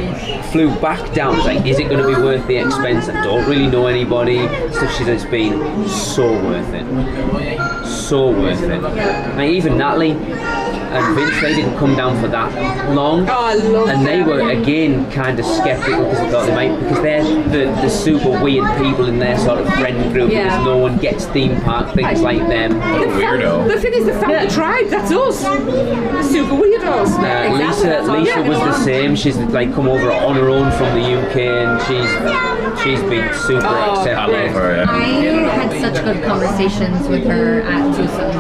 flew back down. It's like, is it going to be worth the expense? I don't really know anybody. Stuff she said, it's been so worth it. So worth it. Like even Natalie and Vince, they didn't come down for that long. Oh, I love And they them. were again kind of skeptical because they thought they might, because they're the super weird people in their sort of friend group because no one gets theme park things like them. Weirdo. The thing is, the family tribe, that's us. The super weirdos. Lisa was the same. She's like come over on her own from the UK and she's been super accepting. I love her, I had such good conversations with her at Tucson's,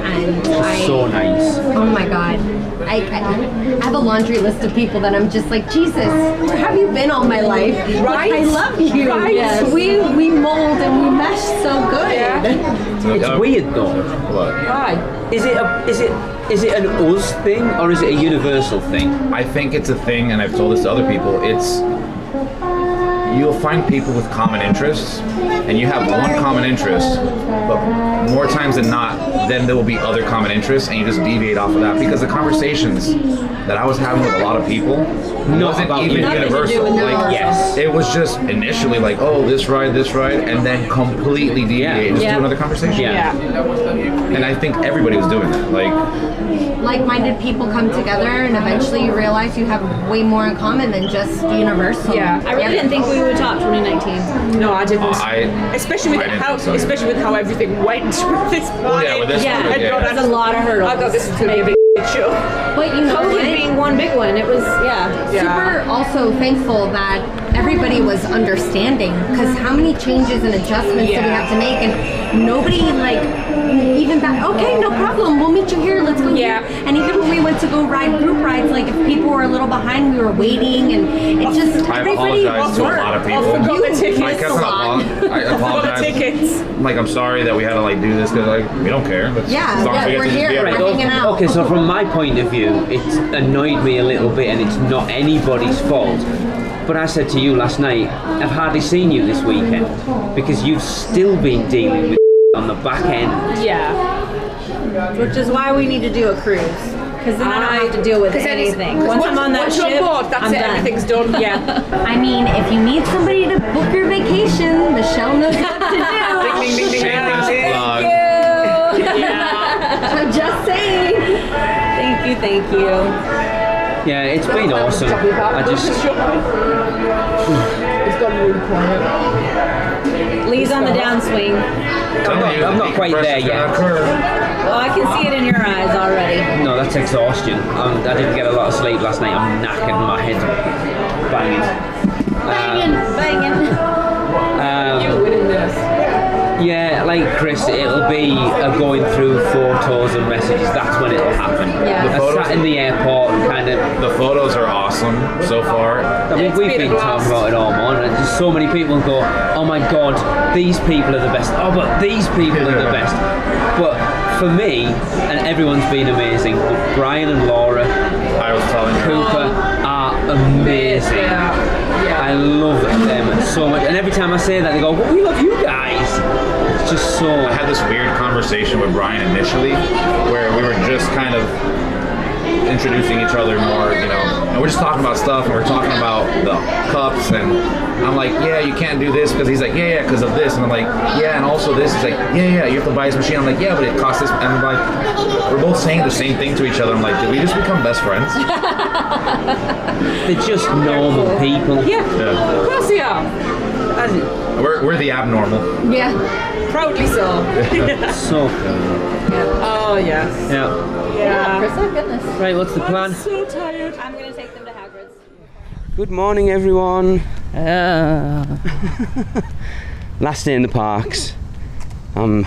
and so nice. Oh my God, I have a laundry list of people that I'm just like, Jesus, where have you been all my life? Right. I love you. Right. Yes. We mold and we mesh so good. It's weird though. Why? Is it an us thing or is it a universal thing? I think it's a thing, and I've told this to other people. You'll find people with common interests, and you have one common interest, but more times than not, then there will be other common interests, and you just deviate off of that. Because the conversations that I was having with a lot of people wasn't even universal. Like, it was just initially like, oh, this ride, and then completely deviate and just do another conversation. And I think everybody was doing that. Like-minded people come together, and eventually you realize you have way more in common than just Universal. I really didn't think we would top 2019. No, I didn't. Especially with how everything went with this party. with this one, There's a lot of hurdles. I thought this was going to be a big show. But you know, COVID being one big one, it was super also thankful that everybody was understanding, because how many changes and adjustments did we have to make, and nobody even back, okay, no problem, we'll meet you here, let's go here. And even when we went to go ride group rides, like if people were a little behind, we were waiting, and it just I apologize to a lot of people. I apologize. I'm sorry that we had to do this because we don't care. As long as we get we're to here, be we're hanging out. Okay, so from my point of view, it's annoyed me a little bit, and it's not anybody's fault. But I said to you last night, I've hardly seen you this weekend because you've still been dealing with on the back end. Which is why we need to do a cruise. Because then I don't have to deal with anything. Once I'm on that ship, that's I'm it. done. Everything's done. I mean, if you need somebody to book your vacation, Michelle knows what to do. I'm just saying. Thank you. Yeah, it's been awesome. I just... It's gone really quiet. Lee's on the downswing. I'm not quite there yet. Well, I can see it in your eyes already. No, that's exhaustion. I didn't get a lot of sleep last night. I'm knackered, my head's banging. Banging. You're winning this. Yeah, like Chris, it'll be going through photos and messages. That's when it'll happen. I sat in the airport and kind of... The photos are awesome so far. I mean, we've been talking about it all morning, and just so many people go, oh my God, these people are the best. Oh, but these people are the best. But for me, and everyone's been amazing, but Brian and Laura, Cooper are amazing. I love them so much. And every time I say that, they go, well, we love you guys. It's just so... I had this weird conversation with Brian initially where we were just kind of introducing each other more, and we're just talking about stuff, and we're talking about the cups, and I'm like, yeah, you can't do this, because he's like, yeah, because of this, and I'm like, yeah, and also this. He's like, yeah, you have to buy this machine. I'm like, yeah, but it costs this, and I'm like, we're both saying the same thing to each other. I'm like, did we just become best friends? They're just normal people. Yeah, of course they are. We're the abnormal. Yeah, proudly so. So cool. Oh, yes. Yeah. Yeah. Chris, oh goodness. Right, what's the plan? I'm so tired. I'm going to take them to Hagrid's. Good morning, everyone. Last day in the parks. I'm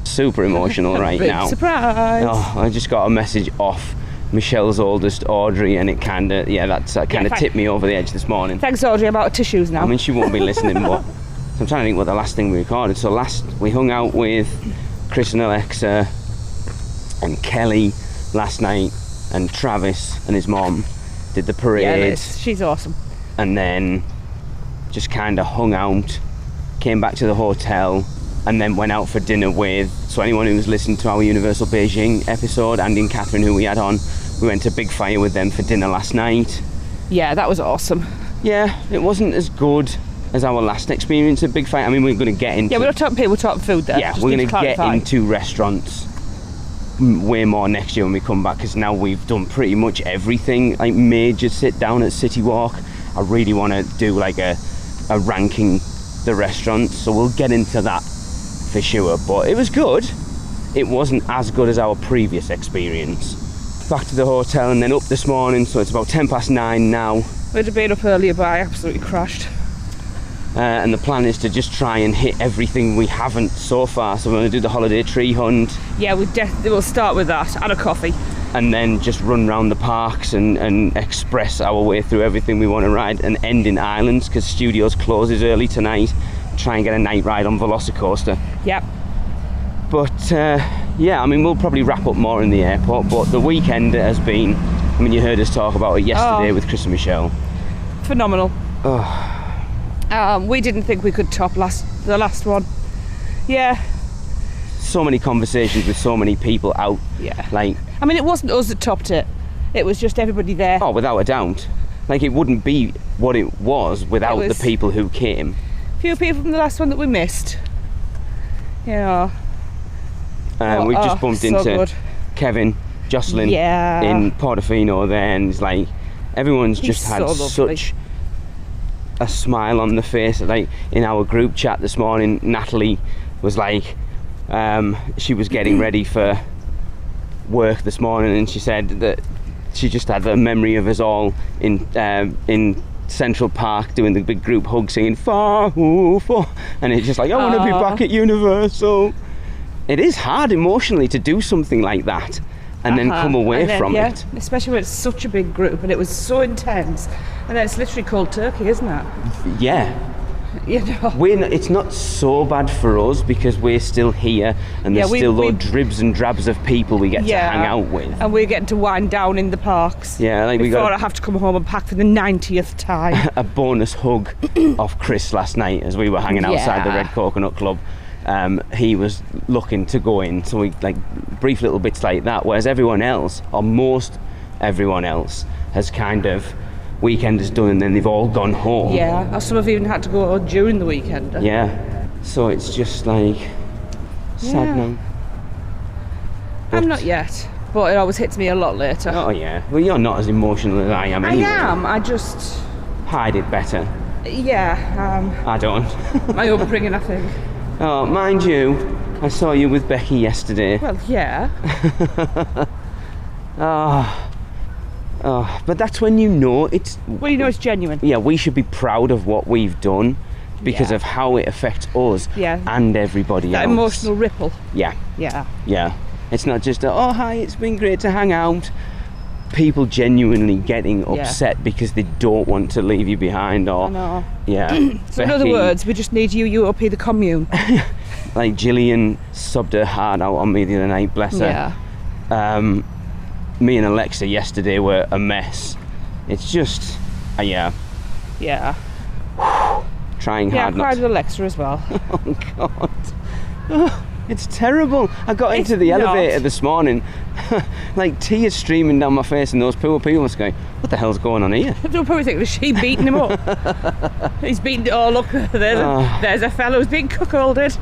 super emotional right Big now. surprise. Oh, I just got a message off Michelle's oldest, Audrey, and it kind of tipped me over the edge this morning. Thanks, Audrey. I'm out of tissues now. I mean, she won't be listening, but I'm trying to think what the last thing we recorded. So we hung out with Chris and Alexa and Kelly last night, and Travis and his mom did the parade. Yeah, Liz, she's awesome. And then just kind of hung out, came back to the hotel, and then went out for dinner with, so anyone who's listened to our Universal Beijing episode, Andy and Catherine, who we had on, we went to Big Fire with them for dinner last night. Yeah, that was awesome. Yeah, it wasn't as good as our last experience at Big Fire. I mean, we're going to get into... Yeah, we're not talking people, we're talking food there. Yeah, Just we're need going to get clarify. into restaurants way more next year when we come back, because now we've done pretty much everything, like major sit down at City Walk. I really want to do like a ranking the restaurants, so we'll get into that for sure. But it was good. It wasn't as good as our previous experience. Back to the hotel and then up this morning, so it's about 9:10 now. We'd have been up earlier, but I absolutely crashed. And the plan is to just try and hit everything we haven't so far. So we're going to do the holiday tree hunt. Yeah, we'll start with that and a coffee. And then just run around the parks and express our way through everything we want to ride, and end in Islands because Studios closes early tonight. Try and get a night ride on Velocicoaster. Yep. But yeah, I mean, we'll probably wrap up more in the airport, but the weekend has been, I mean, you heard us talk about it yesterday with Chris and Michelle. Phenomenal. Oh. We didn't think we could top the last one. Yeah. So many conversations with so many people out. Yeah. Like, I mean, it wasn't us that topped it. It was just everybody there. Oh, without a doubt. Like, it wouldn't be what it was without the people who came. Few people from the last one that we missed. You know. We've just bumped so into good. Kevin, Jocelyn in Portofino there, and it's like everyone's just had such a smile on the face. Like in our group chat this morning, Natalie was like, she was getting ready for work this morning, and she said that she just had a memory of us all in Central Park doing the big group hug, singing far, ooh, far, and it's just like, I want to be back at Universal. It is hard emotionally to do something like that and then come away from it. Especially when it's such a big group and it was so intense, and then it's literally cold turkey, isn't it? Yeah. You know, it's not so bad for us because we're still here, and there's still those dribs and drabs of people we get to hang out with, and we're getting to wind down in the parks. Yeah, like before I have to come home and pack for the 90th time. A bonus hug off Chris last night as we were hanging outside the Red Coconut Club. He was looking to go in, so we like brief little bits like that, whereas everyone else, or most everyone else, has kind of weekend is done and then they've all gone home. Yeah, some have even had to go during the weekend. Yeah, so it's just like sad now. I'm not yet, but it always hits me a lot later. Oh yeah, well you're not as emotional as I am anyway. I am, I just hide it better. Yeah. I don't. My upbringing, I think. Oh, mind you, I saw you with Becky yesterday. Well, yeah. But that's when you know it's... Well, you know it's genuine. Yeah, we should be proud of what we've done because of how it affects us and everybody else. That emotional ripple. Yeah. Yeah. Yeah. It's not just, oh, hi, it's been great to hang out. People genuinely getting upset because they don't want to leave you behind, or... I know. Yeah. So in other words, we just need UUOP the commune. Like Gillian subbed her heart out on me the other night, bless her. Yeah. Me and Alexa yesterday were a mess. It's just, yeah. Yeah. Trying hard not I cried to... with Alexa as well. Oh, God. Oh, it's terrible. I got into the elevator this morning, like tears streaming down my face, and those poor people was going, what the hell's going on here? They'll probably think, was she beating him up? He's beaten it all up. There's a fellow who's being cuckolded.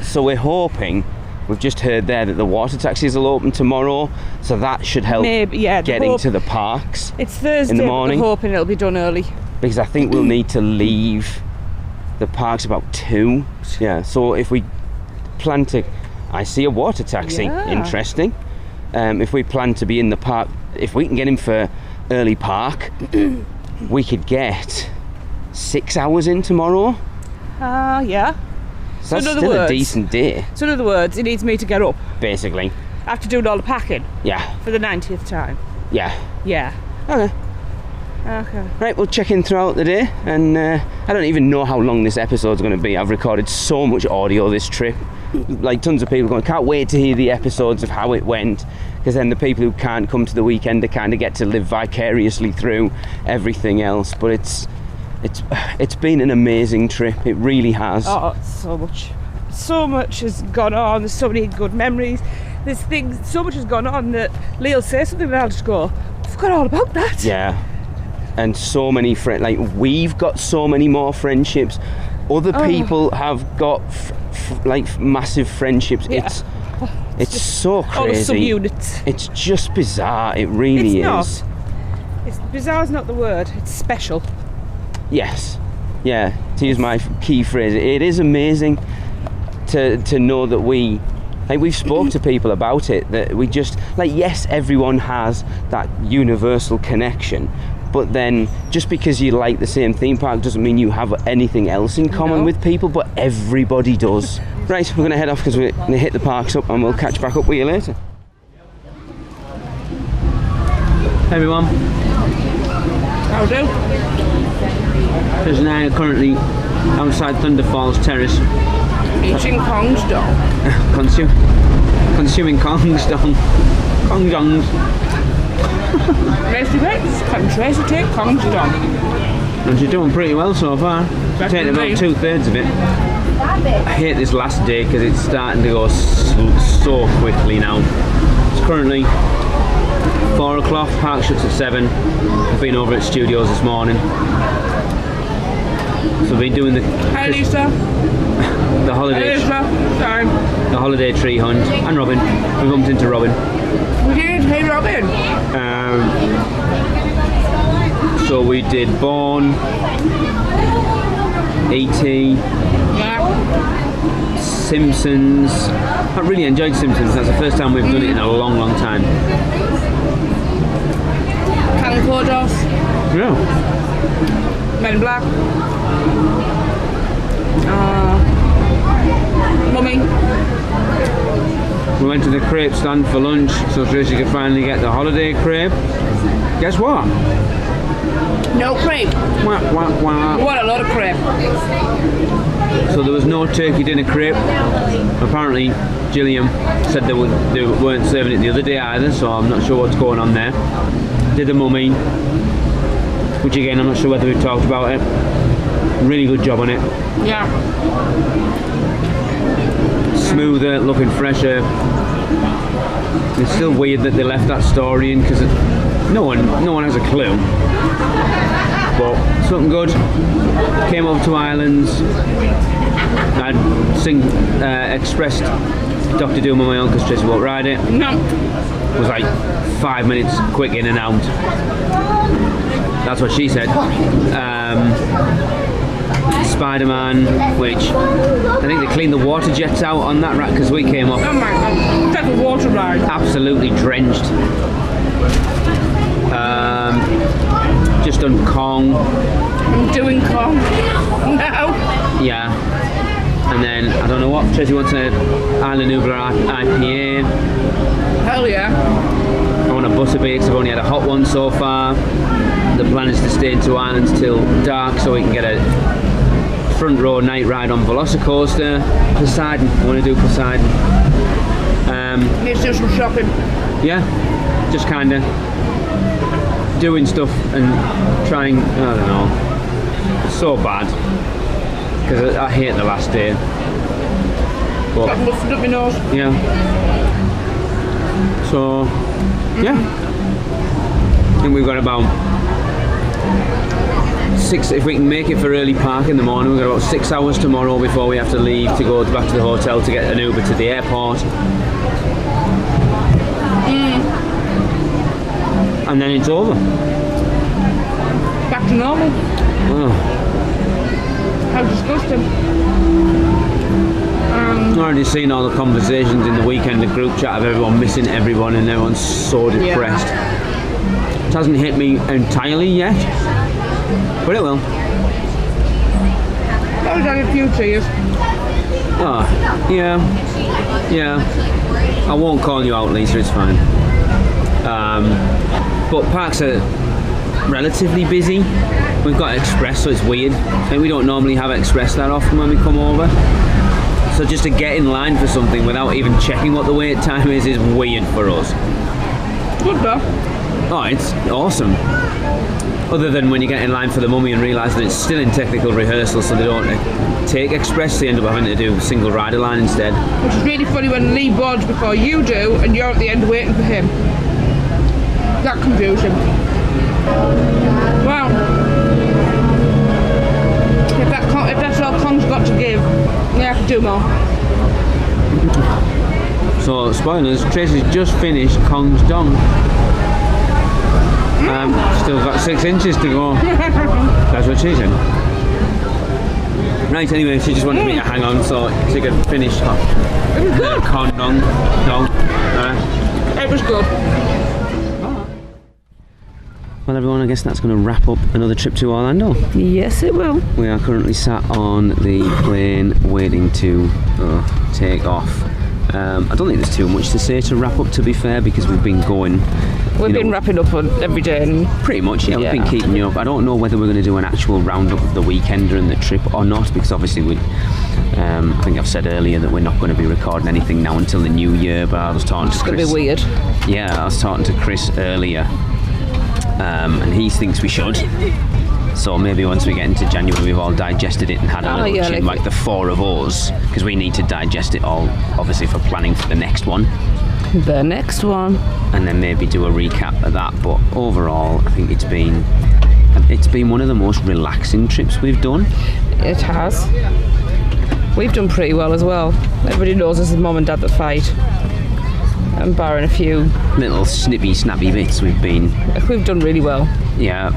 So we're hoping We've just heard there that the water taxis will open tomorrow, so that should help getting to the parks. It's Thursday, in the morning. But I'm hoping it'll be done early. Because I think we'll need to leave the parks about 2. Yeah, so if we plan to... I see a water taxi. Yeah. Interesting. If we plan to be in the park, if we can get him for early park, we could get 6 hours in tomorrow. Yeah. So that's still a decent day. So in other words, it needs me to get up. Basically. After doing all the packing. Yeah. For the 90th time. Yeah. Yeah. Okay. Right, we'll check in throughout the day, and I don't even know how long this episode's going to be. I've recorded so much audio this trip. Like, tons of people going, can't wait to hear the episodes of how it went, because then the people who can't come to the weekend, they kind of get to live vicariously through everything else. But it's been an amazing trip. It really has. Oh, so much has gone on. There's so many good memories. There's things, so much has gone on that Lee'll say something and I'll just go, I forgot all about that. Yeah. And so many friends, like, we've got so many more friendships. Other people have got like massive friendships. Yeah. It's so crazy. All the sub-units. It's just bizarre. It really is. It's bizarre is not the word. It's special. Yes. Yeah. To use my key phrase, it is amazing to know that we've spoke to people about it, that we just, like, yes, everyone has that universal connection, but then just because you like the same theme park doesn't mean you have anything else in common with people, but everybody does. Right, we're going to head off because we're going to hit the parks up, and we'll catch back up with you later. Hey everyone. How do? Chris and I are currently outside Thunder Falls Terrace. Eating Kong's dong. Consuming Kong's dong. Kong dongs. Tracy take Kong's dong. And she's doing pretty well so far. She's taken about 2/3 of it. I hate this last day because it's starting to go so quickly now. It's currently 4 o'clock, park shuts at 7. I've been over at studios this morning. So we've been doing the... Hi Lisa. The holiday... Sorry. The holiday tree hunt. And Robin. We bumped into Robin. We did. Hey Robin. So we did Bourne, E.T., Simpsons. I really enjoyed Simpsons. That's the first time we've done it in a long, long time. Kodos. Yeah. Men in Black. Mummy. We went to the crepe stand for lunch so Tracy could finally get the holiday crepe. Guess what? No crepe. Wah, wah, wah. What a lot of crepe. So there was no turkey dinner crepe. Apparently Gilliam said they weren't serving it the other day either, so I'm not sure what's going on there. Did the Mummy, which again I'm not sure whether we've talked about it. Really good job on it. Yeah. Smoother, looking fresher. It's still weird that they left that story in because no one has a clue. But something good. Came over to Ireland's. I'd expressed Dr. Doom on my own because Tracy won't ride it. No. It was like 5 minutes quick in and out. That's what she said. Spider-Man, which I think they cleaned the water jets out on that because we came off. Oh my god, that's a water ride. Absolutely drenched. Just done Kong. I'm doing Kong. No. Yeah. And then, I don't know what, Tracy wants an Island Nublar IPA. Hell yeah. I want a butterbeer because I've only had a hot one so far. The plan is to stay in Two Islands till dark so we can get a front row night ride on Velocicoaster. Poseidon, I want to do Poseidon. Need to do some shopping. Yeah, just kind of doing stuff and trying, I don't know. It's so bad because I hate the last day. But, got mustard up my nose. Yeah. So, yeah. I think we've got about if we can make it for early park in the morning. We've got about 6 hours tomorrow before we have to leave to go back to the hotel to get an Uber to the airport. And then it's over. Back to normal. Oh. How disgusting. I've already seen all the conversations in the weekend, the group chat of everyone missing everyone and everyone's so depressed. It hasn't hit me entirely yet, but it will. That was only a few tears. Oh, yeah. I won't call you out, Lisa, it's fine. But parks are relatively busy. We've got Express, so it's weird. And we don't normally have Express that often when we come over. So just to get in line for something without even checking what the wait time is weird for us. Good though. Oh, it's awesome. Other than when you get in line for the Mummy and realise that it's still in technical rehearsal, so they don't take Express, they end up having to do single rider line instead. Which is really funny when Lee boards before you do and you're at the end waiting for him. That confusion. Well, if that's all Kong's got to give, we have to do more. So, spoilers, Tracy's just finished Kong's Dong. Still got 6 inches to go. That's what she said. Right, anyway, she just wanted me to hang on so she could finish her Kong Dong. It was good. Well, everyone, I guess that's going to wrap up another trip to Orlando. Yes, it will. We are currently sat on the plane waiting to take off. I don't think there's too much to say to wrap up, to be fair, because we've been going. We've been wrapping up on every day. And pretty much, yeah, we've been keeping you up. I don't know whether we're going to do an actual roundup of the weekender and the trip or not, because obviously I think I've said earlier that we're not going to be recording anything now until the new year, but I was talking to Chris. It's going to be weird. Yeah, I was talking to Chris earlier, and he thinks we should. So maybe once we get into January, we've all digested it and had a little chin, like the 4 of us, because we need to digest it all, obviously, for planning for the next one. The next one. And then maybe do a recap of that. But overall, I think it's been one of the most relaxing trips we've done. It has. We've done pretty well as well. Everybody knows us as Mum and Dad that fight. And barring a few little snippy, snappy bits, we've done really well. Yeah.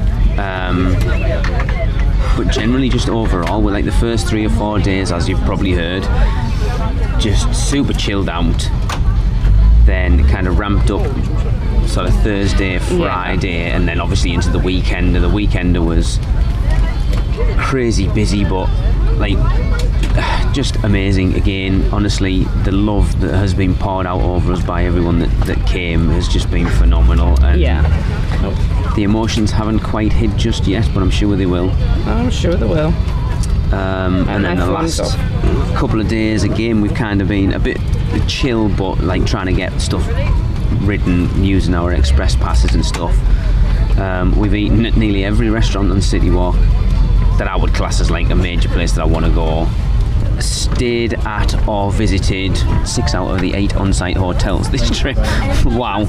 But generally, just overall, we're like the first 3 or 4 days, as you've probably heard, just super chilled out. Then kind of ramped up sort of Thursday, Friday, and then obviously into the weekend. The weekender was crazy busy, but like just amazing. Again, honestly, the love that has been poured out over us by everyone that came has just been phenomenal. And the emotions haven't quite hit just yet, but I'm sure they will. I'm sure they will. And then the last couple of days, again, we've kind of been a bit chill, but like trying to get stuff ridden using our express passes and stuff. We've eaten at nearly every restaurant on City Walk that I would class as like a major place that I want to go. Stayed at or visited 6 out of the 8 on-site hotels this trip. Wow.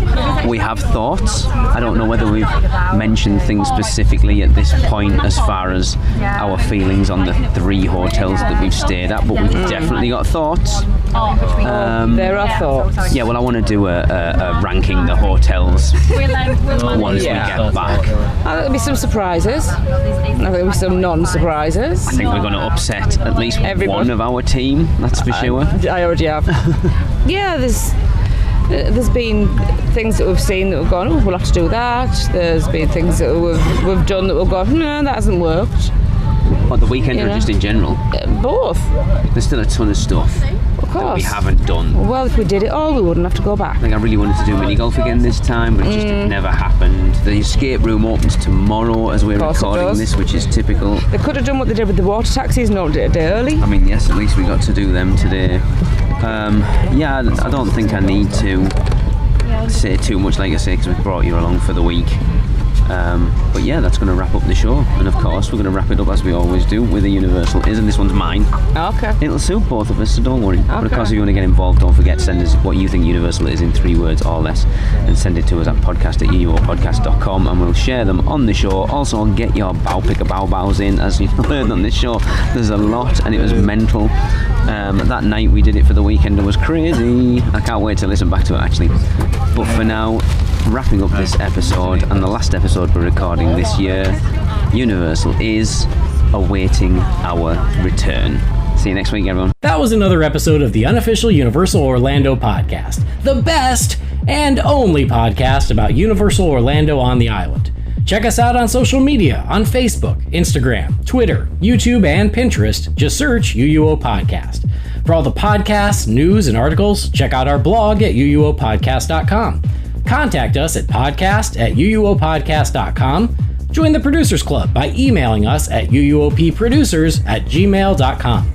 We have thoughts. I don't know whether we've mentioned things specifically at this point as far as our feelings on the 3 hotels that we've stayed at, but we've definitely got thoughts. There are thoughts. Yeah, well, I want to do a ranking the hotels once we get back. There'll be some surprises. There'll be some non-surprises. I think we're going to upset at least one of our team, that's for sure. I already have. Yeah, there's been things that we've seen that we've gone, oh, we'll have to do that. There's been things that we've done that we've gone, no, that hasn't worked. What, the weekend or just in general? Both. There's still a ton of stuff that we haven't done. Well, if we did it all, we wouldn't have to go back. I think I really wanted to do mini golf again this time, but it never happened. The escape room opens tomorrow as we're recording this, which is typical. They could have done what they did with the water taxis and did it a day early. I mean, yes, at least we got to do them today. Yeah, I don't think I need to say too much, like I say, because we brought you along for the week. But yeah, that's going to wrap up the show. And of course, we're going to wrap it up as we always do with a Universal Is, and this one's mine. Okay. It'll suit both of us, so don't worry. But of Okay. course, if you want to get involved, don't forget to send us what you think Universal is in 3 words or less, and send it to us at podcast@uuopodcast.com, and we'll share them on the show. Also, get your bow picker bow bows in, as you learned on this show. There's a lot, and it was mental. That night we did it for the weekend, it was crazy. I can't wait to listen back to it, actually. But for now, wrapping up this episode, and the last episode we're recording this year, Universal is awaiting our return. See you next week, everyone. That was another episode of the Unofficial Universal Orlando Podcast, the best and only podcast about Universal Orlando on the island. Check us out on social media on Facebook, Instagram, Twitter, YouTube, and Pinterest. Just search UUO Podcast. For all the podcasts, news, and articles, check out our blog at uuopodcast.com. Contact us at podcast@uuopodcast.com. Join the Producers Club by emailing us at uuopproducers@gmail.com.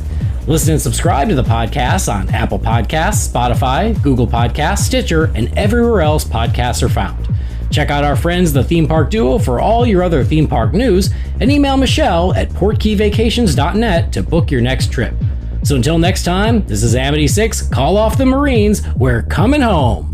Listen and subscribe to the podcast on Apple Podcasts, Spotify, Google Podcasts, Stitcher, and everywhere else podcasts are found. Check out our friends, the Theme Park Duo, for all your other theme park news, and email Michelle at portkeyvacations.net to book your next trip. So until next time, this is Amity 6, call off the Marines, we're coming home.